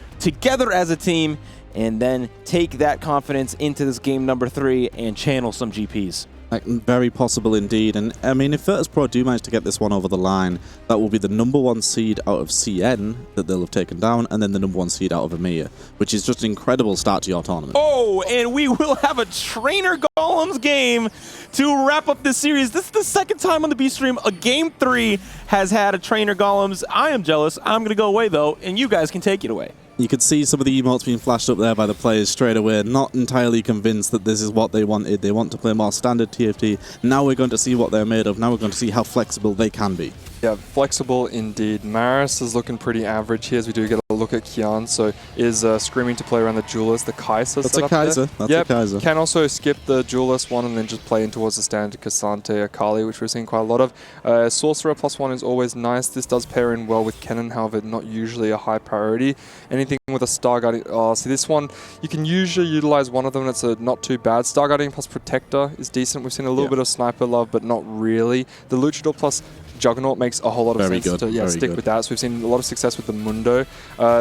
as a team, and then take that confidence into this game number 3 and channel some GPs. Like, very possible indeed. And I mean, if Virtus.pro do manage to get this one over the line, that will be the #1 seed out of CN that they'll have taken down, and then the #1 seed out of EMEA, which is just an incredible start to your tournament. Oh, and we will have a Trainer Golems game to wrap up this series. This is the second time on the B stream a Game 3 has had a trainer golems. I am jealous. I'm going to go away, though, and you guys can take it away. You could see some of the emotes being flashed up there by the players straight away, not entirely convinced that this is what they wanted. They want to play more standard TFT. Now we're going to see what they're made of. Now we're going to see how flexible they can be. Yeah, flexible indeed. Maris is looking pretty average here as we do get a look at Kian. So is screaming to play around the Duelist, the Kaiser. That's a Kaiser. That's a Kaiser. Can also skip the Duelist one and then just play in towards the standard Cassante Akali, which we're seeing quite a lot of. Sorcerer +1 is always nice. This does pair in well with Kennen, however, not usually a high priority. Anything with a Star Guardian. Oh, see this one, you can usually utilize one of them. It's a not too bad. Star Guardian plus Protector is decent. We've seen a little bit of Sniper love, but not really. The Luchador plus Juggernaut makes a whole lot of sense to stick with that. So we've seen a lot of success with the Mundo.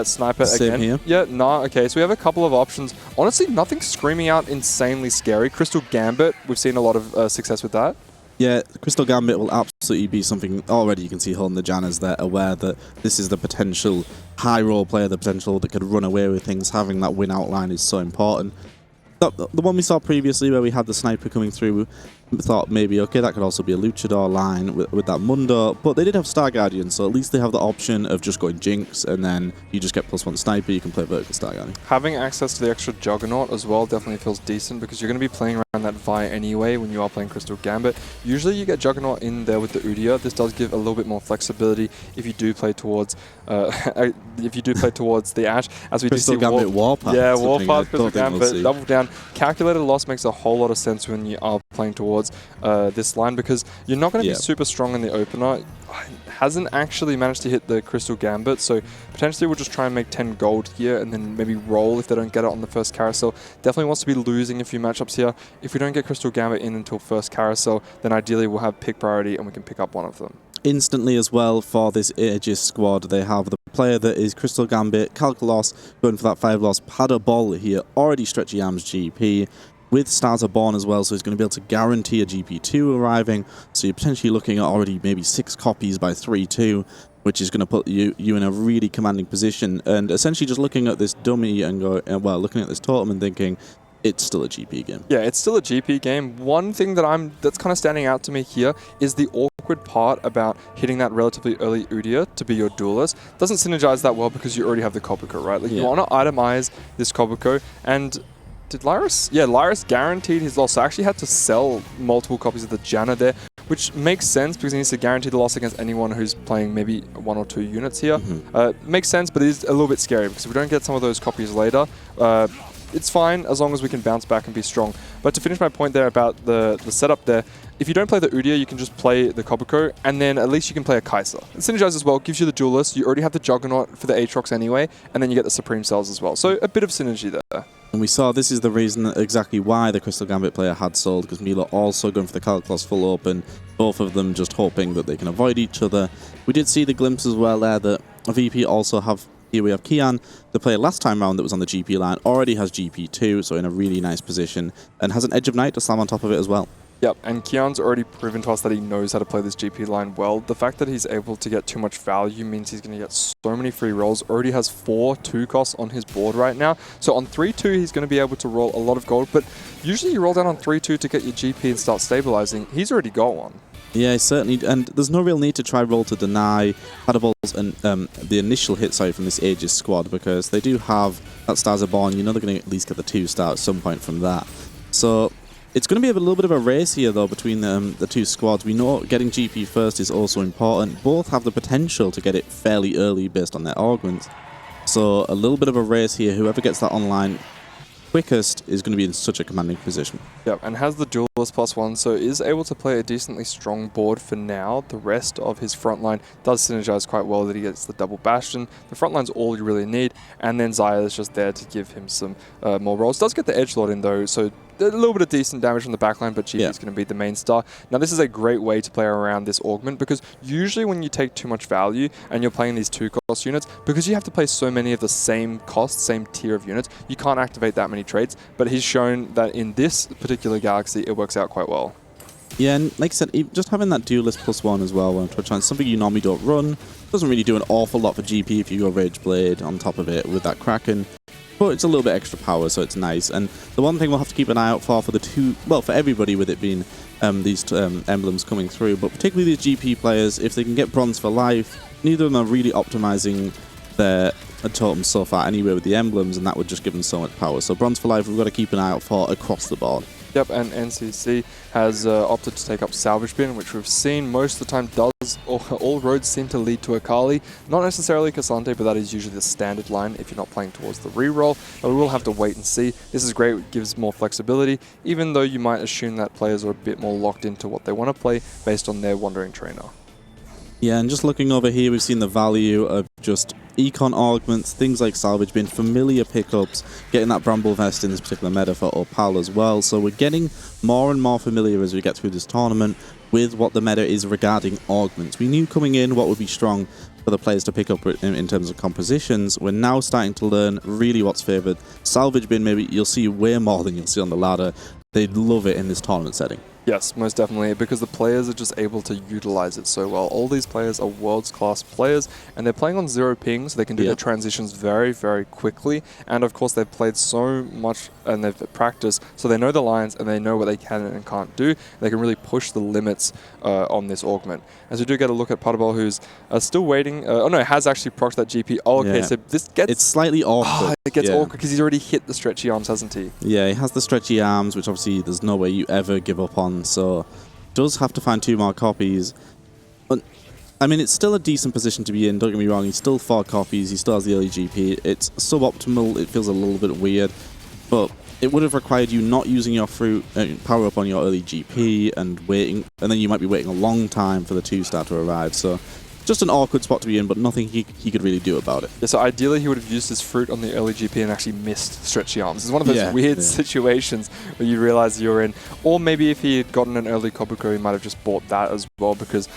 Sniper Same again. here. Yeah, nah, okay. So we have a couple of options. Honestly, nothing screaming out insanely scary. Crystal Gambit, we've seen a lot of success with that. Yeah, Crystal Gambit will absolutely be something. Already you can see holding the Jannas there, aware that this is the potential high role player, the potential that could run away with things. Having that win outline is so important. The one we saw previously where we had the Sniper coming through, we thought maybe, okay, that could also be a Luchador line with that Mundo, but they did have Star Guardian, so at least they have the option of just going Jinx, and then you just get +1 Sniper, you can play vertical Star Guardian. Having access to the extra Juggernaut as well definitely feels decent, because you're going to be playing around that Vi anyway when you are playing Crystal Gambit. Usually you get Juggernaut in there with the Udyr. This does give a little bit more flexibility if you do play towards the Ashe, as we Crystal do see Gambit Warpath. Yeah, Warpath, Crystal Gambit, We'll double down. Calculated loss makes a whole lot of sense when you are playing towards this line, because you're not going to be super strong in the opener. Hasn't actually managed to hit the Crystal Gambit, so potentially we'll just try and make 10 gold here and then maybe roll if they don't get it on the first carousel. Definitely wants to be losing a few matchups here. If we don't get Crystal Gambit in until first carousel, then ideally we'll have pick priority and we can pick up one of them. Instantly as well for this AEGIS squad, they have the player that is Crystal Gambit, Calculos, going for that 5-loss, Paddle here, already Stretchy Arms GP, with Starter Born as well, so he's going to be able to guarantee a GP2 arriving, so you're potentially looking at already maybe 6 copies by 3-2, which is going to put you in a really commanding position, and essentially just looking at this dummy and looking at this totem and thinking, it's still a GP game. Yeah, it's still a GP game. One thing that's kind of standing out to me here is the awkward part about hitting that relatively early Udyr to be your duelist. Doesn't synergize that well because you already have the Kobuko, right? Like you want to itemize this Kobuko, and did Lyris? Yeah, Lyris guaranteed his loss. So I actually had to sell multiple copies of the Janna there, which makes sense because he needs to guarantee the loss against anyone who's playing maybe 1 or 2 units here. Makes sense, but it is a little bit scary because if we don't get some of those copies later, it's fine as long as we can bounce back and be strong. But to finish my point there about the setup there, if you don't play the Udyr, you can just play the Kobuko, and then at least you can play a Kaiser. It synergizes as well, gives you the Duelist, you already have the Juggernaut for the Aatrox anyway, and then you get the Supreme Cells as well. So a bit of synergy there. And we saw this is the reason exactly why the Crystal Gambit player had sold, because Mila also going for the Calculos full open, both of them just hoping that they can avoid each other. We did see the glimpse as well there that VP also have. Here we have Kian, the player last time round that was on the GP line, already has GP2, so in a really nice position, and has an Edge of Night to slam on top of it as well. Yep, and Kian's already proven to us that he knows how to play this GP line well. The fact that he's able to get too much value means he's going to get so many free rolls. Already has 4 2 costs on his board right now. So on 3-2, he's going to be able to roll a lot of gold, but usually you roll down on 3-2 to get your GP and start stabilizing. He's already got one. Yeah, certainly, and there's no real need to try roll to deny Paddleballs and the initial hit, from this Aegis squad, because they do have that Stars are Born. You know they're going to at least get the 2-star at some point from that. So it's going to be a little bit of a race here, though, between the 2 squads. We know getting GP first is also important. Both have the potential to get it fairly early based on their augments. So a little bit of a race here. Whoever gets that online quickest is going to be in such a commanding position. Yep, and has the Duelist +1, so is able to play a decently strong board for now. The rest of his front line does synergize quite well that he gets the double Bastion. The front line's all you really need, and then Xayah is just there to give him some more rolls. Does get the Edgelord in though, so a little bit of decent damage from the backline, but GP is going to be the main star. Now, this is a great way to play around this augment, because usually when you take too much value and you're playing these 2-cost units, because you have to play so many of the same cost, same tier of units, you can't activate that many traits, but he's shown that in this particular galaxy, it works out quite well. Yeah, and like I said, just having that Duelist +1 as well on Twitch, something you normally don't run, doesn't really do an awful lot for GP if you go Rage Blade on top of it with that Kraken. but it's a little bit extra power, so it's nice. And the one thing we'll have to keep an eye out for for everybody, with it being these emblems coming through, but particularly these GP players, if they can get bronze for life, neither of them are really optimizing their totems so far anyway with the emblems, and that would just give them so much power. So bronze for life, we've got to keep an eye out for across the board. Yep, and NCC has opted to take up Salvage Bin, which we've seen most of the time does, all roads seem to lead to Akali. Not necessarily Cassante, but that is usually the standard line if you're not playing towards the reroll. But we will have to wait and see. This is great, it gives more flexibility, even though you might assume that players are a bit more locked into what they want to play based on their Wandering Trainer. Yeah, and just looking over here, we've seen the value of just econ augments, things like Salvage Bin, familiar pickups, getting that Bramble Vest in this particular meta for Opal as well. So we're getting more and more familiar as we get through this tournament with what the meta is regarding augments. We knew coming in what would be strong for the players to pick up in terms of compositions. We're now starting to learn really what's favoured. Salvage Bin, maybe you'll see way more than you'll see on the ladder. They'd love it in this tournament setting. Yes, most definitely, because the players are just able to utilize it so well. All these players are world-class players, and they're playing on 0 ping, so they can do their transitions very, very quickly. And of course, they've played so much and they've practiced, so they know the lines and they know what they can and can't do. They can really push the limits on this augment. As we do get a look at Putterball, who's still waiting. Has actually procced that GP. Oh, okay, so this gets... It's slightly awkward. It gets awkward because he's already hit the stretchy arms, hasn't he? Yeah, he has the stretchy arms, which obviously there's no way you ever give up on. So does have to find 2 more copies. But I mean, it's still a decent position to be in, don't get me wrong. He's still 4 copies, he still has the early GP. It's suboptimal, it feels a little bit weird, but it would have required you not using your fruit power up on your early GP and waiting, and then you might be waiting a long time for the 2-star to arrive. So just an awkward spot to be in, but nothing he could really do about it. Yeah, so ideally he would have used his fruit on the early GP and actually missed stretchy arms. It's one of those weird situations where you realize you're in. Or maybe if he had gotten an early Kobuko, he might have just bought that as well, because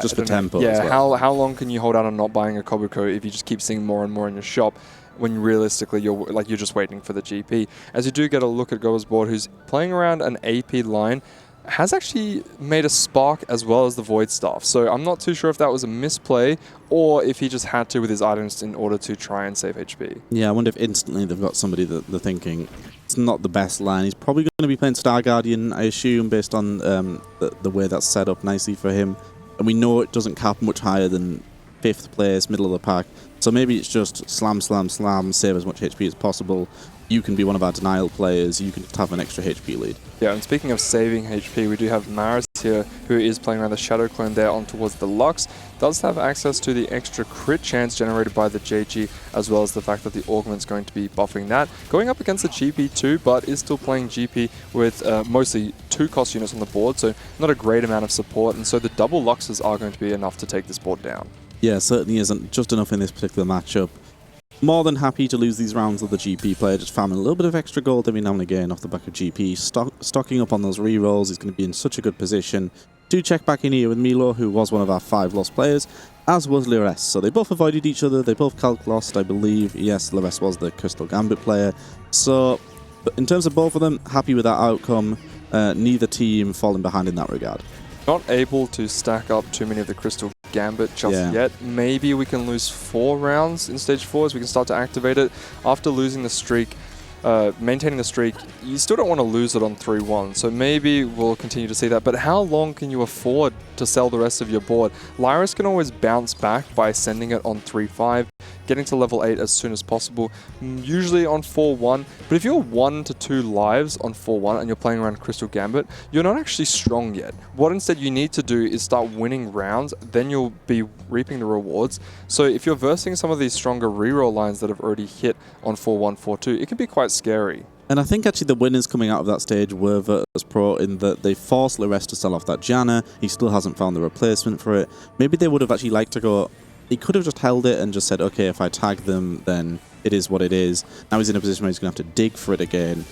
just for tempo. Yeah, as well. how long can you hold out on not buying a Kobuko if you just keep seeing more and more in your shop, when realistically you're just waiting for the GP? As you do get a look at Goa's board, who's playing around an AP line, has actually made a Spark as well as the Void Staff. So I'm not too sure if that was a misplay or if he just had to with his items in order to try and save HP. Yeah, I wonder if instantly they've got somebody that they're thinking it's not the best line. He's probably going to be playing Star Guardian, I assume, based on the way that's set up nicely for him. And we know it doesn't cap much higher than 5th place, middle of the pack. So maybe it's just slam, slam, slam, save as much HP as possible. You can be one of our denial players. You can just have an extra HP lead. Yeah, and speaking of saving HP, we do have Maris here, who is playing around the Shadow Clone there on towards the Lux. Does have access to the extra crit chance generated by the JG, as well as the fact that the Augment's going to be buffing that. Going up against the GP too, but is still playing GP with mostly 2 cost units on the board, so not a great amount of support, and so the double Luxes are going to be enough to take this board down. Yeah, certainly isn't just enough in this particular matchup. More than happy to lose these rounds with the GP player, just farming a little bit of extra gold every now and again off the back of GP. Stocking up on those rerolls, he's going to be in such a good position. Do check back in here with Milo, who was one of our 5 lost players, as was Lires. So they both avoided each other, they both calc lost, I believe. Yes, Lires was the Crystal Gambit player. So in terms of both of them, happy with that outcome. Neither team falling behind in that regard. Not able to stack up too many of the Crystal Gambit just yet. Maybe we can lose 4 rounds in stage 4 as we can start to activate it. After losing the streak, maintaining the streak, you still don't want to lose it on 3-1, so maybe we'll continue to see that. But how long can you afford to sell the rest of your board? Lyris can always bounce back by sending it on 3-5, getting to level 8 as soon as possible, usually on 4-1. But if you're 1 to 2 lives on 4-1 and you're playing around Crystal Gambit, you're not actually strong yet. What instead you need to do is start winning rounds, then you'll be reaping the rewards. So if you're versing some of these stronger reroll lines that have already hit on 4-1, 4-2, it can be quite scary. And I think actually the winners coming out of that stage were Virtus.pro in that they forced Lires to sell off that Janna. He still hasn't found the replacement for it. Maybe they would have actually liked to go... He could have just held it and just said, okay, if I tag them, then it is what it is. Now he's in a position where he's going to have to dig for it again.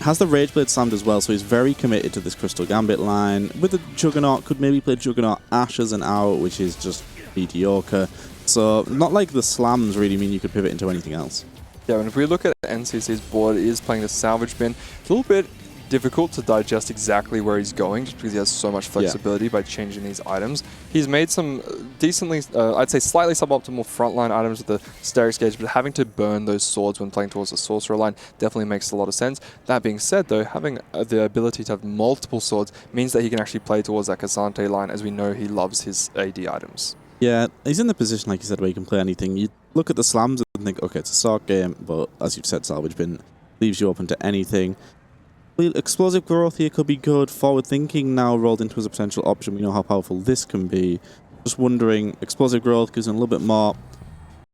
Has the Rageblade slammed as well, so he's very committed to this Crystal Gambit line. With the Juggernaut, could maybe play Juggernaut Ash as an out, which is just mediocre. So not like the slams really mean you could pivot into anything else. Yeah, and if we look at NCC's board, it is playing the Salvage Bin. It's a little bit difficult to digest exactly where he's going just because he has so much flexibility by changing these items. He's made some decently, I'd say slightly suboptimal frontline items with the Sterix Gauge, but having to burn those swords when playing towards the Sorcerer line definitely makes a lot of sense. That being said though, having the ability to have multiple swords means that he can actually play towards that Cassante line, as we know he loves his AD items. Yeah, he's in the position, like you said, where he can play anything. You look at the slams and think, okay, it's a Sark game, but as you've said, Salvage Bin leaves you open to anything. Explosive growth here could be good. Forward thinking now rolled into as a potential option. We know how powerful this can be. Just wondering, explosive growth gives him a little bit more.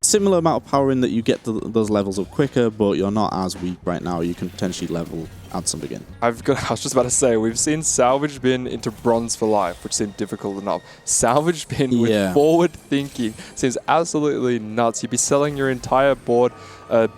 Similar amount of power in that you get those levels up quicker, but you're not as weak right now. You can potentially add something in. I was just about to say, we've seen Salvage Bin into Bronze for Life, which seemed difficult enough. Salvage Bin with forward thinking seems absolutely nuts. You'd be selling your entire board,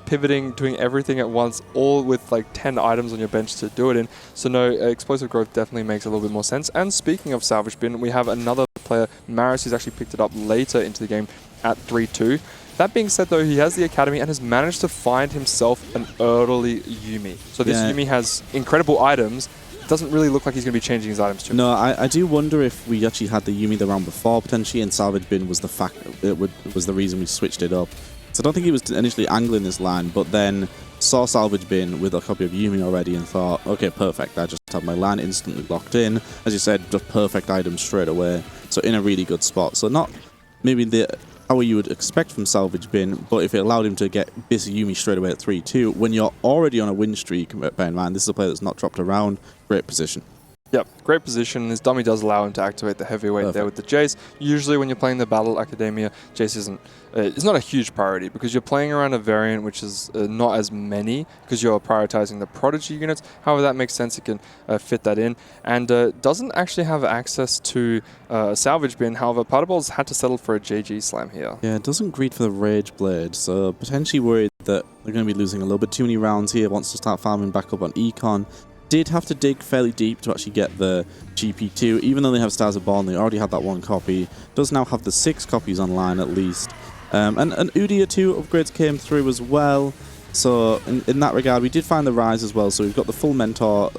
pivoting, doing everything at once, all with like 10 items on your bench to do it in. So no, explosive growth definitely makes a little bit more sense. And speaking of Salvage Bin, we have another player, Maris, who's actually picked it up later into the game at 3-2. That being said, though, he has the Academy and has managed to find himself an early Yuumi. So this Yuumi has incredible items. Doesn't really look like he's going to be changing his items too much. No, I do wonder if we actually had the Yuumi the round before, potentially, and Salvage Bin was was the reason we switched it up. So I don't think he was initially angling this line, but then saw Salvage Bin with a copy of Yuumi already and thought, okay, perfect, I just have my line instantly locked in. As you said, just perfect items straight away. So in a really good spot. So not maybe the power you would expect from Salvage Bin, but if it allowed him to get this Yuumi straight away at 3-2, when you're already on a win streak, bear in mind, this is a player that's not dropped around, great position. Yep, great position. His dummy does allow him to activate the heavyweight there with the Jace. Usually when you're playing the Battle Academia, Jace isn't, it's not a huge priority because you're playing around a variant which is not as many because you're prioritizing the Prodigy units. However, that makes sense. It can fit that in and doesn't actually have access to Salvage Bin. However, Partaball's had to settle for a JG Slam here. Yeah, it doesn't greet for the Rage Blade, so potentially worried that they're going to be losing a little bit too many rounds here. Wants to start farming back up on Econ. Did have to dig fairly deep to actually get the GP2, even though they have Stars of Born, they already had that one copy. Does now have the 6 copies online at least. And Udia 2 upgrades came through as well. So in that regard, we did find the Rise as well. So we've got the full Mentor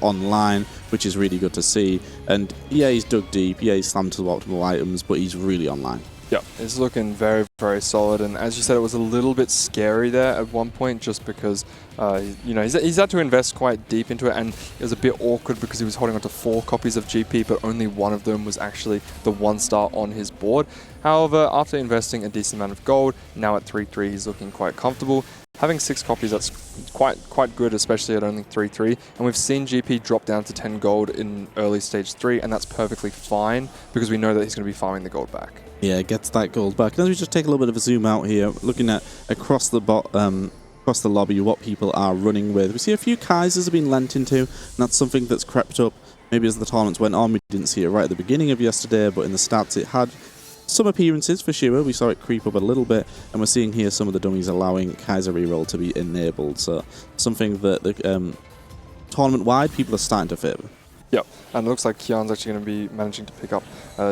online, which is really good to see. And yeah, he's dug deep. Yeah, he's slammed to the optimal items, but he's really online. Yeah, it's looking very, very solid. And as you said, it was a little bit scary there at one point just because, you know, he's had to invest quite deep into it. And it was a bit awkward because he was holding on to 4 copies of GP, but only one of them was actually the 1-star on his board. However, after investing a decent amount of gold, now at 3-3, he's looking quite comfortable. Having 6 copies, that's quite good, especially at only 3-3. And we've seen GP drop down to 10 gold in early stage 3, and that's perfectly fine because we know that he's going to be farming the gold back. Yeah, gets that gold back. And as we just take a little bit of a zoom out here, looking at across the lobby, what people are running with. We see a few Kaisers have been lent into, and that's something that's crept up. Maybe as the tournaments went on, we didn't see it right at the beginning of yesterday, but in the stats it had some appearances for sure. We saw it creep up a little bit, and we're seeing here some of the dummies allowing Kaiser reroll to be enabled. So something that the tournament-wide people are starting to favour. Yep, and it looks like Kian's actually going to be managing to pick up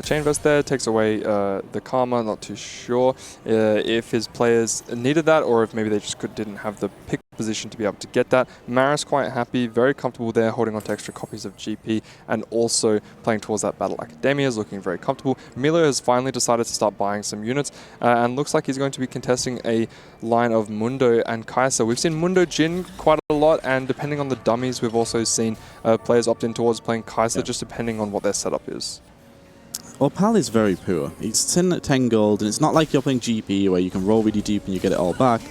Chain Vest there, takes away the Karma, not too sure if his players needed that or if maybe they just didn't have the pick position to be able to get that. Maris quite happy, very comfortable there, holding on to extra copies of GP and also playing towards that Battle Academia is looking very comfortable. Milo has finally decided to start buying some units and looks like he's going to be contesting a line of Mundo and Kaiser. We've seen Mundo Jin quite a lot, and depending on the dummies, we've also seen players opt in towards playing Kaiser, just depending on what their setup is. Opal is very poor. He's sitting at 10 gold, and it's not like you're playing GP where you can roll really deep and you get it all back.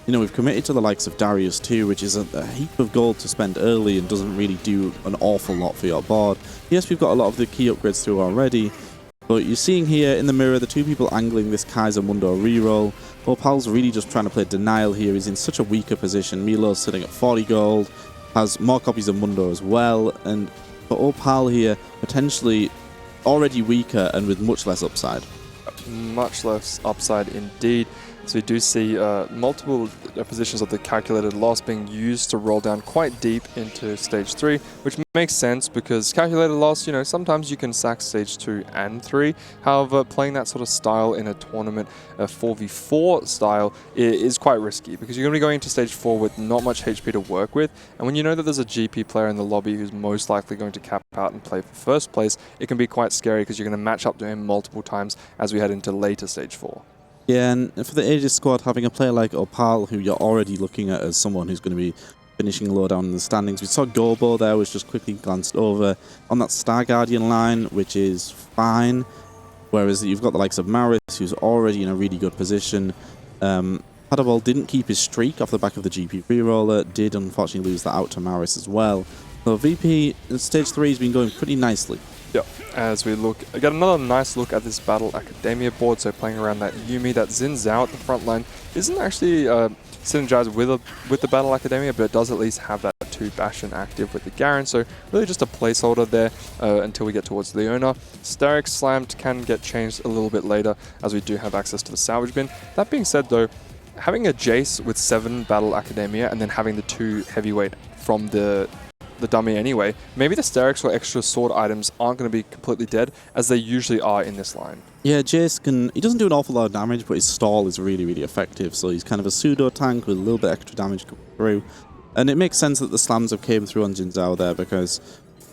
You know, we've committed to the likes of Darius too, which is a heap of gold to spend early and doesn't really do an awful lot for your board. Yes, we've got a lot of the key upgrades through already, but you're seeing here in the mirror the 2 people angling this Kaiser Mundo reroll. Opal's really just trying to play denial here. He's in such a weaker position. Milo's sitting at 40 gold, has more copies of Mundo as well, and for Opal here, potentially already weaker and with much less upside. Much less upside indeed. So we do see multiple positions of the calculated loss being used to roll down quite deep into stage 3, which makes sense because calculated loss, you know, sometimes you can sack stage 2 and 3. However, playing that sort of style in a tournament, a 4v4 style, is quite risky because you're going to be going into stage 4 with not much HP to work with. And when you know that there's a GP player in the lobby who's most likely going to cap out and play for first place, it can be quite scary because you're going to match up to him multiple times as we head into later stage 4. Yeah, and for the Aegis squad, having a player like Opal, who you're already looking at as someone who's going to be finishing low down in the standings. We saw Gobo there, was just quickly glanced over on that Star Guardian line, which is fine. Whereas you've got the likes of Maris, who's already in a really good position. Padabol didn't keep his streak off the back of the GP reroller, did unfortunately lose that out to Maris as well. So VP, stage 3 has been going pretty nicely. Yep, as we get another nice look at this Battle Academia board, so playing around that Yuumi, that Xin Zhao at the front line isn't actually synergized with the Battle Academia, but it does at least have that 2 Bastion active with the Garen, so really just a placeholder there until we get towards Leona. Starix Slammed can get changed a little bit later as we do have access to the salvage bin. That being said though, having a Jace with 7 Battle Academia and then having the 2 heavyweight from the dummy anyway, maybe the Starix or extra sword items aren't going to be completely dead as they usually are in this line. Yeah, Jace he doesn't do an awful lot of damage, but his stall is really, really effective. So he's kind of a pseudo tank with a little bit extra damage coming through. And it makes sense that the slams have came through on Xin Zhao there because,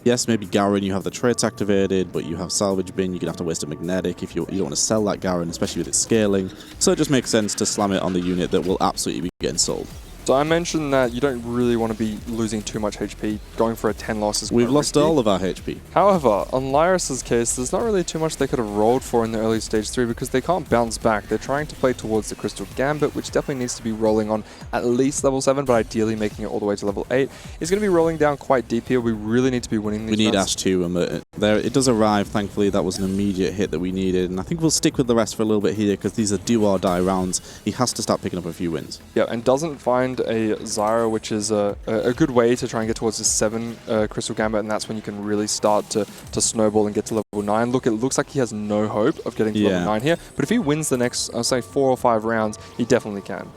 yes, maybe Garen, you have the traits activated, but you have salvage bin, you're going to have to waste a magnetic if you don't want to sell that Garen, especially with its scaling. So it just makes sense to slam it on the unit that will absolutely be getting sold. So I mentioned that you don't really want to be losing too much HP. Going for a 10 loss is We've lost risky. all of our HP. However, on Lyris's case, there's not really too much they could have rolled for in the early stage 3 because they can't bounce back. They're trying to play towards the Crystal Gambit, which definitely needs to be rolling on at least level 7, but ideally making it all the way to level 8. It's going to be rolling down quite deep here. We really need to be winning these We need rounds. Ash 2, and there it does arrive, thankfully. That was an immediate hit that we needed, and I think we'll stick with the rest for a little bit here because these are do or die rounds. He has to start picking up a few wins. Yeah, and doesn't find a Zyra, which is a good way to try and get towards the 7 Crystal Gambit, and that's when you can really start to snowball and get to level 9. Look, it looks like he has no hope of getting to level 9 here, but if he wins the next, I'll say 4 or 5 rounds, he definitely can.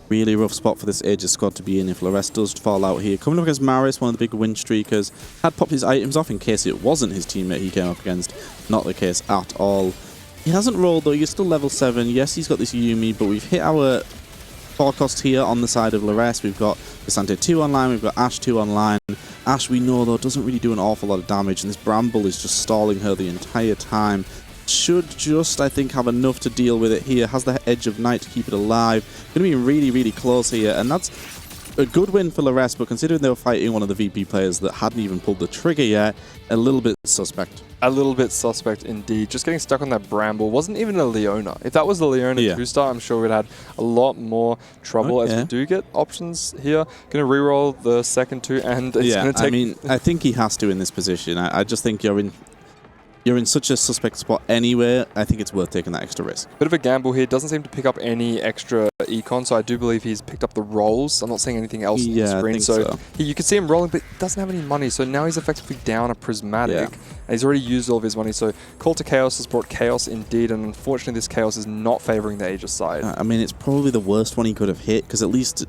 Really rough spot for this Aegis squad to be in if Lores does fall out here. Coming up against Maris, one of the big win streakers, had popped his items off in case it wasn't his teammate he came up against. Not the case at all. He hasn't rolled though, he's still level 7. Yes, he's got this Yuumi, but we've hit our forecast here on the side of Lores. We've got Cassandra 2 online, we've got Ashe 2 online. Ashe, we know though, doesn't really do an awful lot of damage, and this Bramble is just stalling her the entire time. Should just, I think, have enough to deal with it here. Has the Edge of Night to keep it alive. Going to be really, really close here, and that's a good win for Lores, but considering they were fighting one of the VP players that hadn't even pulled the trigger yet, a little bit suspect. A little bit suspect indeed. Just getting stuck on that Bramble. Wasn't even a Leona. If that was the Leona 2-star, I'm sure we'd had a lot more trouble as we do get options here. Going to reroll the second 2, and it's going to take... I mean, I think he has to in this position. I just think you're in such a suspect spot anyway. I think it's worth taking that extra risk. Bit of a gamble here. Doesn't seem to pick up any extra econ, so I do believe he's picked up the rolls. I'm not seeing anything else on the screen. So you can see him rolling, but he doesn't have any money. So now he's effectively down a Prismatic. And he's already used all of his money. So Call to Chaos has brought chaos indeed, and unfortunately this chaos is not favoring the Aegis side. I mean, it's probably the worst one he could have hit, because at least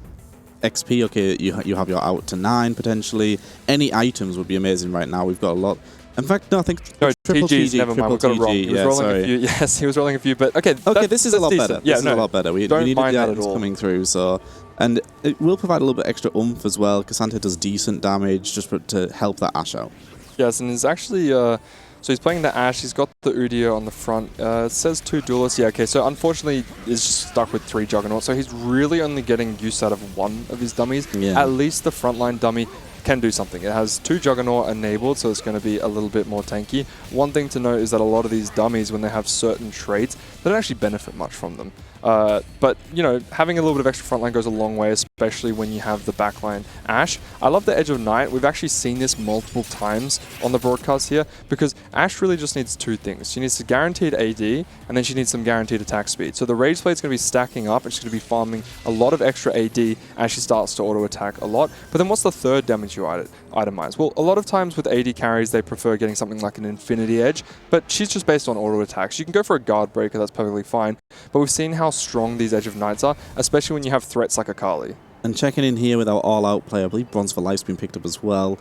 XP, okay, you have your out to 9 potentially. Any items would be amazing right now. We've got a lot. In fact, no, I think triple TG, never mind, we've got it wrong. He was rolling a few. Yes, he was rolling a few, but okay. Okay, this is a lot better. Yeah, this is a lot better. We needed the items coming through, so... And it will provide a little bit extra oomph as well. Cassandra does decent damage just to help that Ashe out. Yes, and he's actually... so he's playing the Ashe, he's got the Udyr on the front. It says 2 duelists. Yeah, okay, so unfortunately he's just stuck with 3 Juggernauts, so he's really only getting use out of 1 of his dummies. Yeah. At least the frontline dummy can do something. It has 2 Juggernaut enabled, so it's going to be a little bit more tanky. One thing to note is that a lot of these dummies, when they have certain traits, they don't actually benefit much from them. But, you know, having a little bit of extra frontline goes a long way, especially when you have the backline Ashe. I love the Edge of Night. We've actually seen this multiple times on the broadcast here, because Ashe really just needs 2 things. She needs a guaranteed AD, and then she needs some guaranteed attack speed. So the Rage Blade's going to be stacking up, and she's going to be farming a lot of extra AD as she starts to auto-attack a lot. But then what's the third damage you itemize? Well, a lot of times with AD carries, they prefer getting something like an Infinity Edge, but she's just based on auto-attacks. You can go for a Guard Breaker, that's perfectly fine. But we've seen how strong these Edge of Knights are, especially when you have threats like Akali. And checking in here with our all-out player, I believe Bronze for Life's been picked up as well.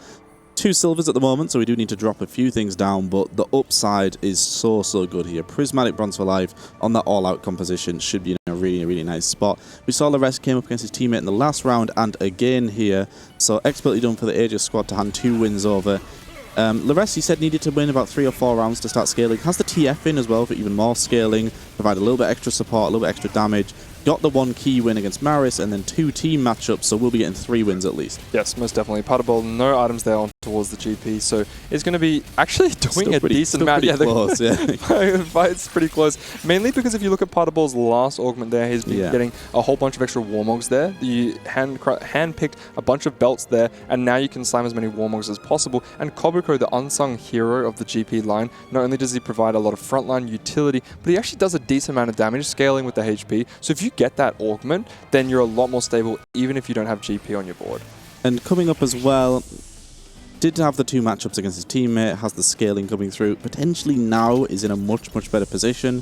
2 silvers at the moment, so we do need to drop a few things down, but the upside is so good here. Prismatic Bronze for Life on that all-out composition should be in a really nice spot. We saw Laress came up against his teammate in the last round, and again here, so expertly done for the Aegis squad to hand 2 wins over. Laress, he said, needed to win about 3 or 4 rounds to start scaling. Has the TF in as well for even more scaling, provide a little bit extra support, a little bit extra damage. Got the 1 key win against Maris, and then 2 team matchups, so we'll be getting 3 wins at least. Yes, most definitely. Patabol, no items there on towards the GP, so it's going to be actually doing a decent amount. Yeah, close, yeah. It's pretty close. Mainly because if you look at Patabol's last augment there, he's been getting a whole bunch of extra Warmogs there. You hand-picked a bunch of belts there, and now you can slam as many Warmogs as possible. And Kobuko, the unsung hero of the GP line, not only does he provide a lot of frontline utility, but he actually does a decent amount of damage scaling with the HP. So if you get that augment, then you're a lot more stable, even if you don't have GP on your board. And coming up as well, did have the 2 matchups against his teammate, has the scaling coming through, potentially now is in a much better position.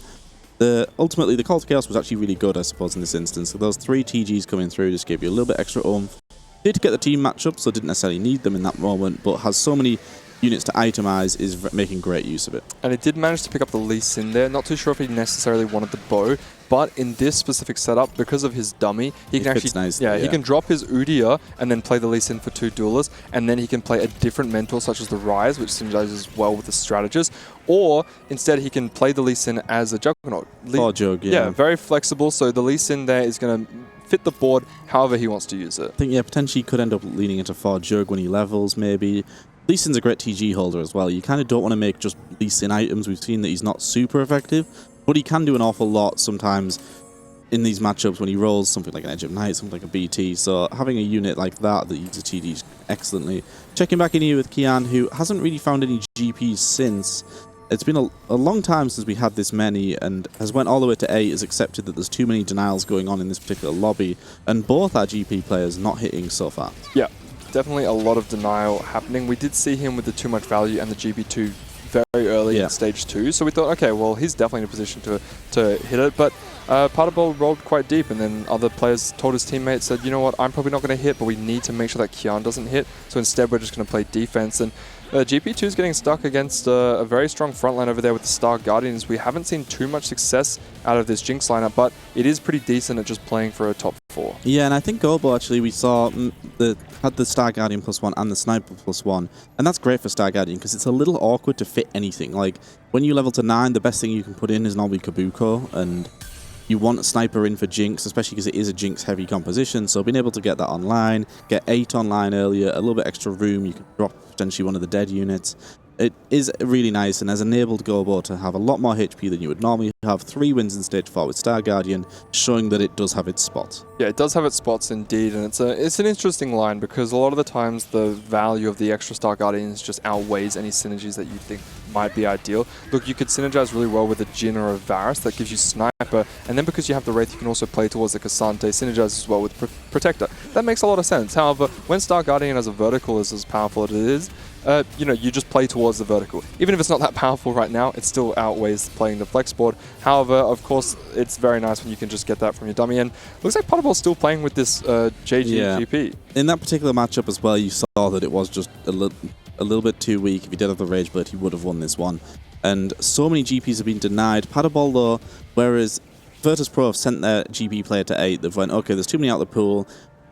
Ultimately, the Call to Chaos was actually really good, I suppose, in this instance. So those 3 TGs coming through just gave you a little bit extra oomph. Did get the team matchup, so didn't necessarily need them in that moment, but has so many units to itemize, is making great use of it. And it did manage to pick up the Lee Sin there. Not too sure if he necessarily wanted the bow, but in this specific setup, because of his dummy, he can actually he can drop his Udyr and then play the Lee Sin for 2 duelists, and then he can play a different mentor such as the Rise, which synergizes well with the strategist, or instead he can play the Lee Sin as a Juggernaut. Or Jug, yeah, very flexible, so the Lee Sin there is going to fit the board however he wants to use it. I think, potentially could end up leaning into 4 Jug when he levels, maybe. Lee Sin's a great TG holder as well. You kind of don't want to make just Lee Sin items. We've seen that he's not super effective, but he can do an awful lot sometimes in these matchups when he rolls something like an Edge of Night, something like a BT. So having a unit like that uses TD excellently. Checking back in here with Kian, who hasn't really found any GPs since. It's been a long time since we had this many, and has went all the way to 8, has accepted that there's too many denials going on in this particular lobby, and both our GP players not hitting so far. Yeah, definitely a lot of denial happening. We did see him with the too much value and the GP2 very early in stage 2, so we thought, okay, well, he's definitely in a position to hit it, but Patabol rolled quite deep, and then other players told his teammates, said, you know what, I'm probably not going to hit, but we need to make sure that Kian doesn't hit, so instead we're just going to play defense. And GP2 is getting stuck against a very strong frontline over there with the Star Guardians. We haven't seen too much success out of this Jinx lineup, but it is pretty decent at just playing for a top 4. Yeah, and I think Golbo, actually, we saw had the Star Guardian +1 and the Sniper +1, and that's great for Star Guardian because it's a little awkward to fit anything. Like, when you level to 9, the best thing you can put in is normally Kabuko, and you want a Sniper in for Jinx, especially because it is a Jinx-heavy composition, so being able to get that online, get 8 online earlier, a little bit extra room, you can drop potentially one of the dead units. It is really nice and has enabled Golbo to have a lot more HP than you would normally have. 3 wins in stage 4 with Star Guardian, showing that it does have its spots. Yeah, it does have its spots indeed, and it's an interesting line because a lot of the times the value of the extra Star Guardians just outweighs any synergies that you think might be ideal. Look, you could synergize really well with a Jhin or a Varus that gives you Sniper, and then because you have the Wraith, you can also play towards the Cassante, synergize as well with Protector. That makes a lot of sense. However, when Star Guardian as a vertical is as powerful as it is, you know, you just play towards the vertical. Even if it's not that powerful right now, it still outweighs playing the flex board. However, of course, it's very nice when you can just get that from your dummy. And looks like Patable's still playing with this GP. In that particular matchup as well, you saw that it was just a little bit too weak. If he did have the Rage Blade, he would have won this one. And so many GPs have been denied. Patabol, though, whereas Virtus.pro have sent their GP player to 8, they've went, okay, there's too many out the pool.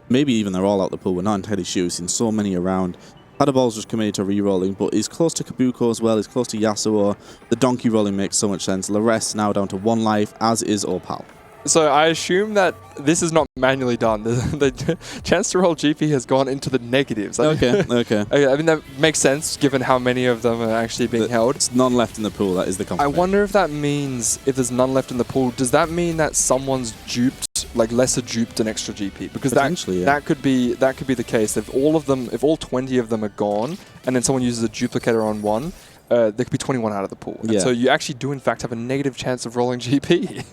Maybe even they're all out the pool. We're not entirely sure. We've seen so many around. Patabol's just committed to re-rolling, but he's close to Kabuko as well. He's close to Yasuo. The donkey rolling makes so much sense. Laress now down to 1 life, as is Opal. So I assume that this is not manually done. The chance to roll GP has gone into the negatives. Okay. I mean, that makes sense given how many of them are actually being held. There's none left in the pool. That is the confirmation. I wonder if that means, if there's none left in the pool, does that mean that someone's duped, like lesser duped an extra GP? Because that could be the case. If all 20 of them are gone, and then someone uses a duplicator on one, there could be 21 out of the pool. And so you actually do in fact have a negative chance of rolling GP.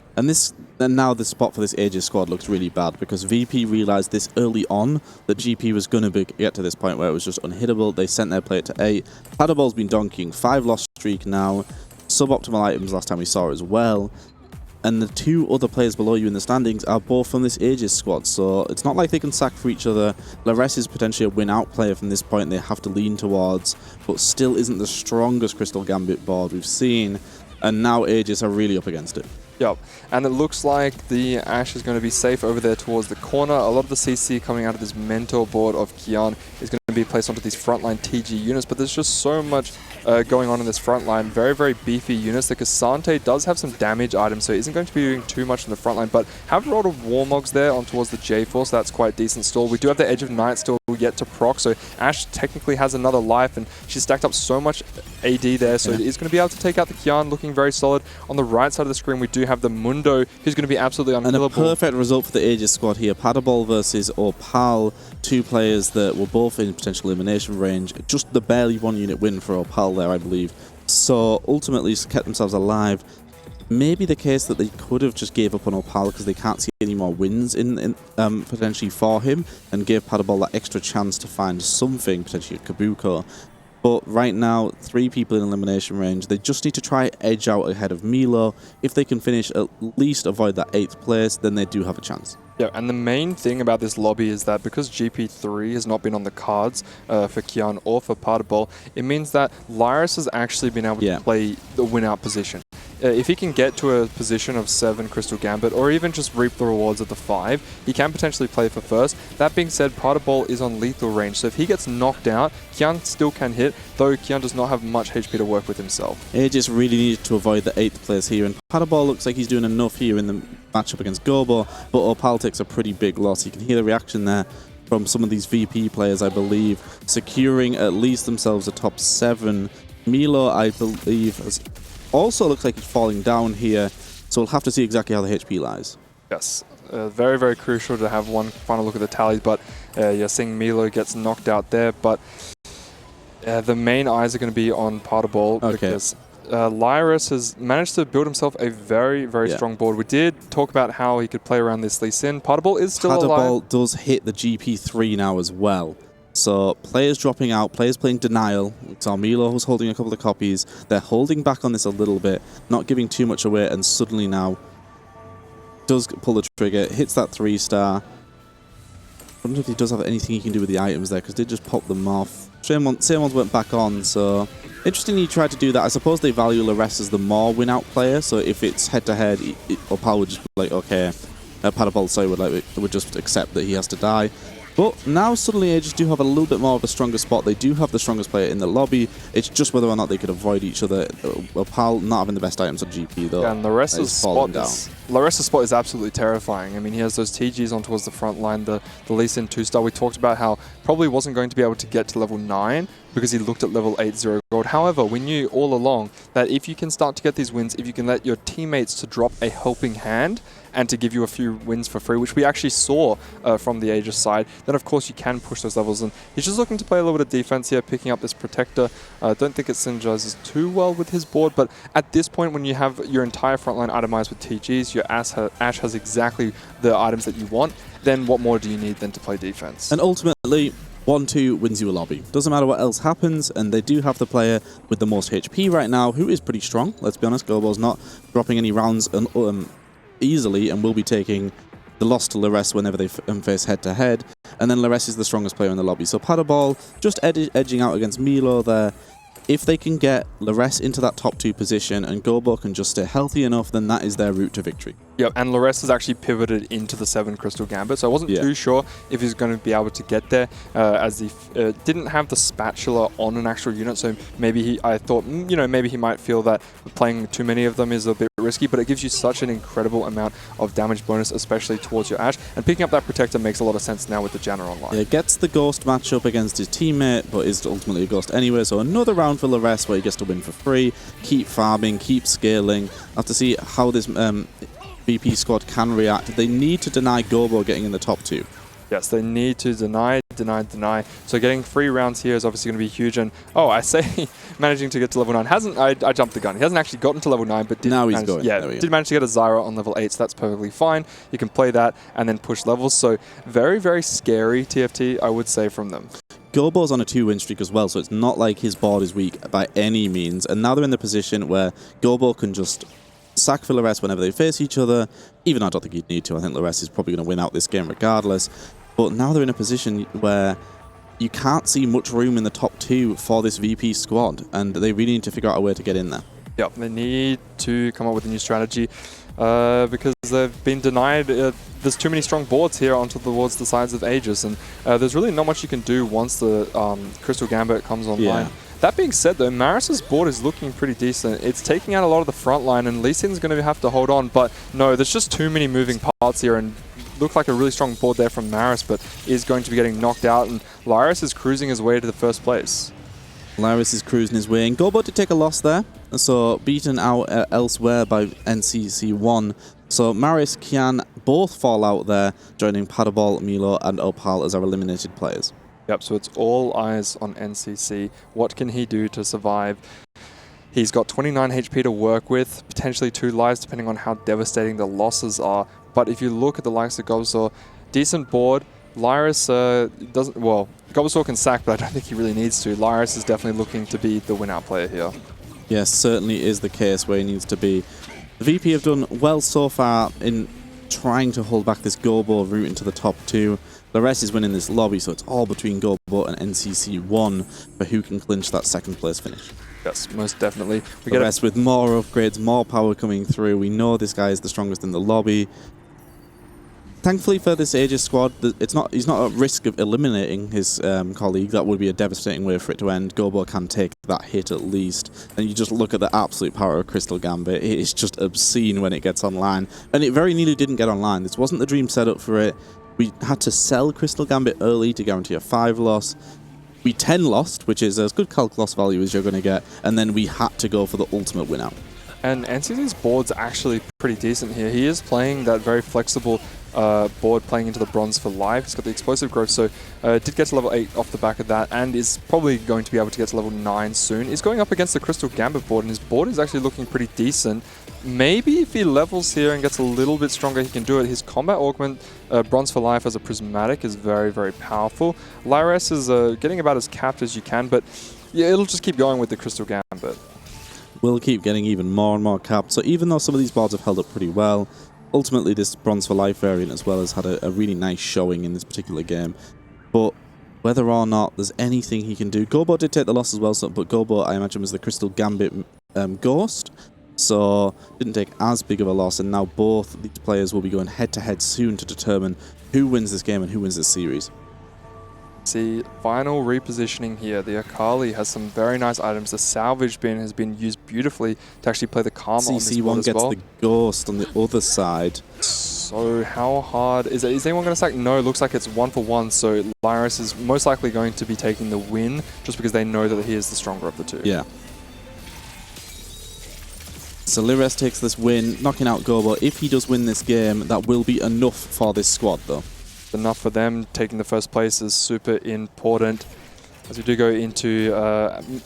And now the spot for this Aegis squad looks really bad because VP realized this early on that GP was going to get to this point where it was just unhittable. They sent their player to 8. Patabol's been donkeying, 5 loss streak now. Suboptimal items last time we saw as well. and the two other players below you in the standings are both from this Aegis squad, so it's not like they can sack for each other. Lares is potentially a win-out player from this point they have to lean towards, but still isn't the strongest Crystal Gambit board we've seen, and now Aegis are really up against it. Yep, and it looks like the Ashe is going to be safe over there towards the corner. A lot of the CC coming out of this mentor board of Kian is going to be placed onto these frontline TG units, but there's just so much going on in this front line. Very, very beefy units. The Cassante does have some damage items, so it isn't going to be doing too much in the front line, but have a lot of Warmogs there on towards the J4, so that's quite decent still. We do have the Edge of Night still yet to proc, so Ashe technically has another life, and she's stacked up so much AD there, so it is going to be able to take out the Kian, looking very solid. On the right side of the screen, we do have the Mundo, who's going to be absolutely unkillable. And a perfect result for the Aegis squad here. Paddleball versus Opal, two players that were both in potential elimination range. Just the barely one unit win for Opal there, I believe. So ultimately kept themselves alive. Maybe the case that they could have just gave up on Opal because they can't see any more wins in potentially for him, and gave Paddleball that extra chance to find something, potentially a Kabuko. But right now, 3 people in elimination range. They just need to try edge out ahead of Milo. If they can finish, at least avoid that 8th place, then they do have a chance. Yeah, and the main thing about this lobby is that because GP3 has not been on the cards for Kian or for Paddleball, it means that Lyris has actually been able to play the win-out position. If he can get to a position of 7 Crystal Gambit, or even just reap the rewards at the 5, he can potentially play for first. That being said, Paddleball is on lethal range, so if he gets knocked out, Kian still can hit, though Kian does not have much HP to work with himself. Aegis really needed to avoid the 8th place here, and Paddleball looks like he's doing enough here in the matchup against Gobo, but Opal takes a pretty big loss. You can hear the reaction there from some of these VP players, I believe, securing at least themselves a top 7. Milo, I believe, has also looks like he's falling down here, so we'll have to see exactly how the HP lies. Yes, very, very crucial to have one final look at the tallies, but you're seeing Milo gets knocked out there, but the main eyes are going to be on Paddleball because Lyris has managed to build himself a very, very strong board. We did talk about how he could play around this Lee Sin. Paddleball is still alive. Paddleball does hit the GP3 now as well. So players dropping out, players playing Denial. We saw Milo who's holding a couple of copies. They're holding back on this a little bit, not giving too much away, and suddenly now does pull the trigger, hits that 3-star. I wonder if he does have anything he can do with the items there, because they just popped them off. Same ones went back on, so interesting he tried to do that. I suppose they value Lares as the more win-out player, so if it's head-to-head, Opal would just be like, okay, Paddleball would just accept that he has to die. But now suddenly Aegis do have a little bit more of a stronger spot. They do have the strongest player in the lobby. It's just whether or not they could avoid each other. Opal not having the best items on GP though. Yeah, and Lares' spot is absolutely terrifying. I mean, he has those TGs on towards the front line. The Lee Sin 2-star, we talked about how probably wasn't going to be able to get to level 9 because he looked at level 8-0 gold. However, we knew all along that if you can start to get these wins, if you can let your teammates to drop a helping hand and to give you a few wins for free, which we actually saw from the Aegis side, then of course you can push those levels. And he's just looking to play a little bit of defense here, picking up this Protector. I don't think it synergizes too well with his board, but at this point when you have your entire frontline itemized with TGs, your Ashe has exactly the items that you want, then what more do you need than to play defense? And ultimately, 1-2 wins you a lobby. Doesn't matter what else happens, and they do have the player with the most HP right now, who is pretty strong. Let's be honest, Gobo's not dropping any rounds easily, and will be taking the loss to Lares whenever they face head-to-head. And then Lares is the strongest player in the lobby. So Paddleball just edging out against Milo there. If they can get Lares into that top 2 position and Gobo can just stay healthy enough, then that is their route to victory. Yep, and Lares has actually pivoted into the 7 Crystal Gambit, so I wasn't too sure if he's going to be able to get there, as he didn't have the spatula on an actual unit, so maybe I thought, maybe he might feel that playing too many of them is a bit risky, but it gives you such an incredible amount of damage bonus, especially towards your Ashe, and picking up that Protector makes a lot of sense now with the Janna online. Yeah, gets the Ghost matchup against his teammate, but is ultimately a Ghost anyway, so another round for Lares where he gets to win for free, keep farming, keep scaling. Have to see how this VP squad can react. They need to deny Gobo getting in the top 2. Yes, they need to deny. So getting 3 rounds here is obviously going to be huge. And I say managing to get to level 9 hasn't. I jumped the gun. He hasn't actually gotten to level 9, but did manage to get a Zyra on level 8. So that's perfectly fine. You can play that and then push levels. So very, very scary TFT, I would say, from them. Gobo's on a 2-win streak as well, so it's not like his board is weak by any means. And now they're in the position where Gobo can just sack for Lores whenever they face each other, even though I don't think he'd need to. I think Lores is probably going to win out this game regardless. But now they're in a position where you can't see much room in the top 2 for this VP squad, and they really need to figure out a way to get in there. Yep, they need to come up with a new strategy because they've been denied. There's too many strong boards here towards the sides of AEGIS, and there's really not much you can do once the Crystal Gambit comes online. Yeah. That being said, though, Maris's board is looking pretty decent. It's taking out a lot of the front line, and Lee Sin's going to have to hold on. But no, there's just too many moving parts here, and looks like a really strong board there from Maris, but is going to be getting knocked out, and Lyris is cruising his way to the first place. Lyris is cruising his way, and Gobo did take a loss there, so beaten out elsewhere by NCC1. So Maris can both fall out there, joining Padabol, Milo, and Opal as our eliminated players. Yep, so it's all eyes on NCC. What can he do to survive? He's got 29 HP to work with, potentially 2 lives depending on how devastating the losses are. But if you look at the likes of Gobsaw, decent board. Lyris doesn't, well, Gobsaw can sack, but I don't think he really needs to. Lyris is definitely looking to be the win-out player here. Yes, certainly is the case where he needs to be. The VP have done well so far in trying to hold back this Gobo route into the top 2. The rest is winning this lobby, so it's all between Gobo and NCC1 for who can clinch that second place finish. Yes, most definitely. The rest with more upgrades, more power coming through. We know this guy is the strongest in the lobby. Thankfully for this Aegis squad, he's not at risk of eliminating his colleague. That would be a devastating way for it to end. Gobo can take that hit at least. And you just look at the absolute power of Crystal Gambit. It is just obscene when it gets online. And it very nearly didn't get online. This wasn't the dream setup for it. We had to sell Crystal Gambit early to guarantee a 5 loss. We 10 lost, which is as good calc loss value as you're going to get. And then we had to go for the ultimate win out. And NCC's board's actually pretty decent here. He is playing that very flexible board, playing into the bronze for life. He's got the explosive growth, so did get to level 8 off the back of that, and is probably going to be able to get to level 9 soon. He's going up against the Crystal Gambit board, and his board is actually looking pretty decent. Maybe if he levels here and gets a little bit stronger, he can do it. His combat augment, bronze for life as a prismatic, is very, very powerful. Lyres is getting about as capped as you can, but yeah, it'll just keep going with the Crystal Gambit. Will keep getting even more and more capped. So even though some of these boards have held up pretty well, ultimately this Bronze for Life variant as well has had a really nice showing in this particular game. But whether or not there's anything he can do, Gobo did take the loss as well, but Gobo I imagine was the Crystal Gambit Ghost, so didn't take as big of a loss, and now both these players will be going head to head soon to determine who wins this game and who wins this series. See, final repositioning here. The Akali has some very nice items. The salvage bin has been used beautifully to actually play the Karma on this board as well. CC1 gets the Ghost on the other side. So how hard is it? Is anyone going to sack? No, it looks like it's 1-for-1. So Lyris is most likely going to be taking the win just because they know that he is the stronger of the two. Yeah. So Lyris takes this win, knocking out Gobo. If he does win this game, that will be enough for this squad though. Enough for them. Taking the first place is super important. As we do go into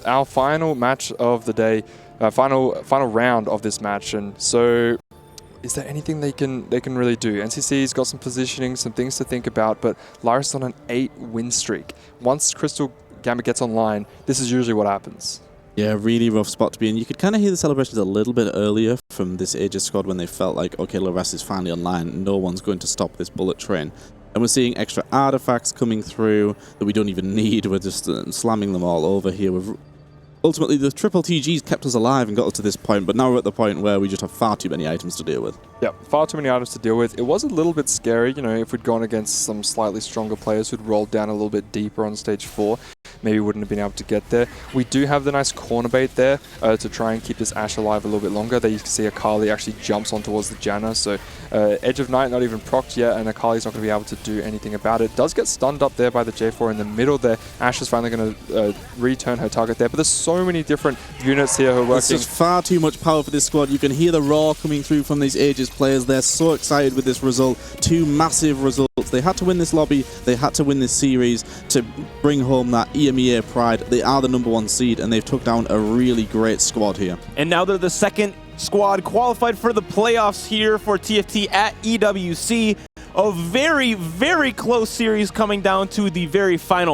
our final match of the day, final round of this match, and so is there anything they can really do? NCC's got some positioning, some things to think about, but Lyris is on an 8-win streak. Once Crystal Gambit gets online, this is usually what happens. Yeah, really rough spot to be in. You could kind of hear the celebrations a little bit earlier from this Aegis squad when they felt like, okay, Lyris is finally online. No one's going to stop this bullet train. And we're seeing extra artifacts coming through that we don't even need. We're just slamming them all over here. Ultimately, the triple TGs kept us alive and got us to this point, but now we're at the point where we just have far too many items to deal with. Yeah, far too many items to deal with. It was a little bit scary, you know, if we'd gone against some slightly stronger players who'd rolled down a little bit deeper on stage 4. Maybe wouldn't have been able to get there. We do have the nice corner bait there to try and keep this Ashe alive a little bit longer. There you can see Akali actually jumps on towards the Janna, so Edge of Night not even procced yet, and Akali's not going to be able to do anything about it. Does get stunned up there by the J4 in the middle there. Ashe is finally going to return her target there, but there's so many different units here who are working. It's just far too much power for this squad. You can hear the roar coming through from these Aegis players. They're so excited with this result. 2 massive results. They had to win this lobby. They had to win this series to bring home that EMEA pride. They are the #1 seed, and they've took down a really great squad here. And now they're the second squad qualified for the playoffs here for TFT at EWC. A very, very close series coming down to the very final